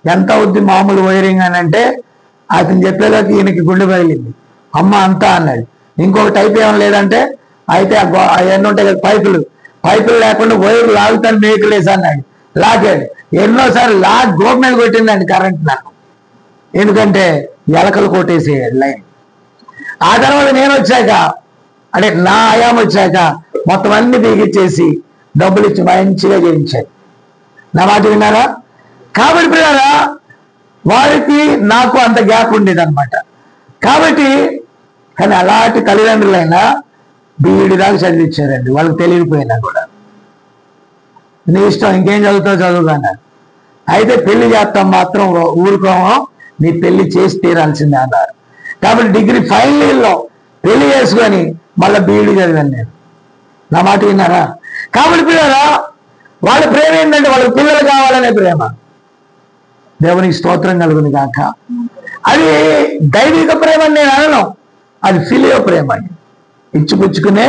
ఎంత అవుద్ది మామూలు వైరింగ్ అని అంటే, అతను చెప్పేదాకా ఈయనకి గుండె పగిలింది. అమ్మ అంతా అన్నాడు. ఇంకొక టైప్ ఏమో లేదంటే, అయితే అవన్నీ ఉంటాయి కదా పైపులు లేకుండా వైర్లు లాగుతాను మేకులేసి అన్నాడు. లాగాడు. ఎన్నోసార్లు గోపు మీద కొట్టిందండి కరెంట్ నాకు. ఎందుకంటే ఎలకలు కొట్టేసేయాడు లైన్. ఆ తర్వాత నేను వచ్చాక, అంటే నా ఆయాం వచ్చాక మొత్తం అన్ని బిగించేసి డబ్బులు ఇచ్చి మంచిగా చేయించాడు. నా మాట విన్నారా? కాబట్టి పిల్లరా, వారికి నాకు అంత గ్యాప్ ఉండేది అనమాట. కాబట్టి కానీ అలాంటి తల్లిదండ్రులైనా బీఈడి దాకా చదివించారండి. వాళ్ళకి తెలియకపోయినా కూడా, నీ ఇష్టం ఇంకేం చదువుతావు చదువుకున్నారు. అయితే పెళ్లి చేస్తాం మాత్రం ఊరుకోమో, నీ పెళ్లి చేసి తీరాల్సిందే అన్నారు. కాబట్టి డిగ్రీ ఫైనల్ ఇయర్లో పెళ్లి చేసుకొని మళ్ళీ బీఈడి చదివాను నేను. నా మాట విన్నారా? కాబట్టి పిల్లరా, వాళ్ళ ప్రేమ ఏంటంటే వాళ్ళకి పిల్లలు కావాలనే ప్రేమ. దేవునికి స్తోత్రం కలుగుని కాక. అది దైవిక ప్రేమ అని నేను అనను, అది ఫిలియో ప్రేమ అని. ఇచ్చిపుచ్చుకునే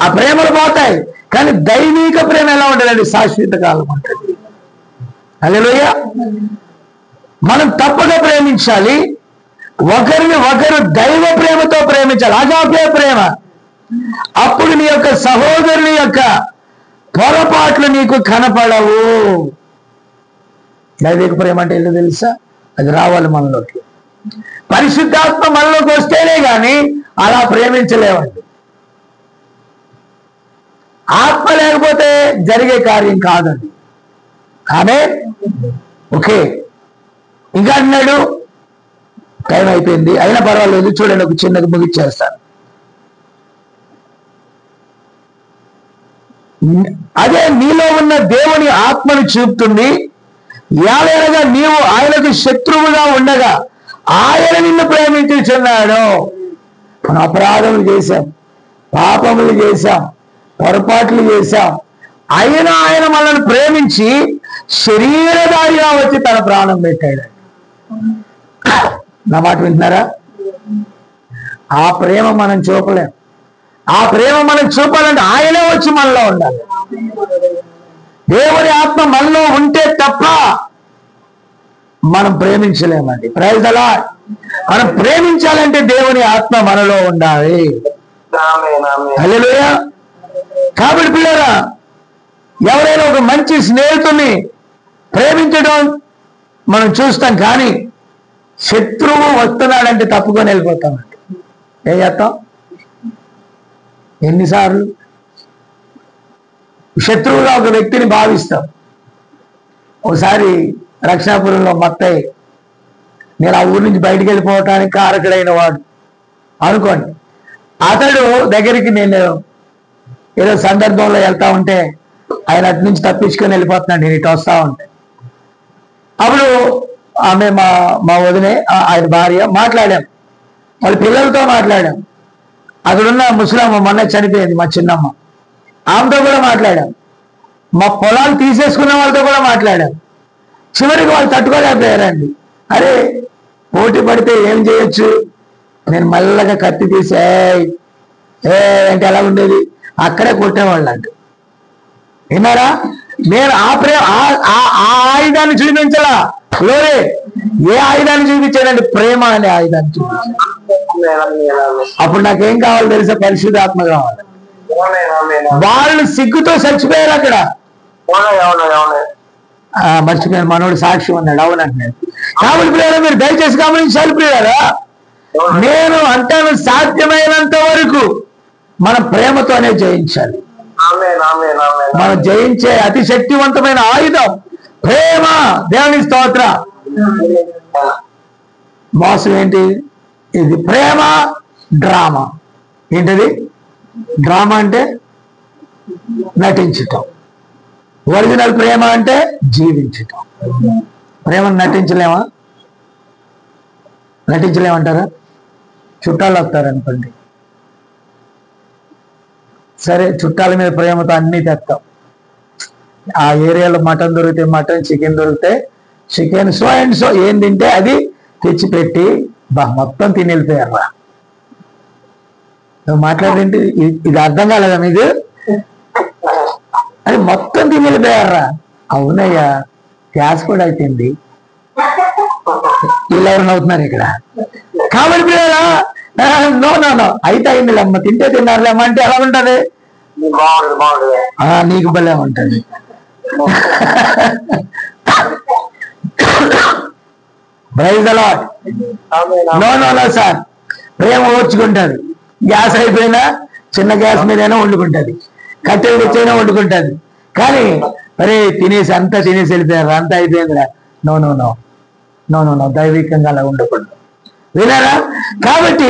ఆ ప్రేమలు పోతాయి, కానీ దైవిక ప్రేమ ఎలా ఉంటుందండి? శాశ్వత కాలం ఉంటుంది. హల్లెలూయా. మనం తప్పక ప్రేమించాలి, ఒకరిని ఒకరు దైవ ప్రేమతో ప్రేమించాలి, అగాపే ప్రేమ. అప్పుడు నీ యొక్క సహోదరుని యొక్క పొరపాట్లు నీకు కనపడవు. దైవిక ప్రేమ అంటే ఏంటో తెలుసా? అది రావాలి మనలోకి. పరిశుద్ధాత్మ మనలోకి వస్తేనే కానీ అలా ప్రేమించలేవండి. ఆత్మ లేకపోతే జరిగే కార్యం కాదండి. ఆమేన్. ఓకే, ఇంకా అన్నాడు, టైం అయిపోయింది, అయినా పర్వాలేదు, చూడండి ఒక చిన్నది ముగిచ్చేస్తాను. అదే నీలో ఉన్న దేవుని ఆత్మను చూపుతుంది, ఏలైనగా నీవు ఆయనకు శత్రువుగా ఉండగా ఆయన నిన్ను ప్రేమించుచున్నాడు. మనం అపరాధములు చేశాం, పాపములు చేశాం, పొరపాట్లు చేశాం. ఆయన మనల్ని ప్రేమించి శరీరధారిగా వచ్చి తన ప్రాణం పెట్టాడు. నా మాట వింటున్నారా? ఆ ప్రేమ మనం చూపలేం. ఆ ప్రేమ మనం చూపాలంటే ఆయనే వచ్చి మనలో ఉండాలి. దేవుని ఆత్మ మనలో ఉంటే తప్ప మనం ప్రేమించలేమండి. Praise the lord. మనం ప్రేమించాలంటే దేవుని ఆత్మ మనలో ఉండాలి. హల్లెలూయా. కాబట్టి పిల్లరా, ఎవరైనా ఒక మంచి స్నేహితుడిని ప్రేమించడం మనం చూస్తాం, కానీ శత్రువు వస్తున్నాడంటే తప్పుకొని వెళ్ళిపోతామండి. ఏం చేస్తాం? ఎన్నిసార్లు శత్రువుగా ఒక వ్యక్తిని భావిస్తాం. ఒకసారి రక్షణాపురంలో మత్తయ్య, నేను ఆ ఊరి నుంచి బయటికి వెళ్ళిపోవటానికి కారకుడైన వాడు అనుకోండి. అతడు దగ్గరికి నేను ఏదో సందర్భంలో వెళ్తా ఉంటే ఆయన అటు నుంచి తప్పించుకొని వెళ్ళిపోతున్నాడు. నేను ఇటు వస్తా ఉంటే అప్పుడు ఆమె మా వదినే, ఆయన భార్య మాట్లాడాం, వాళ్ళ పిల్లలతో మాట్లాడాం. అక్కడున్న ముసలమ్మ మొన్న చనిపోయింది, మా చిన్నమ్మ, ఆమెతో కూడా మాట్లాడాం. మా పొలాలు తీసేసుకున్న వాళ్ళతో కూడా మాట్లాడాం. చివరికి వాళ్ళు తట్టుకోలేకపోయారండి. అరే, పోటీ పడితే ఏం చేయొచ్చు? నేను మళ్ళగా కత్తి తీసే అంటే ఎలా ఉండేది, అక్కడే కొట్టేవాళ్ళు అంట. విన్నారా? నేను ఆ ఆయుధాన్ని చూపించలా. లోరే, ఏ ఆయుధాన్ని చూపించాడండి? ప్రేమ అనే ఆయుధాన్ని చూపించాడు. అప్పుడు నాకేం కావాలి తెలుసా? పరిశుద్ధాత్మ కావాలి. వాళ్ళు సిగ్గుతో చచ్చిపోయారు అక్కడ. మర్చిపోయాను, మనోడు సాక్షి ఉన్నాడు. అవునంటున్నాడు. కాబట్టి ప్రియులారా, మీరు దయచేసి గమనించాలి ప్రియులారా, నేను అంటాను సాధ్యమైనంత వరకు మన ప్రేమతోనే జయించాలి. మనం జయించే అతి శక్తివంతమైన ఆయుధం ప్రేమ. దేవుని స్తోత్ర. మోసం ఏంటి? ఇది ప్రేమ డ్రామా. ఏంటది? డ్రామా అంటే నటించటం. ఒరిజినల్ ప్రేమ అంటే జీవించటం. ప్రేమను నటించలేమా? నటించలేమంటారా? చుట్టాలు వస్తారనుకోండి, సరే చుట్టాల మీద ప్రేమతో అన్నీ తెస్తాం. ఆ ఏరియాలో మటన్ దొరికితే మటన్, చికెన్ దొరికితే చికెన్, సో అండ్ సో ఏం తింటే అది తెచ్చిపెట్టి మొత్తం తిని వెళ్ళిపోయారా? మాట్లాడేంటి? ఇది అర్థం కాలేదా మీకు? అది మొత్తం తిని వెళ్ళిపోయారా? అవునయ్యా, గ్యాస్ కూడా అయిపోయింది. వీళ్ళు ఎవరైనా అవుతున్నారు ఇక్కడ. కాబట్టి నో నో నో అయితే అయింది అమ్మ, తింటే తిన్నారులేమ్మ అంటే ఎలా ఉంటది? నీకు భలే ఉంటది. Praise the lord. No no no sir, ప్రేమ ఓర్చుకుంటది. గ్యాస్ అయిపోయినా చిన్న గ్యాస్ మీదైనా వండుకుంటది, కట్టెలు తెచ్చైనా వండుకుంటది. కానీ అరే తినేసి అంతా తినేసి వెళ్ళిపోయారు, అంతా అయిపోయిందిరా. No no no no no no దైవికంగా అలా ఉండకూడదు. వినారా? కాబట్టి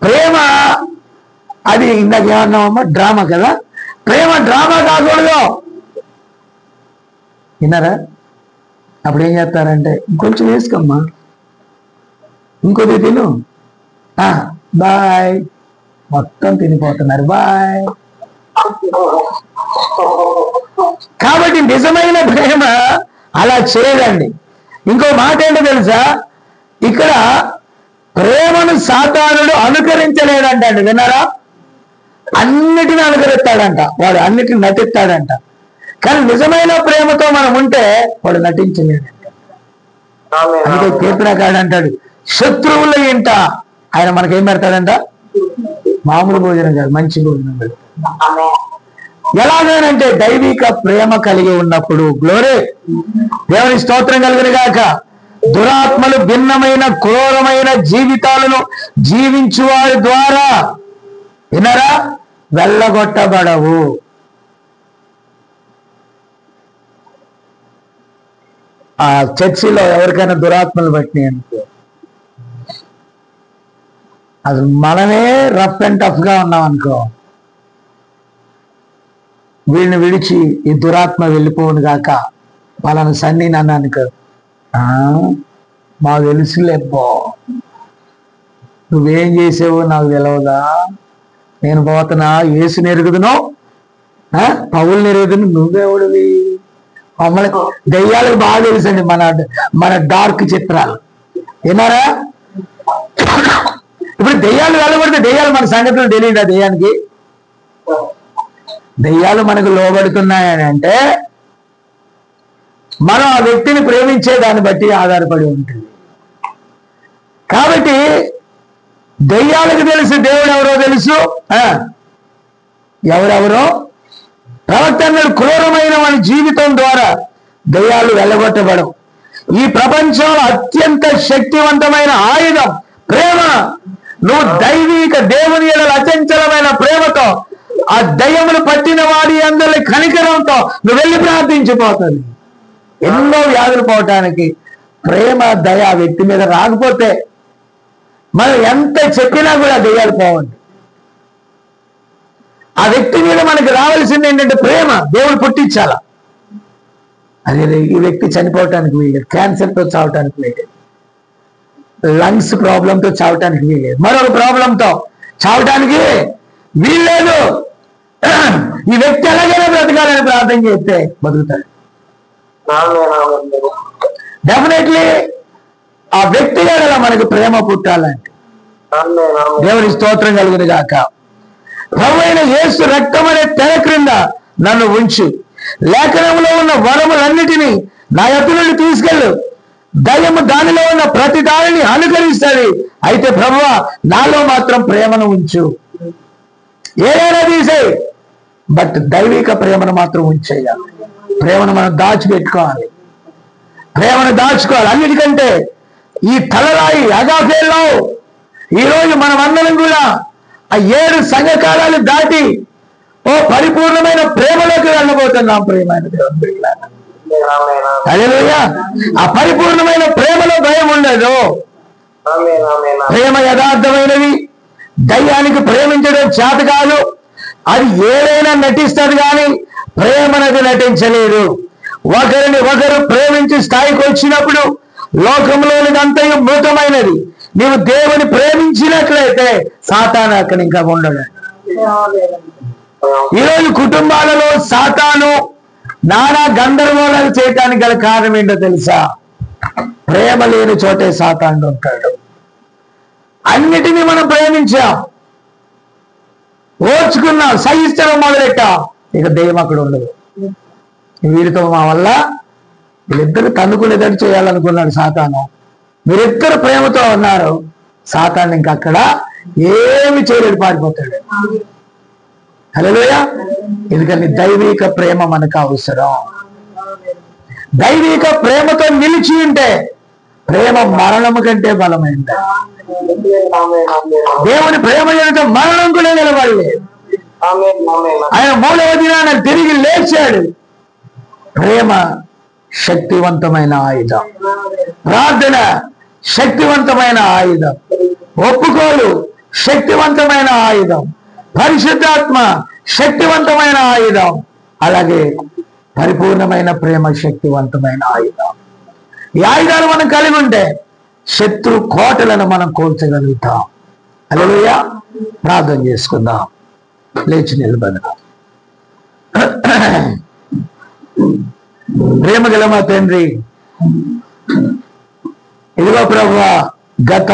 ప్రేమ అది ఇందాక ఏమన్నామమ్మా, డ్రామా కదా. ప్రేమ డ్రామా కాకూడదు. విన్నారా? అప్పుడు ఏం చేస్తారంటే, ఇంకొంచెం వేసుకోమ్మా, ఇంకొద్ది తిను, బాయ్, మొత్తం తినిపోతున్నారు, బాయ్. కాబట్టి నిజమైన ప్రేమ అలా చేయదండి. ఇంకో మాట ఏంటో తెలుసా? ఇక్కడ ప్రేమను సాతానుడు అనుకరించలేడంటండి. విన్నారా? అన్నిటిని అనుకరిస్తాడంట వాడు, అన్నిటిని నటిస్తాడంట. కానీ నిజమైన ప్రేమతో మనం ఉంటే వాడు నటించలేడంట. అందుకే కీర్తనకారుడు అంటాడు, శత్రువుల ఇంట ఆయన మనకేం పెడతాడంట? మామూలు భోజనం కాదు, మంచి భోజనం పెడతాడు. ఎలాగనంటే దైవిక ప్రేమ కలిగి ఉన్నప్పుడు. గ్లోరీ, దేవుని స్తోత్రం కలిగిన గాక. దురాత్మలు భిన్నమైన క్రూరమైన జీవితాలను జీవించు వారి ద్వారా వినరా వెళ్ళగొట్టబడవు. ఆ చర్చిలో ఎవరికైనా దురాత్మలు పట్టినాయి అనుకో, అసలు మనమే రఫ్ అండ్ టఫ్ గా ఉన్నాం అనుకో, వీళ్ళని విడిచి ఈ దురాత్మ వెళ్ళిపోవును గాక వాళ్ళని సన్ని నన్ను అనుకో, మాకు తెలుసులేబ్బో, నువ్వేం చేసావో నాకు తెలియదా, నేను పోతున్నా యేసుని ఎరుగుదును పౌల్ని ఎరుగుదును, నువ్వెవడివి? మమ్మల్ని దెయ్యాలకు బాగా తెలుసండి మన డార్క్ చిత్రాలు, ఏమారా? ఇప్పుడు దెయ్యాలు వెళ్ళబడితే దెయ్యాలు మన సంగతులు తెలియదా? దెయ్యానికి దెయ్యాలు మనకు లోబడుతున్నాయని అంటే మనం ఆ వ్యక్తిని ప్రేమించే దాన్ని బట్టి ఆధారపడి ఉంటుంది. కాబట్టి దెయ్యాలకు తెలుసు దేవుడు ఎవరో తెలుసు, ఎవరెవరో ప్రవర్తనలు క్రూరమైన వారి జీవితం ద్వారా దెయ్యాలు వెళ్ళగొట్టబడవు. ఈ ప్రపంచంలో అత్యంత శక్తివంతమైన ఆయుధం ప్రేమ. నువ్వు దైవిక దేవుని ఎడల అచంచలమైన ప్రేమతో ఆ దయ్యములు పట్టిన వాడి అందరి కనికరంతో నువ్వు వెళ్ళి ప్రార్థించిపోతుంది. ఎన్నో వ్యాధులు పోవటానికి ప్రేమ దయ ఆ వ్యక్తి మీద రాకపోతే మనం ఎంత చెప్పినా కూడా దెయ్యాలు పోవండి. ఆ వ్యక్తి మీద మనకి రావాల్సింది ఏంటంటే ప్రేమ. దేవుడు పుట్టించాల. అదే ఈ వ్యక్తి చనిపోవటానికి వీలేదు, క్యాన్సర్తో చావటానికి వీలేదు, లంగ్స్ ప్రాబ్లంతో చావటానికి వీలేదు, మరొక ప్రాబ్లంతో చావటానికి వీల్లేదు. ఈ వ్యక్తి ఎలాగైనా బ్రతకాలని ప్రార్థన చేస్తే బతుకుతాడు. డెఫినెట్లీ ఆ వ్యక్తి ఎడల మనకు ప్రేమ పుట్టాలంటే దేవుని స్తోత్రం కలుగును గాక. ప్రభువైన యేసు రక్తం అనే తెర క్రింద నన్ను ఉంచు, లేఖనంలో ఉన్న వరములన్నిటినీ నా యొద్ద నుండి తీసుకెళ్ళు, దయ్యము దానిలో ఉన్న ప్రతి దానిని అనుకరిస్తుంది. అయితే ప్రభువా నాలో మాత్రం ప్రేమను ఉంచు. ఏదైనా తీసేయి, బట్ దైవిక ప్రేమను మాత్రం ఉంచేయాలి. ప్రేమను మనం దాచిపెట్టుకోవాలి, ప్రేమను దాచుకోవాలి. అన్నిటికంటే ఈ తలరాయి అగాఫేలో ఈరోజు మనం అందరం కూడా ఆ 7 సంఘకాలాలు దాటి ఓ పరిపూర్ణమైన ప్రేమలోకి వెళ్ళబోతున్నాం. ప్రేమైన దేవుని బిడ్డలారా, హల్లెలూయా. ఆ పరిపూర్ణమైన ప్రేమలో భయం ఉండదు. ప్రేమ యథార్థమైనది. దయ్యానికి ప్రేమించడం చేత కాదు, అది ఏదైనా నటిస్తుంది కానీ ప్రేమనది నటించలేదు. ఒకరిని ఒకరు ప్రేమించి స్థాయికి వచ్చినప్పుడు లోకంలోనిదంతయు మృతమైనది. నీవు దేవుని ప్రేమించినట్లయితే సాతాను అక్కడ ఇంకా ఉండడు. ఈరోజు కుటుంబాలలో సాతాను నానా గందరగోళాలు చేయటానికి గల కారణం ఏంటో తెలుసా? ప్రేమ లేని చోటే సాతాను ఉంటాడు. అన్నిటినీ మనం ప్రేమించాం, ఓర్చుకున్నాం, సహించడం మొదలెట్టాం, ఇక దెయ్యం అక్కడ ఉండదు. వీరితో మా వల్ల వీళ్ళిద్దరు తన్నుకునేటట్టు చేయాలనుకున్నాడు సాతాను. మీరిద్దరు ప్రేమతో ఉన్నారు, సాతాను ఇంకా అక్కడ ఏమి చేయలేడు, పారిపోతాడు. హల్లెలూయా. ఎందుకని దైవిక ప్రేమ మనకు అవసరం. దైవిక ప్రేమతో నిలిచి ఉంటే ప్రేమ మరణము కంటే బలమైంది. దేవుని ప్రేమ చేత మరణం కూడా నిలబడలేదు. ఆయన 3వ దినాన తిరిగి లేచాడు. ప్రేమ శక్తివంతమైన ఆయుధం, ప్రార్థన శక్తివంతమైన ఆయుధం, ఒప్పుకోలు శక్తివంతమైన ఆయుధం, పరిశుద్ధాత్మ శక్తివంతమైన ఆయుధం, అలాగే పరిపూర్ణమైన ప్రేమ శక్తివంతమైన ఆయుధం. ఈ ఆయుధాలు మనం కలిగి ఉంటే శత్రు కోటలను మనం కూల్చగలుగుతాం. హల్లెలూయా. ప్రార్థన చేసుకుందాం, లేచి నిలబడదాం. ప్రేమ గల మా తండ్రి, ఇదిగో ప్రభువా, గత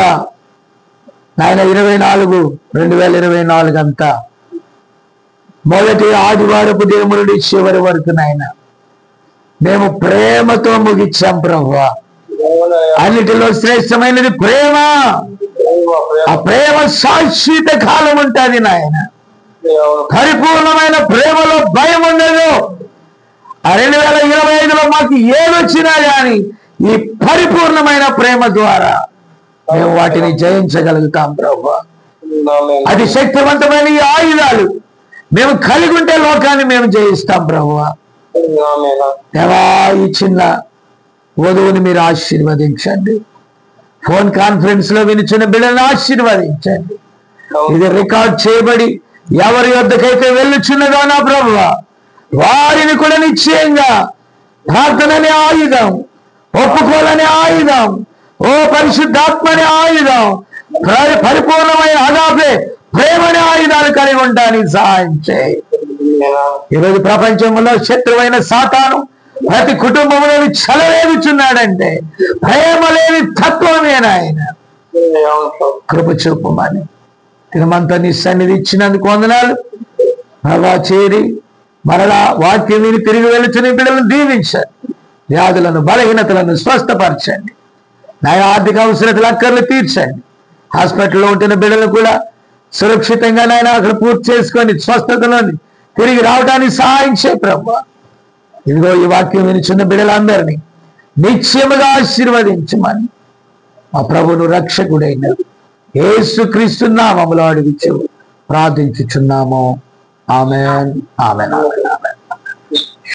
2024 అంతా మొదటి ఆదివారపు దినము నుండి చివరి వరకు నాయన మేము ప్రేమతో ముగించాం ప్రభువా. అన్నిటిలో శ్రేష్టమైనది ప్రేమ. ఆ ప్రేమ శాశ్వత కాలం ఉంటుంది నాయన. పరిపూర్ణమైన ప్రేమలో భయం ఉండదు. 2025లో మాకు ఏదొచ్చినా కానీ ఈ పరిపూర్ణమైన ప్రేమ ద్వారా మేము వాటిని జయించగలుగుతాం ప్రభువా. అది శక్తివంతమైన ఈ ఆయుధాలు మేము కలిగి ఉంటే లోకాన్ని మేము జయిస్తాం ప్రభువా. దేవా, ఈ చిన్న వధువుని మీరు ఆశీర్వదించండి. ఫోన్ కాన్ఫరెన్స్ లో వినిచిన బిడ్డలను ఆశీర్వదించండి. ఇది రికార్డ్ చేయబడి ఎవరి వద్దకైతే వెళ్ళుచున్నదో నా ప్రభువా, వారిని కూడా నిశ్చయంగా ప్రార్థననే ఆయుధం, ఒప్పుకోలనే ఆయుధం, ఓ పరిశుద్ధాత్మనే ఆయుధం, పరిపూర్ణమైన అగాపే ప్రేమనే ఆయుధాలు కలిగి ఉండడానికి సహాయం చేయి. ఈరోజు ప్రపంచంలో శత్రువైన సాతాను ప్రతి కుటుంబంలోని చలవేగుచున్నాడంటే ప్రేమ లేని తత్వమేనాయన. కృప చూపమని తినమంతా నీ సన్నిధి ఇచ్చినందుకు వందనాలు. బాగా చేరి మరలా వాక్యం విని తిరిగి వెళుతున్న బిడ్డలను దీవించండి. వ్యాధులను బలహీనతలను స్వస్థపరచండి. నా ఆర్థిక అవసరతలు అక్కర్లు తీర్చండి. హాస్పిటల్లో ఉంటున్న బిడ్డలు కూడా సురక్షితంగా నాయన అక్కడ పూర్తి చేసుకొని స్వస్థతలోని తిరిగి రావడానికి సహాయం చేయ ప్రభువా. ఇదిగో ఈ వాక్యం వినిచున్న బిడ్డలందరినీ నిశ్చయముగా ఆశీర్వదించమని మా ప్రభువును రక్షకుడైన యేసుక్రీస్తు నామములో అడిగి ప్రార్థించుచున్నాము. ఆమేన్, ఆమేన్.